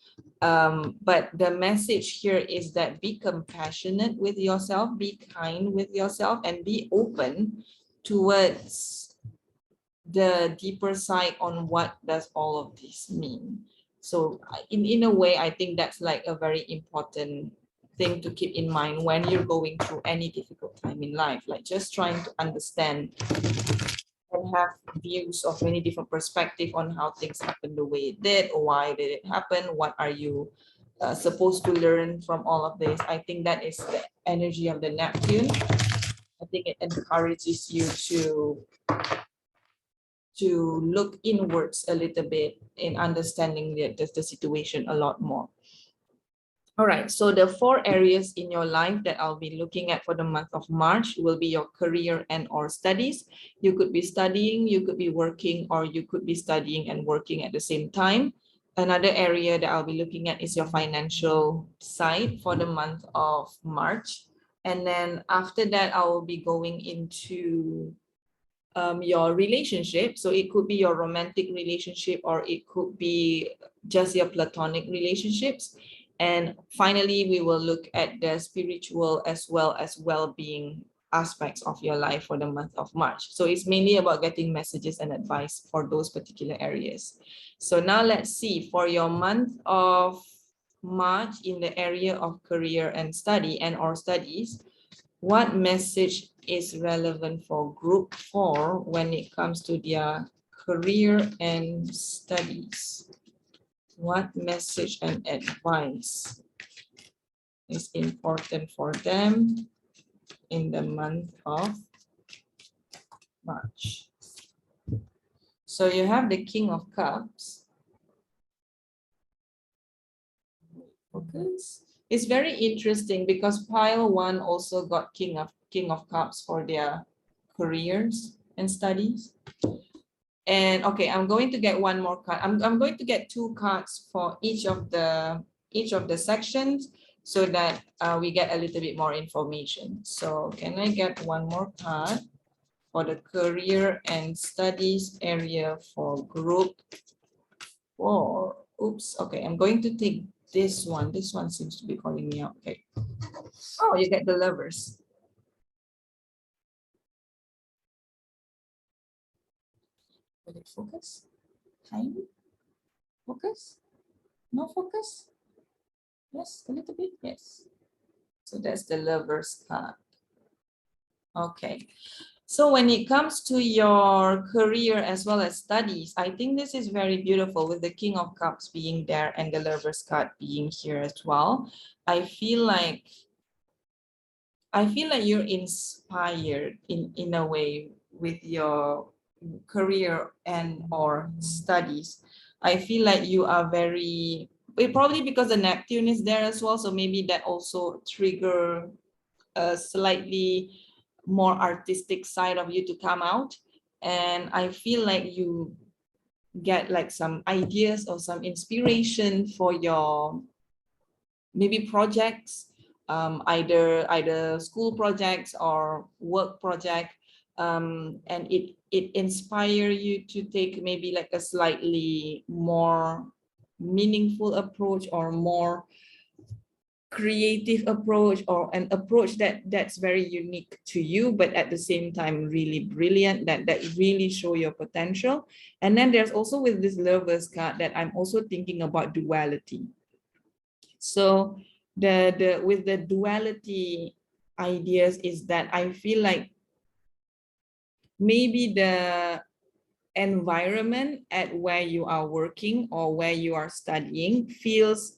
But the message here is that be compassionate with yourself, be kind with yourself, and be open towards the deeper side on what does all of this mean. So in a way, I think that's like a very important thing to keep in mind when you're going through any difficult time in life, like just trying to understand and have views of many different perspectives on how things happen the way it did, or why did it happen, what are you supposed to learn from all of this. I think that is the energy of the Neptune. I think it encourages you to look inwards a little bit in understanding the situation a lot more. All right, so the 4 areas in your life that I'll be looking at for the month of March will be your career and or studies. You could be studying, you could be working, or you could be studying and working at the same time. Another area that I'll be looking at is your financial side for the month of March. And then after that, I will be going into your relationship. So it could be your romantic relationship, or it could be just your platonic relationships. And finally, we will look at the spiritual as well as well-being aspects of your life for the month of March. So it's mainly about getting messages and advice for those particular areas. So now let's see for your month of March in the area of career and study and or studies, what message is relevant for group 4 when it comes to their career and studies? What message and advice is important for them in the month of March? So you have the King of Cups. Focus. It's very interesting because pile 1 also got King of Cups for their careers and studies. And okay, I'm going to get one more card. I'm going to get 2 cards for each of the sections so that we get a little bit more information. So can I get one more card for the career and studies area for group 4? Oops. Okay, I'm going to take this one. This one seems to be calling me out. Okay. Oh, you get the Lovers. Will it focus? Tiny? Focus? No focus? Yes, a little bit. Yes. So that's the Lovers card. Okay. So when it comes to your career as well as studies, I think this is very beautiful with the King of Cups being there and the Lovers card being here as well. I feel like you're inspired in a way with your career and or studies. I feel like you are very, probably because the Neptune is there as well, so maybe that also trigger a slightly more artistic side of you to come out. And I feel like you get like some ideas or some inspiration for your maybe projects either school projects or work project, and it inspire you to take maybe like a slightly more meaningful approach or more creative approach, or an approach that's very unique to you, but at the same time really brilliant, that really show your potential. And then there's also with this Lovers card that I'm also thinking about duality. So the with the duality ideas is that I feel like maybe the environment at where you are working or where you are studying feels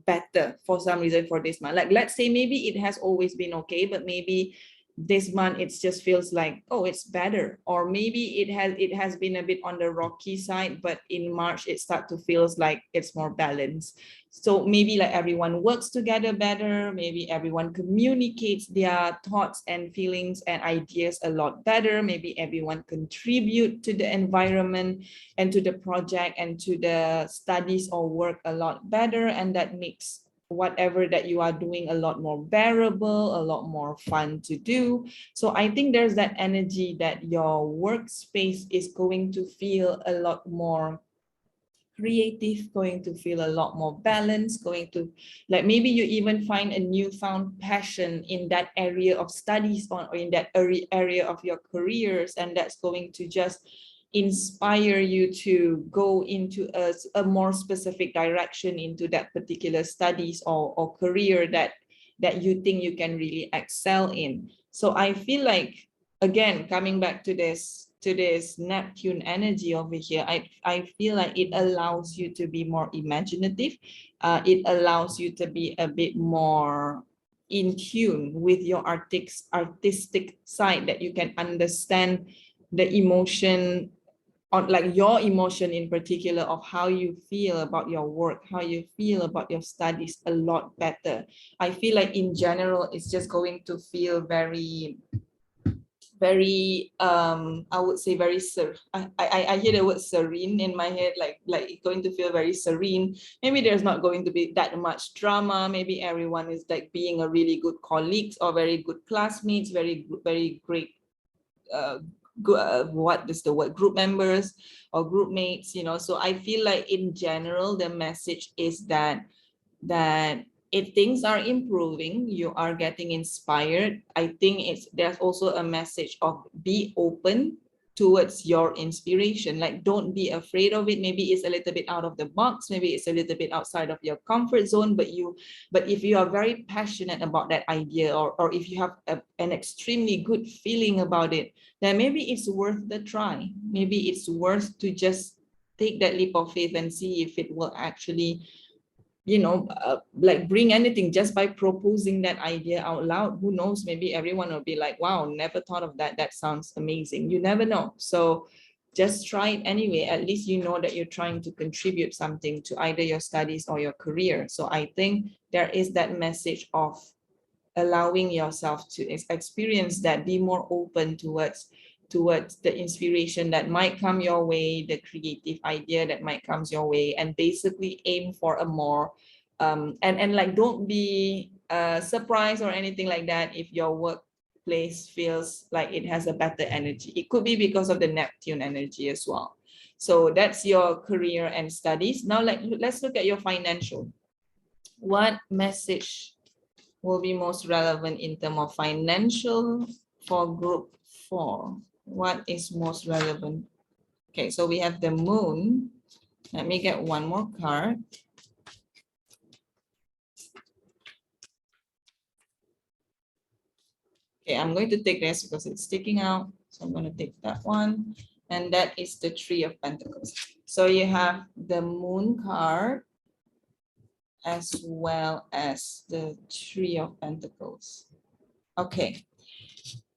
better for some reason for this month. Like, let's say maybe it has always been okay, but maybe this month it just feels like, oh, it's better. Or maybe it has been a bit on the rocky side, but in March it starts to feels like it's more balanced. So maybe like everyone works together better, maybe everyone communicates their thoughts and feelings and ideas a lot better, maybe everyone contribute to the environment and to the project and to the studies or work a lot better, and that makes whatever that you are doing a lot more bearable, a lot more fun to do. So I think there's that energy that your workspace is going to feel a lot more creative, going to feel a lot more balanced, going to, like, maybe you even find a newfound passion in that area of studies or in that area of your careers, and that's going to just inspire you to go into a more specific direction into that particular studies or career that you think you can really excel in. So I feel like, again, coming back to this Neptune energy over here, I feel like it allows you to be more imaginative. It allows you to be a bit more in tune with your artistic side, that you can understand the emotion, on like your emotion in particular, of how you feel about your work, how you feel about your studies a lot better. I feel like in general, it's just going to feel very I would say very I hear the word serene in my head, like going to feel very serene. Maybe there's not going to be that much drama. Maybe everyone is like being a really good colleagues or very good classmates, very great what is the word, group members or group mates, you know. So I feel like in general the message is that if things are improving, you are getting inspired. I think there's also a message of be open towards your inspiration. Like, don't be afraid of it. Maybe it's a little bit out of the box, maybe it's a little bit outside of your comfort zone, but if you are very passionate about that idea, or if you have an extremely good feeling about it, then maybe it's worth the try. Maybe it's worth to just take that leap of faith and see if it will actually, you know, like bring anything just by proposing that idea out loud. Who knows, maybe everyone will be like, wow, never thought of that, that sounds amazing. You never know. So just try it anyway. At least you know that you're trying to contribute something to either your studies or your career. So I think there is that message of allowing yourself to experience that, be more open towards the inspiration that might come your way, the creative idea that might comes your way, and basically aim for a more and like, don't be surprised or anything like that if your workplace feels like it has a better energy. It could be because of the Neptune energy as well. So that's your career and studies. Now let's look at your financial. What message will be most relevant in terms of financial for group 4? What is most relevant? Okay, so we have the moon. Let me get one more card. Okay, I'm going to take this because it's sticking out. So I'm going to take that one. And that is the Three of Pentacles. So you have the moon card as well as the Three of Pentacles. Okay.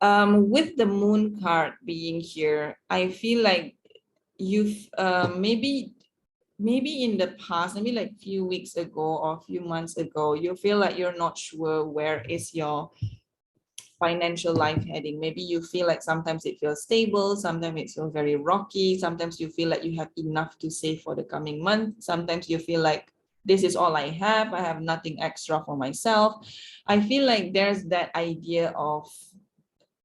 With the moon card being here, I feel like you've maybe in the past, maybe like a few weeks ago or a few months ago, you feel like you're not sure where is your financial life heading. Maybe you feel like sometimes it feels stable, sometimes it feels very rocky, sometimes you feel like you have enough to save for the coming month, sometimes you feel like this is all I have nothing extra for myself. I feel like there's that idea of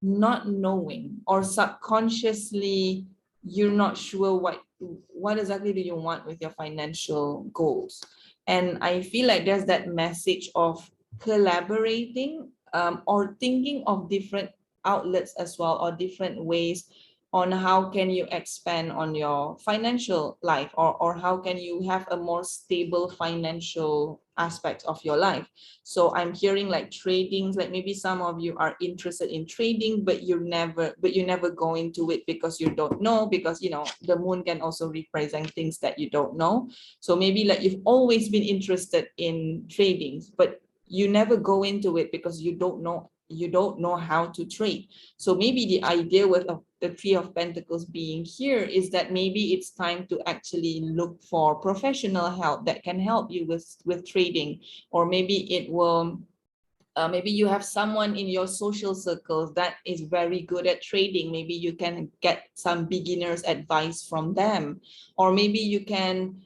not knowing, or subconsciously you're not sure what exactly do you want with your financial goals. And I feel like there's that message of collaborating, or thinking of different outlets as well, or different ways on how can you expand on your financial life, or how can you have a more stable financial aspect of your life. So I'm hearing like trading, like maybe some of you are interested in trading, but you never go into it because you don't know, because you know the moon can also represent things that you don't know. So maybe like you've always been interested in trading, but you never go into it because you don't know how to trade. So maybe the idea with the Three of Pentacles being here is that maybe it's time to actually look for professional help that can help you with trading. Or maybe it will, maybe you have someone in your social circles that is very good at trading. Maybe you can get some beginners advice from them. Or maybe you can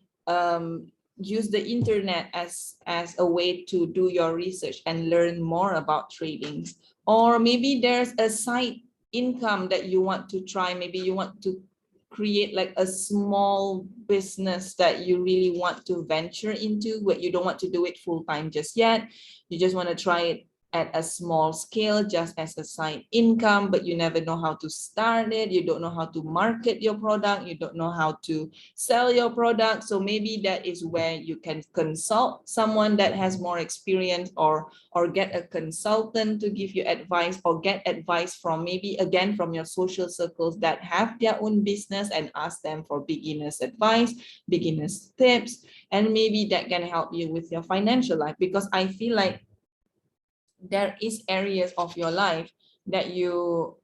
use the internet as a way to do your research and learn more about trading. Or maybe there's a side income that you want to try. Maybe you want to create like a small business that you really want to venture into, but you don't want to do it full time just yet. You just want to try it at a small scale, just as a side income, but you never know how to start it. You don't know how to market your product. You don't know how to sell your product. So maybe that is where you can consult someone that has more experience, or get a consultant to give you advice, or get advice from maybe again from your social circles that have their own business, and ask them for beginners advice, beginners tips, and maybe that can help you with your financial life. Because I feel like there is areas of your life that you,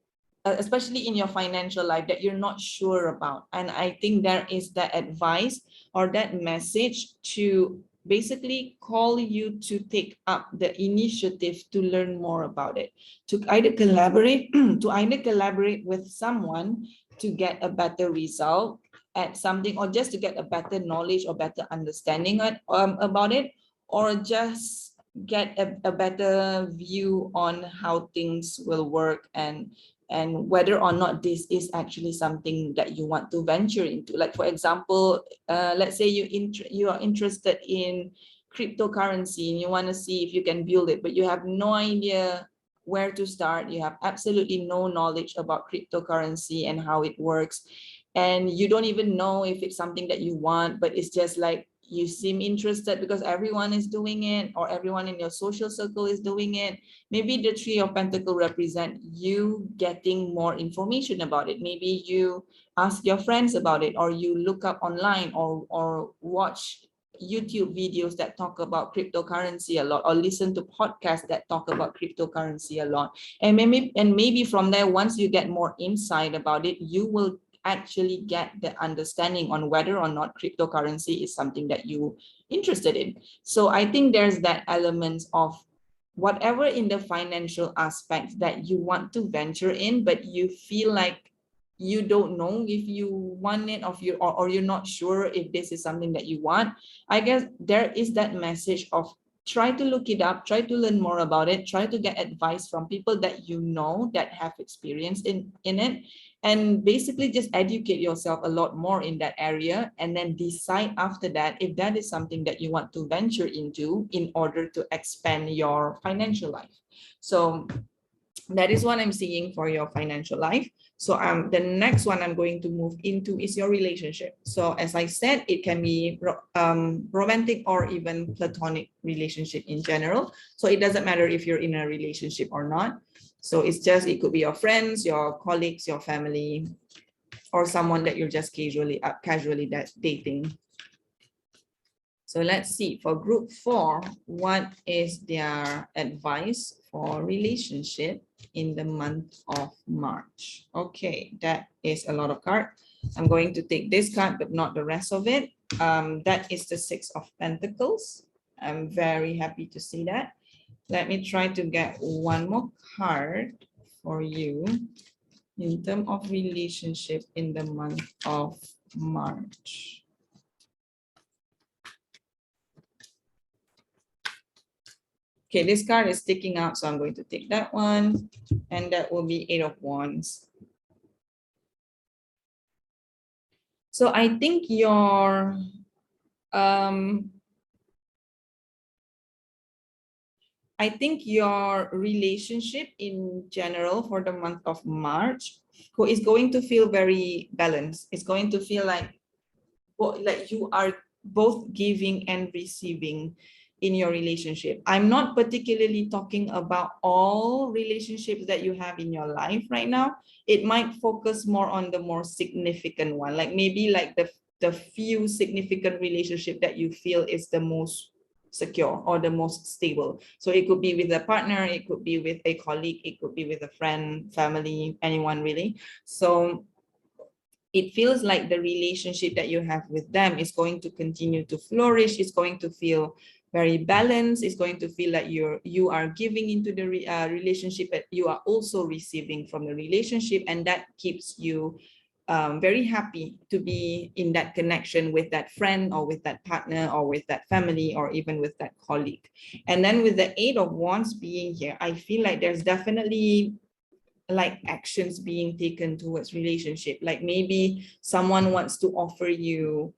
especially in your financial life, that you're not sure about. And I think there is that advice or that message to basically call you to take up the initiative to learn more about it, to either collaborate with someone to get a better result at something, or just to get a better knowledge or better understanding about it, or just get a better view on how things will work, and whether or not this is actually something that you want to venture into. Like for example, let's say you are interested in cryptocurrency and you want to see if you can build it, but you have no idea where to start. You have absolutely no knowledge about cryptocurrency and how it works, and you don't even know if it's something that you want, but it's just like you seem interested because everyone is doing it, or everyone in your social circle is doing it. Maybe the Three of Pentacles represent you getting more information about it. Maybe you ask your friends about it, or you look up online, or watch YouTube videos that talk about cryptocurrency a lot, or listen to podcasts that talk about cryptocurrency a lot. And maybe from there, once you get more insight about it, you will actually get the understanding on whether or not cryptocurrency is something that you interested in. So I think there's that element of whatever in the financial aspect that you want to venture in, but you feel like you don't know if you want it, or you're not sure if this is something that you want. I guess there is that message of try to look it up, try to learn more about it, try to get advice from people that you know that have experience in it, and basically just educate yourself a lot more in that area, and then decide after that if that is something that you want to venture into in order to expand your financial life. So that is what I'm seeing for your financial life. So the next one I'm going to move into is your relationship. So as I said, it can be romantic or even platonic relationship in general. So it doesn't matter if you're in a relationship or not. So it could be your friends, your colleagues, your family, or someone that you're just casually dating. So let's see for group 4, what is their advice for relationship in the month of March? Okay, that is a lot of cards. I'm going to take this card, but not the rest of it. That is the 6 of Pentacles. I'm very happy to see that. Let me try to get one more card for you in terms of relationship in the month of March. Okay, this card is sticking out, so I'm going to take that one, and that will be 8 of Wands. So I think your relationship in general for the month of March is going to feel very balanced. It's going to feel like you are both giving and receiving in your relationship. I'm not particularly talking about all relationships that you have in your life right now. It might focus more on the more significant one, like maybe like the few significant relationship that you feel is the most secure or the most stable. So it could be with a partner, it could be with a colleague, it could be with a friend, family, anyone really. So it feels like the relationship that you have with them is going to continue to flourish. It's going to feel very balanced. It's going to feel like you are giving into the relationship, but you are also receiving from the relationship, and that keeps you very happy to be in that connection with that friend or with that partner or with that family or even with that colleague. And then with the 8 of Wands being here, I feel like there's definitely like actions being taken towards relationship. Like maybe someone wants to offer you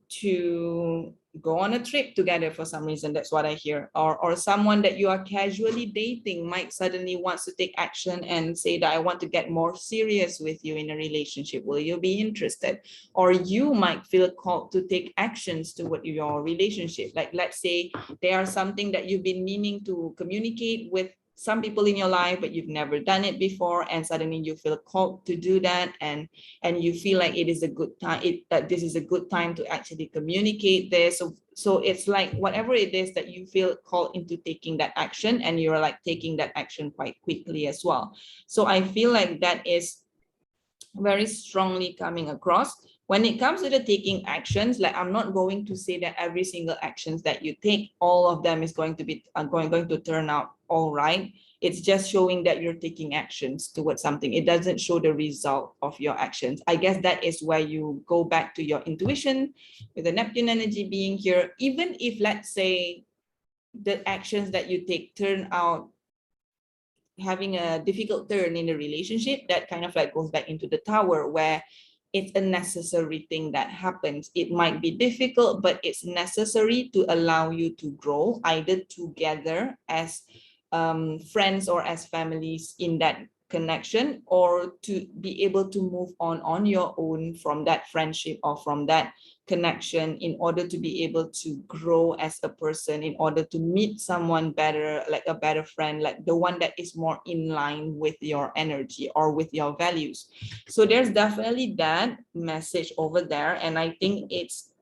to go on a trip together for some reason. That's what I hear. Or someone that you are casually dating might suddenly wants to take action and say that I want to get more serious with you in a relationship. Will you be interested? Or you might feel called to take actions toward your relationship. Like let's say there are something that you've been meaning to communicate with some people in your life, but you've never done it before, and suddenly you feel called to do that, and you feel like it is a good time, this is a good time to actually communicate this. So it's like whatever it is that you feel called into taking that action, and you're like taking that action quite quickly as well. So I feel like that is very strongly coming across. When it comes to the taking actions, like I'm not going to say that every single actions that you take, all of them is going to be going to turn out all right. It's just showing that you're taking actions towards something. It doesn't show the result of your actions. I guess that is where you go back to your intuition with the Neptune energy being here. Even if, let's say, the actions that you take turn out having a difficult turn in the relationship, that kind of like goes back into the Tower, where it's a necessary thing that happens. It might be difficult, but it's necessary to allow you to grow either together as friends or as families in that connection, or to be able to move on your own from that friendship or from that connection, in order to be able to grow as a person, in order to meet someone better, like a better friend, like the one that is more in line with your energy or with your values. So there's definitely that message over there, and I think it's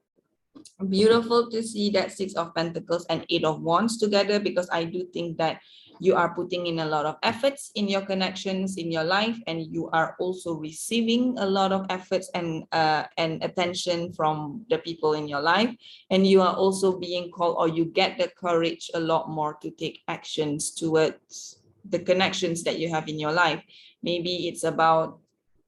beautiful to see that 6 of Pentacles and 8 of Wands together, because I do think that you are putting in a lot of efforts in your connections in your life, and you are also receiving a lot of efforts and attention from the people in your life, and you are also being called, or you get the courage a lot more to take actions towards the connections that you have in your life. Maybe it's about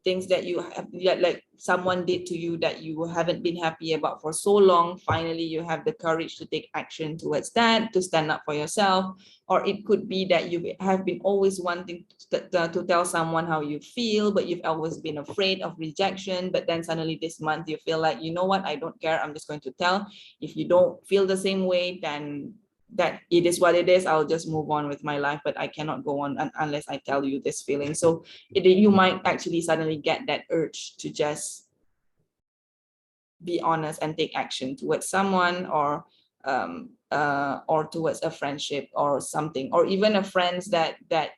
things that you have, like someone did to you that you haven't been happy about for so long. Finally, you have the courage to take action towards that, to stand up for yourself. Or it could be that you have been always wanting to tell someone how you feel, but you've always been afraid of rejection. But then suddenly this month you feel like, you know what, I don't care, I'm just going to tell. If you don't feel the same way, then that it is what it is, I'll just move on with my life, but I cannot go on unless I tell you this feeling. So you might actually suddenly get that urge to just be honest and take action towards someone, or towards a friendship or something, or even a friends that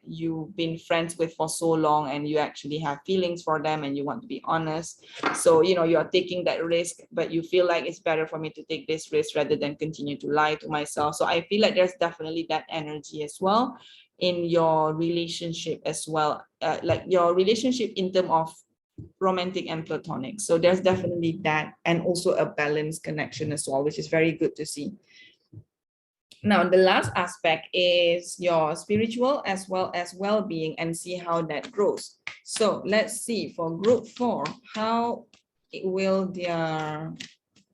you've been friends with for so long, and you actually have feelings for them and you want to be honest. So you are taking that risk, but you feel like it's better for me to take this risk rather than continue to lie to myself. So I feel like there's definitely that energy as well in your relationship as well, like your relationship in terms of romantic and platonic. So there's definitely that, and also a balanced connection as well, which is very good to see. Now, the last aspect is your spiritual as well as well-being, and see how that grows. So let's see for group 4, how will their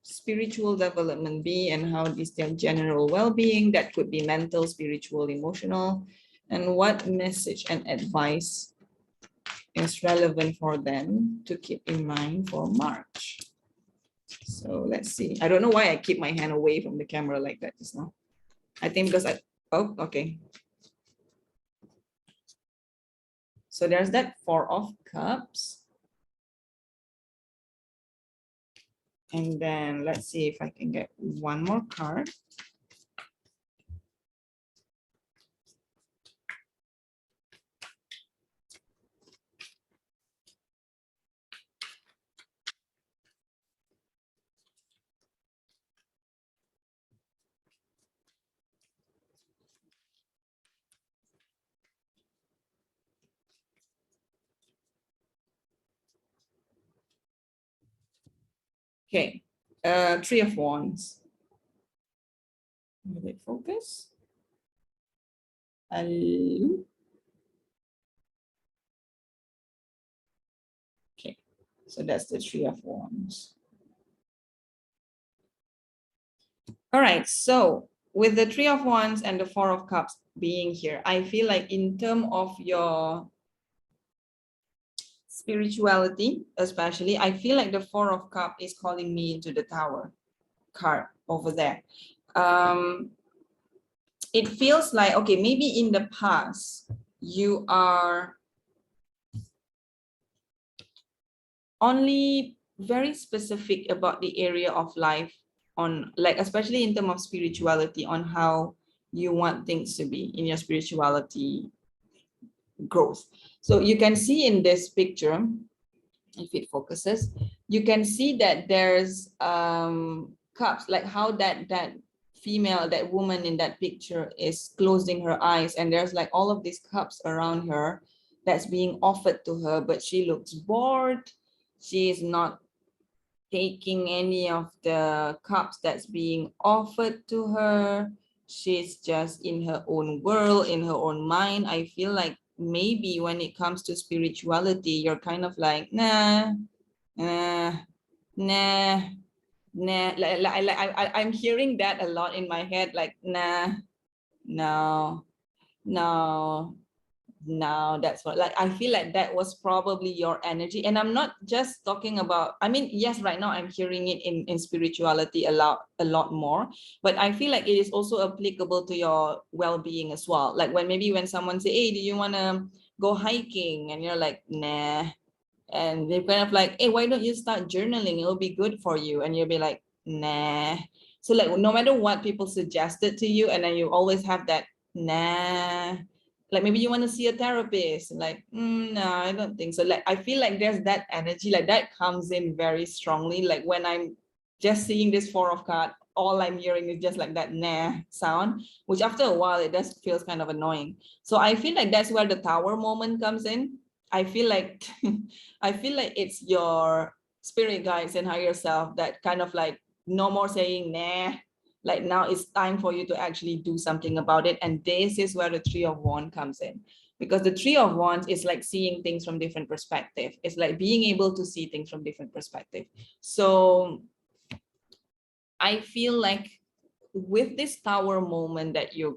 spiritual development be, and how is their general well-being? That could be mental, spiritual, emotional. And what message and advice is relevant for them to keep in mind for March? So let's see. I don't know why I keep my hand away from the camera like that just now. I think because oh, okay. So there's that Four of Cups. And then let's see if I can get one more card. Okay, Three of Wands. Will it focus? Hello? Okay, so that's the Three of Wands. All right, so with the Three of Wands and the Four of Cups being here, I feel like in terms of your spirituality, especially, I feel like the Four of Cups is calling me into the Tower card over there. It feels like, okay, maybe in the past, you are only very specific about the area of life on, like, especially in terms of spirituality, on how you want things to be in your spirituality growth. So you can see in this picture, if it focuses, you can see that there's cups, like how that female, that woman in that picture is closing her eyes, and there's like all of these cups around her that's being offered to her, but she looks bored. She is not taking any of the cups that's being offered to her. She's just in her own world, in her own mind. I feel like maybe when it comes to spirituality, you're kind of like, nah, nah, nah, nah. I'm hearing that a lot in my head, like, nah, no, no, no. That's what, like, I feel like that was probably your energy. And I'm not just talking about, I mean, yes, right now I'm hearing it in spirituality a lot more, but I feel like it is also applicable to your well-being as well. Like when someone say, hey, do you want to go hiking? And you're like, nah. And they're kind of like, hey, why don't you start journaling? It'll be good for you. And you'll be like, nah. So like, no matter what people suggested to you, and then you always have that, nah. Like maybe you want to see a therapist, like, no, I don't think so. Like, I feel like there's that energy, like that comes in very strongly. Like when I'm just seeing this Four of Cards, all I'm hearing is just like that nah sound, which after a while, it does feels kind of annoying. So I feel like that's where the Tower moment comes in. I feel like I feel like it's your spirit guides and higher self that kind of like, no more saying nah, like now it's time for you to actually do something about it. And this is where the Three of Wands comes in, because the Three of Wands is like seeing things from different perspective. It's like being able to see things from different perspective. So I feel like with this Tower moment that you're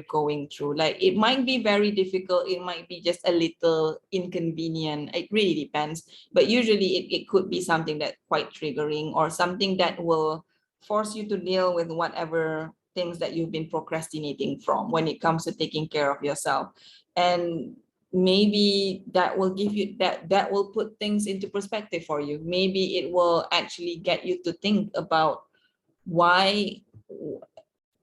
going through, like it might be very difficult, it might be just a little inconvenient, it really depends, but usually it could be something that quite triggering, or something that will force you to deal with whatever things that you've been procrastinating from when it comes to taking care of yourself. And maybe that will give you that will put things into perspective for you. Maybe it will actually get you to think about why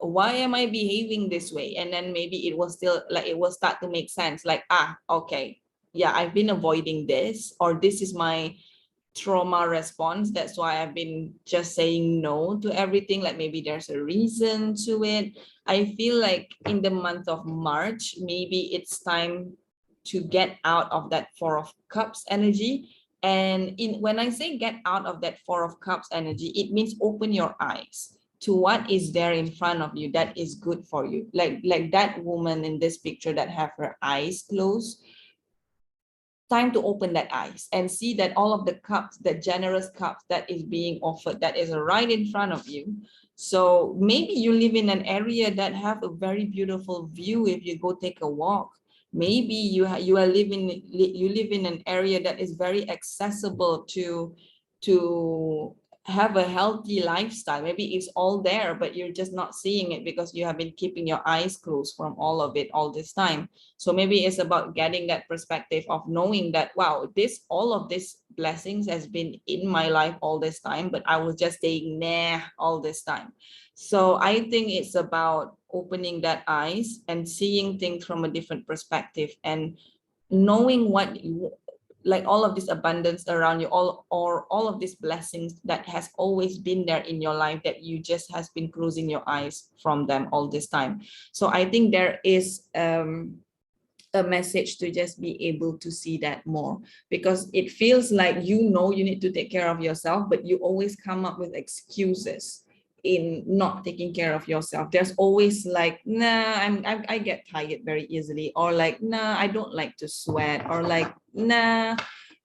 am I behaving this way? And then maybe it will still, like, it will start to make sense, like, okay, yeah, I've been avoiding this, or this is my trauma response, that's why I've been just saying no to everything. Like maybe there's a reason to it. I feel like in the month of March, maybe it's time to get out of that Four of Cups energy. And when I say get out of that Four of Cups energy, it means open your eyes to what is there in front of you that is good for you. Like that woman in this picture that have her eyes closed, time to open that eyes and see that all of the cups, that generous cups that is being offered, that is right in front of you. So maybe you live in an area that have a very beautiful view if you go take a walk. Maybe you live in an area that is very accessible to have a healthy lifestyle. Maybe it's all there, but you're just not seeing it because you have been keeping your eyes closed from all of it all this time. So maybe it's about getting that perspective of knowing that, wow, all of these blessings has been in my life all this time, but I was just saying nah all this time. So I think it's about opening that eyes and seeing things from a different perspective and knowing what you, like all of this abundance around you, all of these blessings that has always been there in your life, that you just has been closing your eyes from them all this time. So I think there is a message to just be able to see that more, because it feels like you need to take care of yourself, but you always come up with excuses in not taking care of yourself. There's always like, nah, I get tired very easily, or like, nah, I don't like to sweat, or like, nah,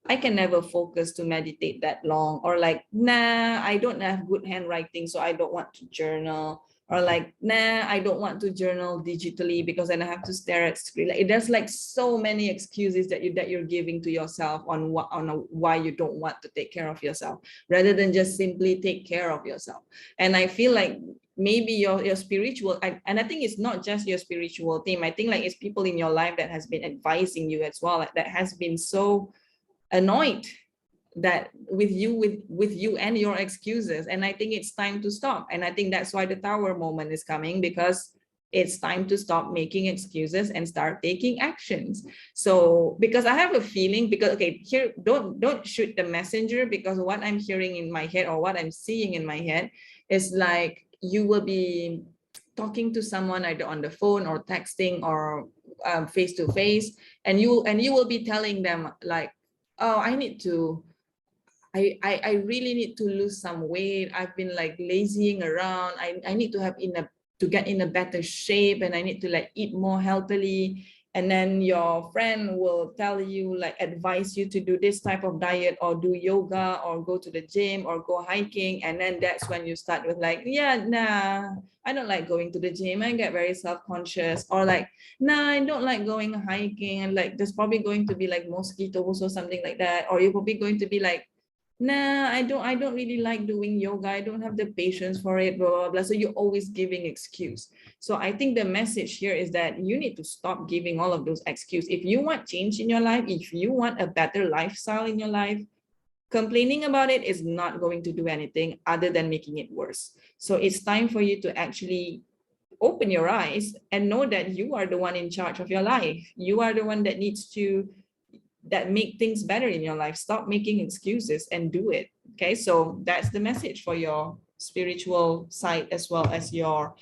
I can never focus to meditate that long, or like, nah, I don't have good handwriting, so I don't want to journal, or like, nah, I don't want to journal digitally because then I have to stare at screen. Like, there's like so many excuses that you're giving to yourself on why you don't want to take care of yourself, rather than just simply take care of yourself. And I feel like maybe your spiritual, and I think it's not just your spiritual team. I think like it's people in your life that has been advising you as well, that has been so annoyed that with you and your excuses. And I think it's time to stop. And I think that's why the tower moment is coming, because it's time to stop making excuses and start taking actions. So because I have a feeling, because okay, here, don't shoot the messenger, because what I'm hearing in my head, or what I'm seeing in my head, is like you will be talking to someone either on the phone or texting or face to face, and you will be telling them like, oh, I really need to lose some weight. I've been like lazying around. I need to get in a better shape, and I need to like eat more healthily. And then your friend will tell you, like advise you to do this type of diet, or do yoga, or go to the gym, or go hiking. And then that's when you start with like, yeah, nah, I don't like going to the gym. I get very self-conscious. Or like, nah, I don't like going hiking. And like, there's probably going to be like mosquitoes or something like that. Or you're probably going to be like, nah, I don't really like doing yoga. I don't have the patience for it, blah, blah, blah. So you're always giving excuse. So I think the message here is that you need to stop giving all of those excuses. If you want change in your life, if you want a better lifestyle in your life, complaining about it is not going to do anything other than making it worse. So it's time for you to actually open your eyes and know that you are the one in charge of your life. You are the one that needs to make things better in your life. Stop making excuses and do it. Okay, so that's the message for your spiritual side as well as your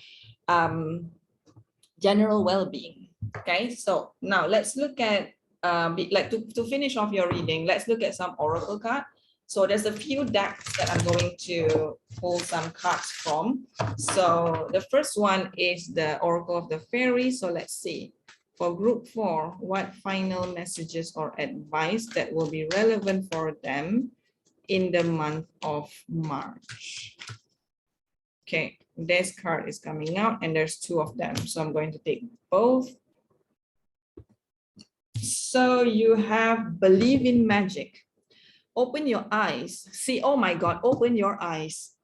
general well-being. Okay, so now let's look at like to finish off your reading, let's look at some oracle cards. So there's a few decks that I'm going to pull some cards from. So the first one is the Oracle of the Fairies. So let's see. For group 4, what final messages or advice that will be relevant for them in the month of March? Okay, this card is coming out and there's 2 of them. So I'm going to take both. So you have believe in magic. Open your eyes. See, oh my God, open your eyes.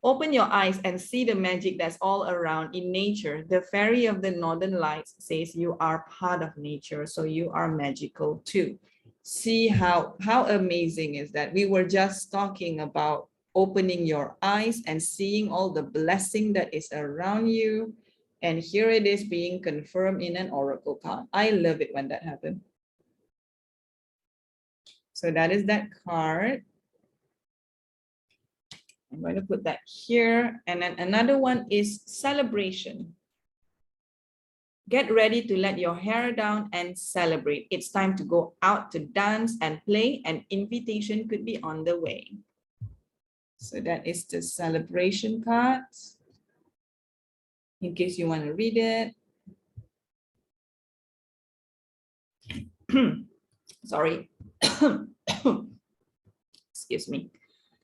Open your eyes and see the magic that's all around in nature. The fairy of the northern lights says you are part of nature, so you are magical too. See how amazing is that? We were just talking about opening your eyes and seeing all the blessing that is around you. And here it is being confirmed in an oracle card. I love it when that happens. So that is that card. I'm going to put that here. And then another one is celebration. Get ready to let your hair down and celebrate. It's time to go out to dance and play. An invitation could be on the way. So that is the celebration card. In case you want to read it. Sorry. Excuse me.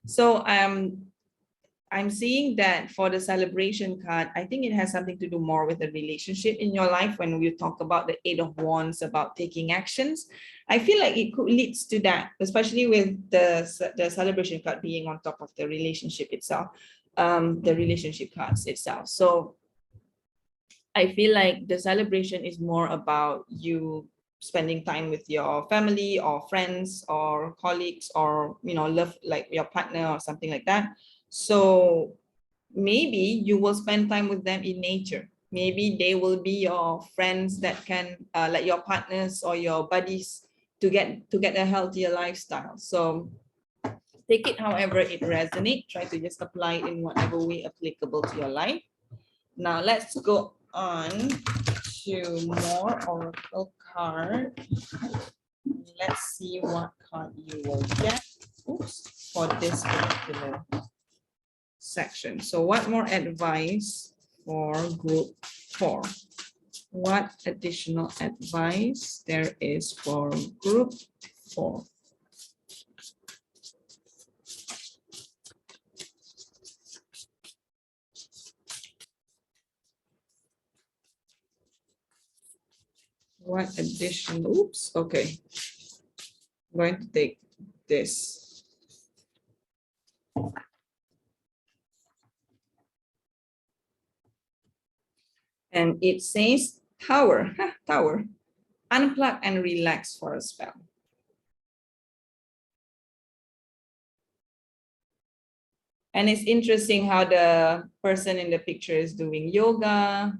So I'm seeing that for the celebration card, I think it has something to do more with the relationship in your life. When we talk about the Eight of Wands, about taking actions, I feel like it could leads to that, especially with the celebration card being on top of the relationship itself, the relationship cards itself. So I feel like the celebration is more about you spending time with your family or friends or colleagues, or love, like your partner or something like that. So maybe you will spend time with them in nature. Maybe they will be your friends that can like your partners or your buddies to get a healthier lifestyle. So take it however it resonates. Try to just apply it in whatever way applicable to your life. Now let's go on to more oracle card. Let's see what card you will get, oops, for this particular section. So what more advice for group 4? What additional advice there is for group 4? What additional, oops, okay. I'm going to take this. And it says tower, tower, unplug and relax for a spell. And it's interesting how the person in the picture is doing yoga,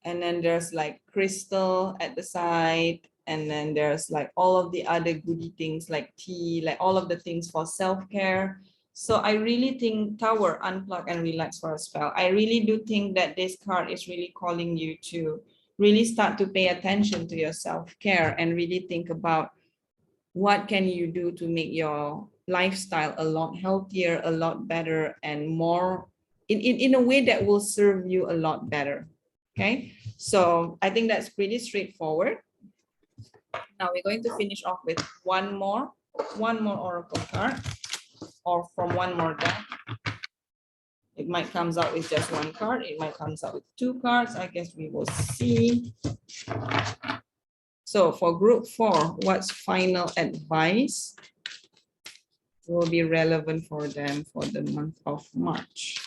and then there's like crystal at the side, and then there's like all of the other goody things like tea, like all of the things for self-care. So I really think tower, unplug and relax for a spell. I really do think that this card is really calling you to really start to pay attention to your self-care and really think about what can you do to make your lifestyle a lot healthier, a lot better, and more in a way that will serve you a lot better. Okay, so I think that's pretty straightforward. Now we're going to finish off with one more oracle card, or from one more deck. It might comes out with just one card, it might comes out with 2 cards. I guess we will see. So for group 4, what's final advice will be relevant for them for the month of March?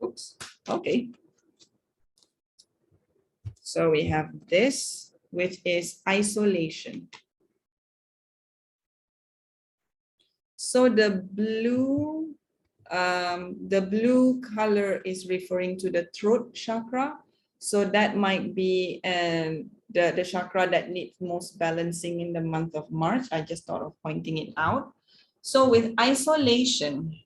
Oops, okay. So we have this, which is isolation. So the blue color is referring to the throat chakra. So that might be the chakra that needs most balancing in the month of March. I just thought of pointing it out. So with isolation,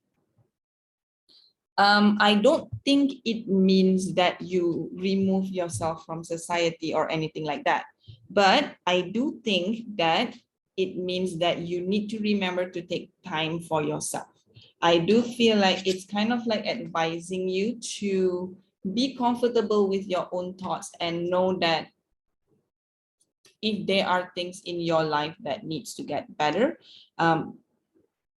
I don't think it means that you remove yourself from society or anything like that. But I do think that it means that you need to remember to take time for yourself. I do feel like it's kind of like advising you to be comfortable with your own thoughts and know that if there are things in your life that needs to get better,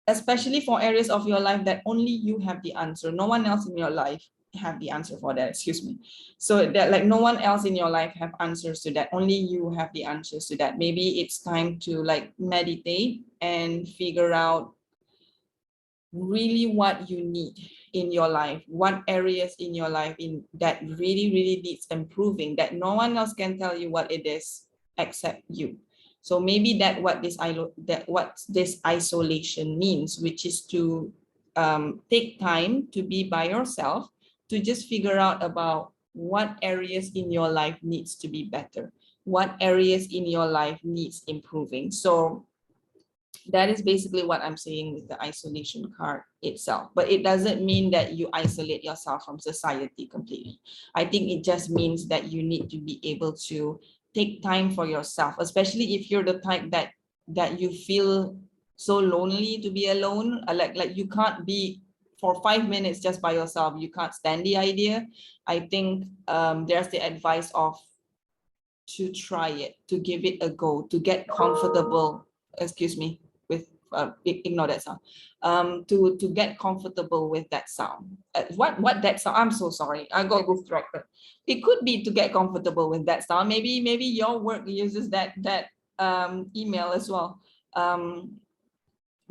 especially for areas of your life that only you have the answer. No one else in your life have the answer for that, excuse me. So that like no one else in your life have answers to that. Only you have the answers to that. Maybe it's time to like meditate and figure out really what you need in your life, what areas in your life in that really needs improving, that no one else can tell you what it is except you. So maybe what this isolation means, which is to take time to be by yourself, to just figure out about what areas in your life needs to be better, what areas in your life needs improving. So that is basically what I'm saying with the isolation card itself. But it doesn't mean that you isolate yourself from society completely. I think it just means that you need to be able to take time for yourself, especially if you're the type that you feel so lonely to be alone, like you can't be for 5 minutes just by yourself. You can't stand the idea. I think there's the advice of to try it, to give it a go, to get comfortable, excuse me, with, ignore that sound, to get comfortable with that sound. What that sound, I'm so sorry, I got distracted. It could be to get comfortable with that sound. Maybe your work uses that email as well.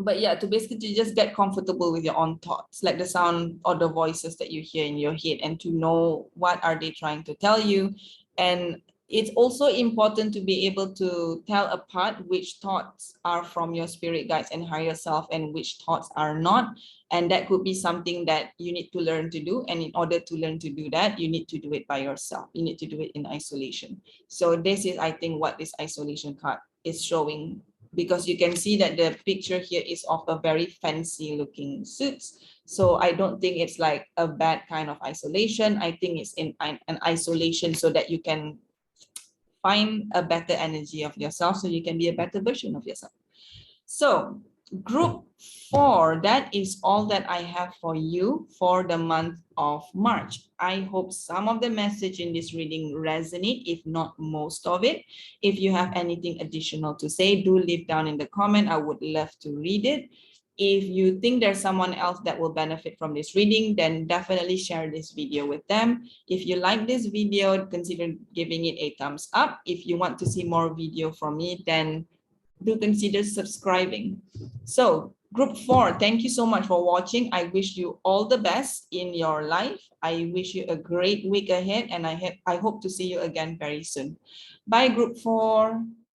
But yeah, to basically just get comfortable with your own thoughts, like the sound or the voices that you hear in your head, and to know what are they trying to tell you. And it's also important to be able to tell apart which thoughts are from your spirit guides and higher self and which thoughts are not. And that could be something that you need to learn to do. And in order to learn to do that, you need to do it by yourself. You need to do it in isolation. So this is, I think, what this isolation card is showing, because you can see that the picture here is of a very fancy looking suits. So I don't think it's like a bad kind of isolation. I think it's in an isolation so that you can find a better energy of yourself, so you can be a better version of yourself. So group 4, that is all that I have for you for the month of March. I hope some of the message in this reading resonate, if not most of it. If you have anything additional to say, do leave down in the comment. I would love to read it. If you think there's someone else that will benefit from this reading, then definitely share this video with them. If you like this video, consider giving it a thumbs up. If you want to see more video from me, then do consider subscribing. So group 4, thank you so much for watching. I wish you all the best in your life. I wish you a great week ahead, and I hope to see you again very soon. Bye, group 4.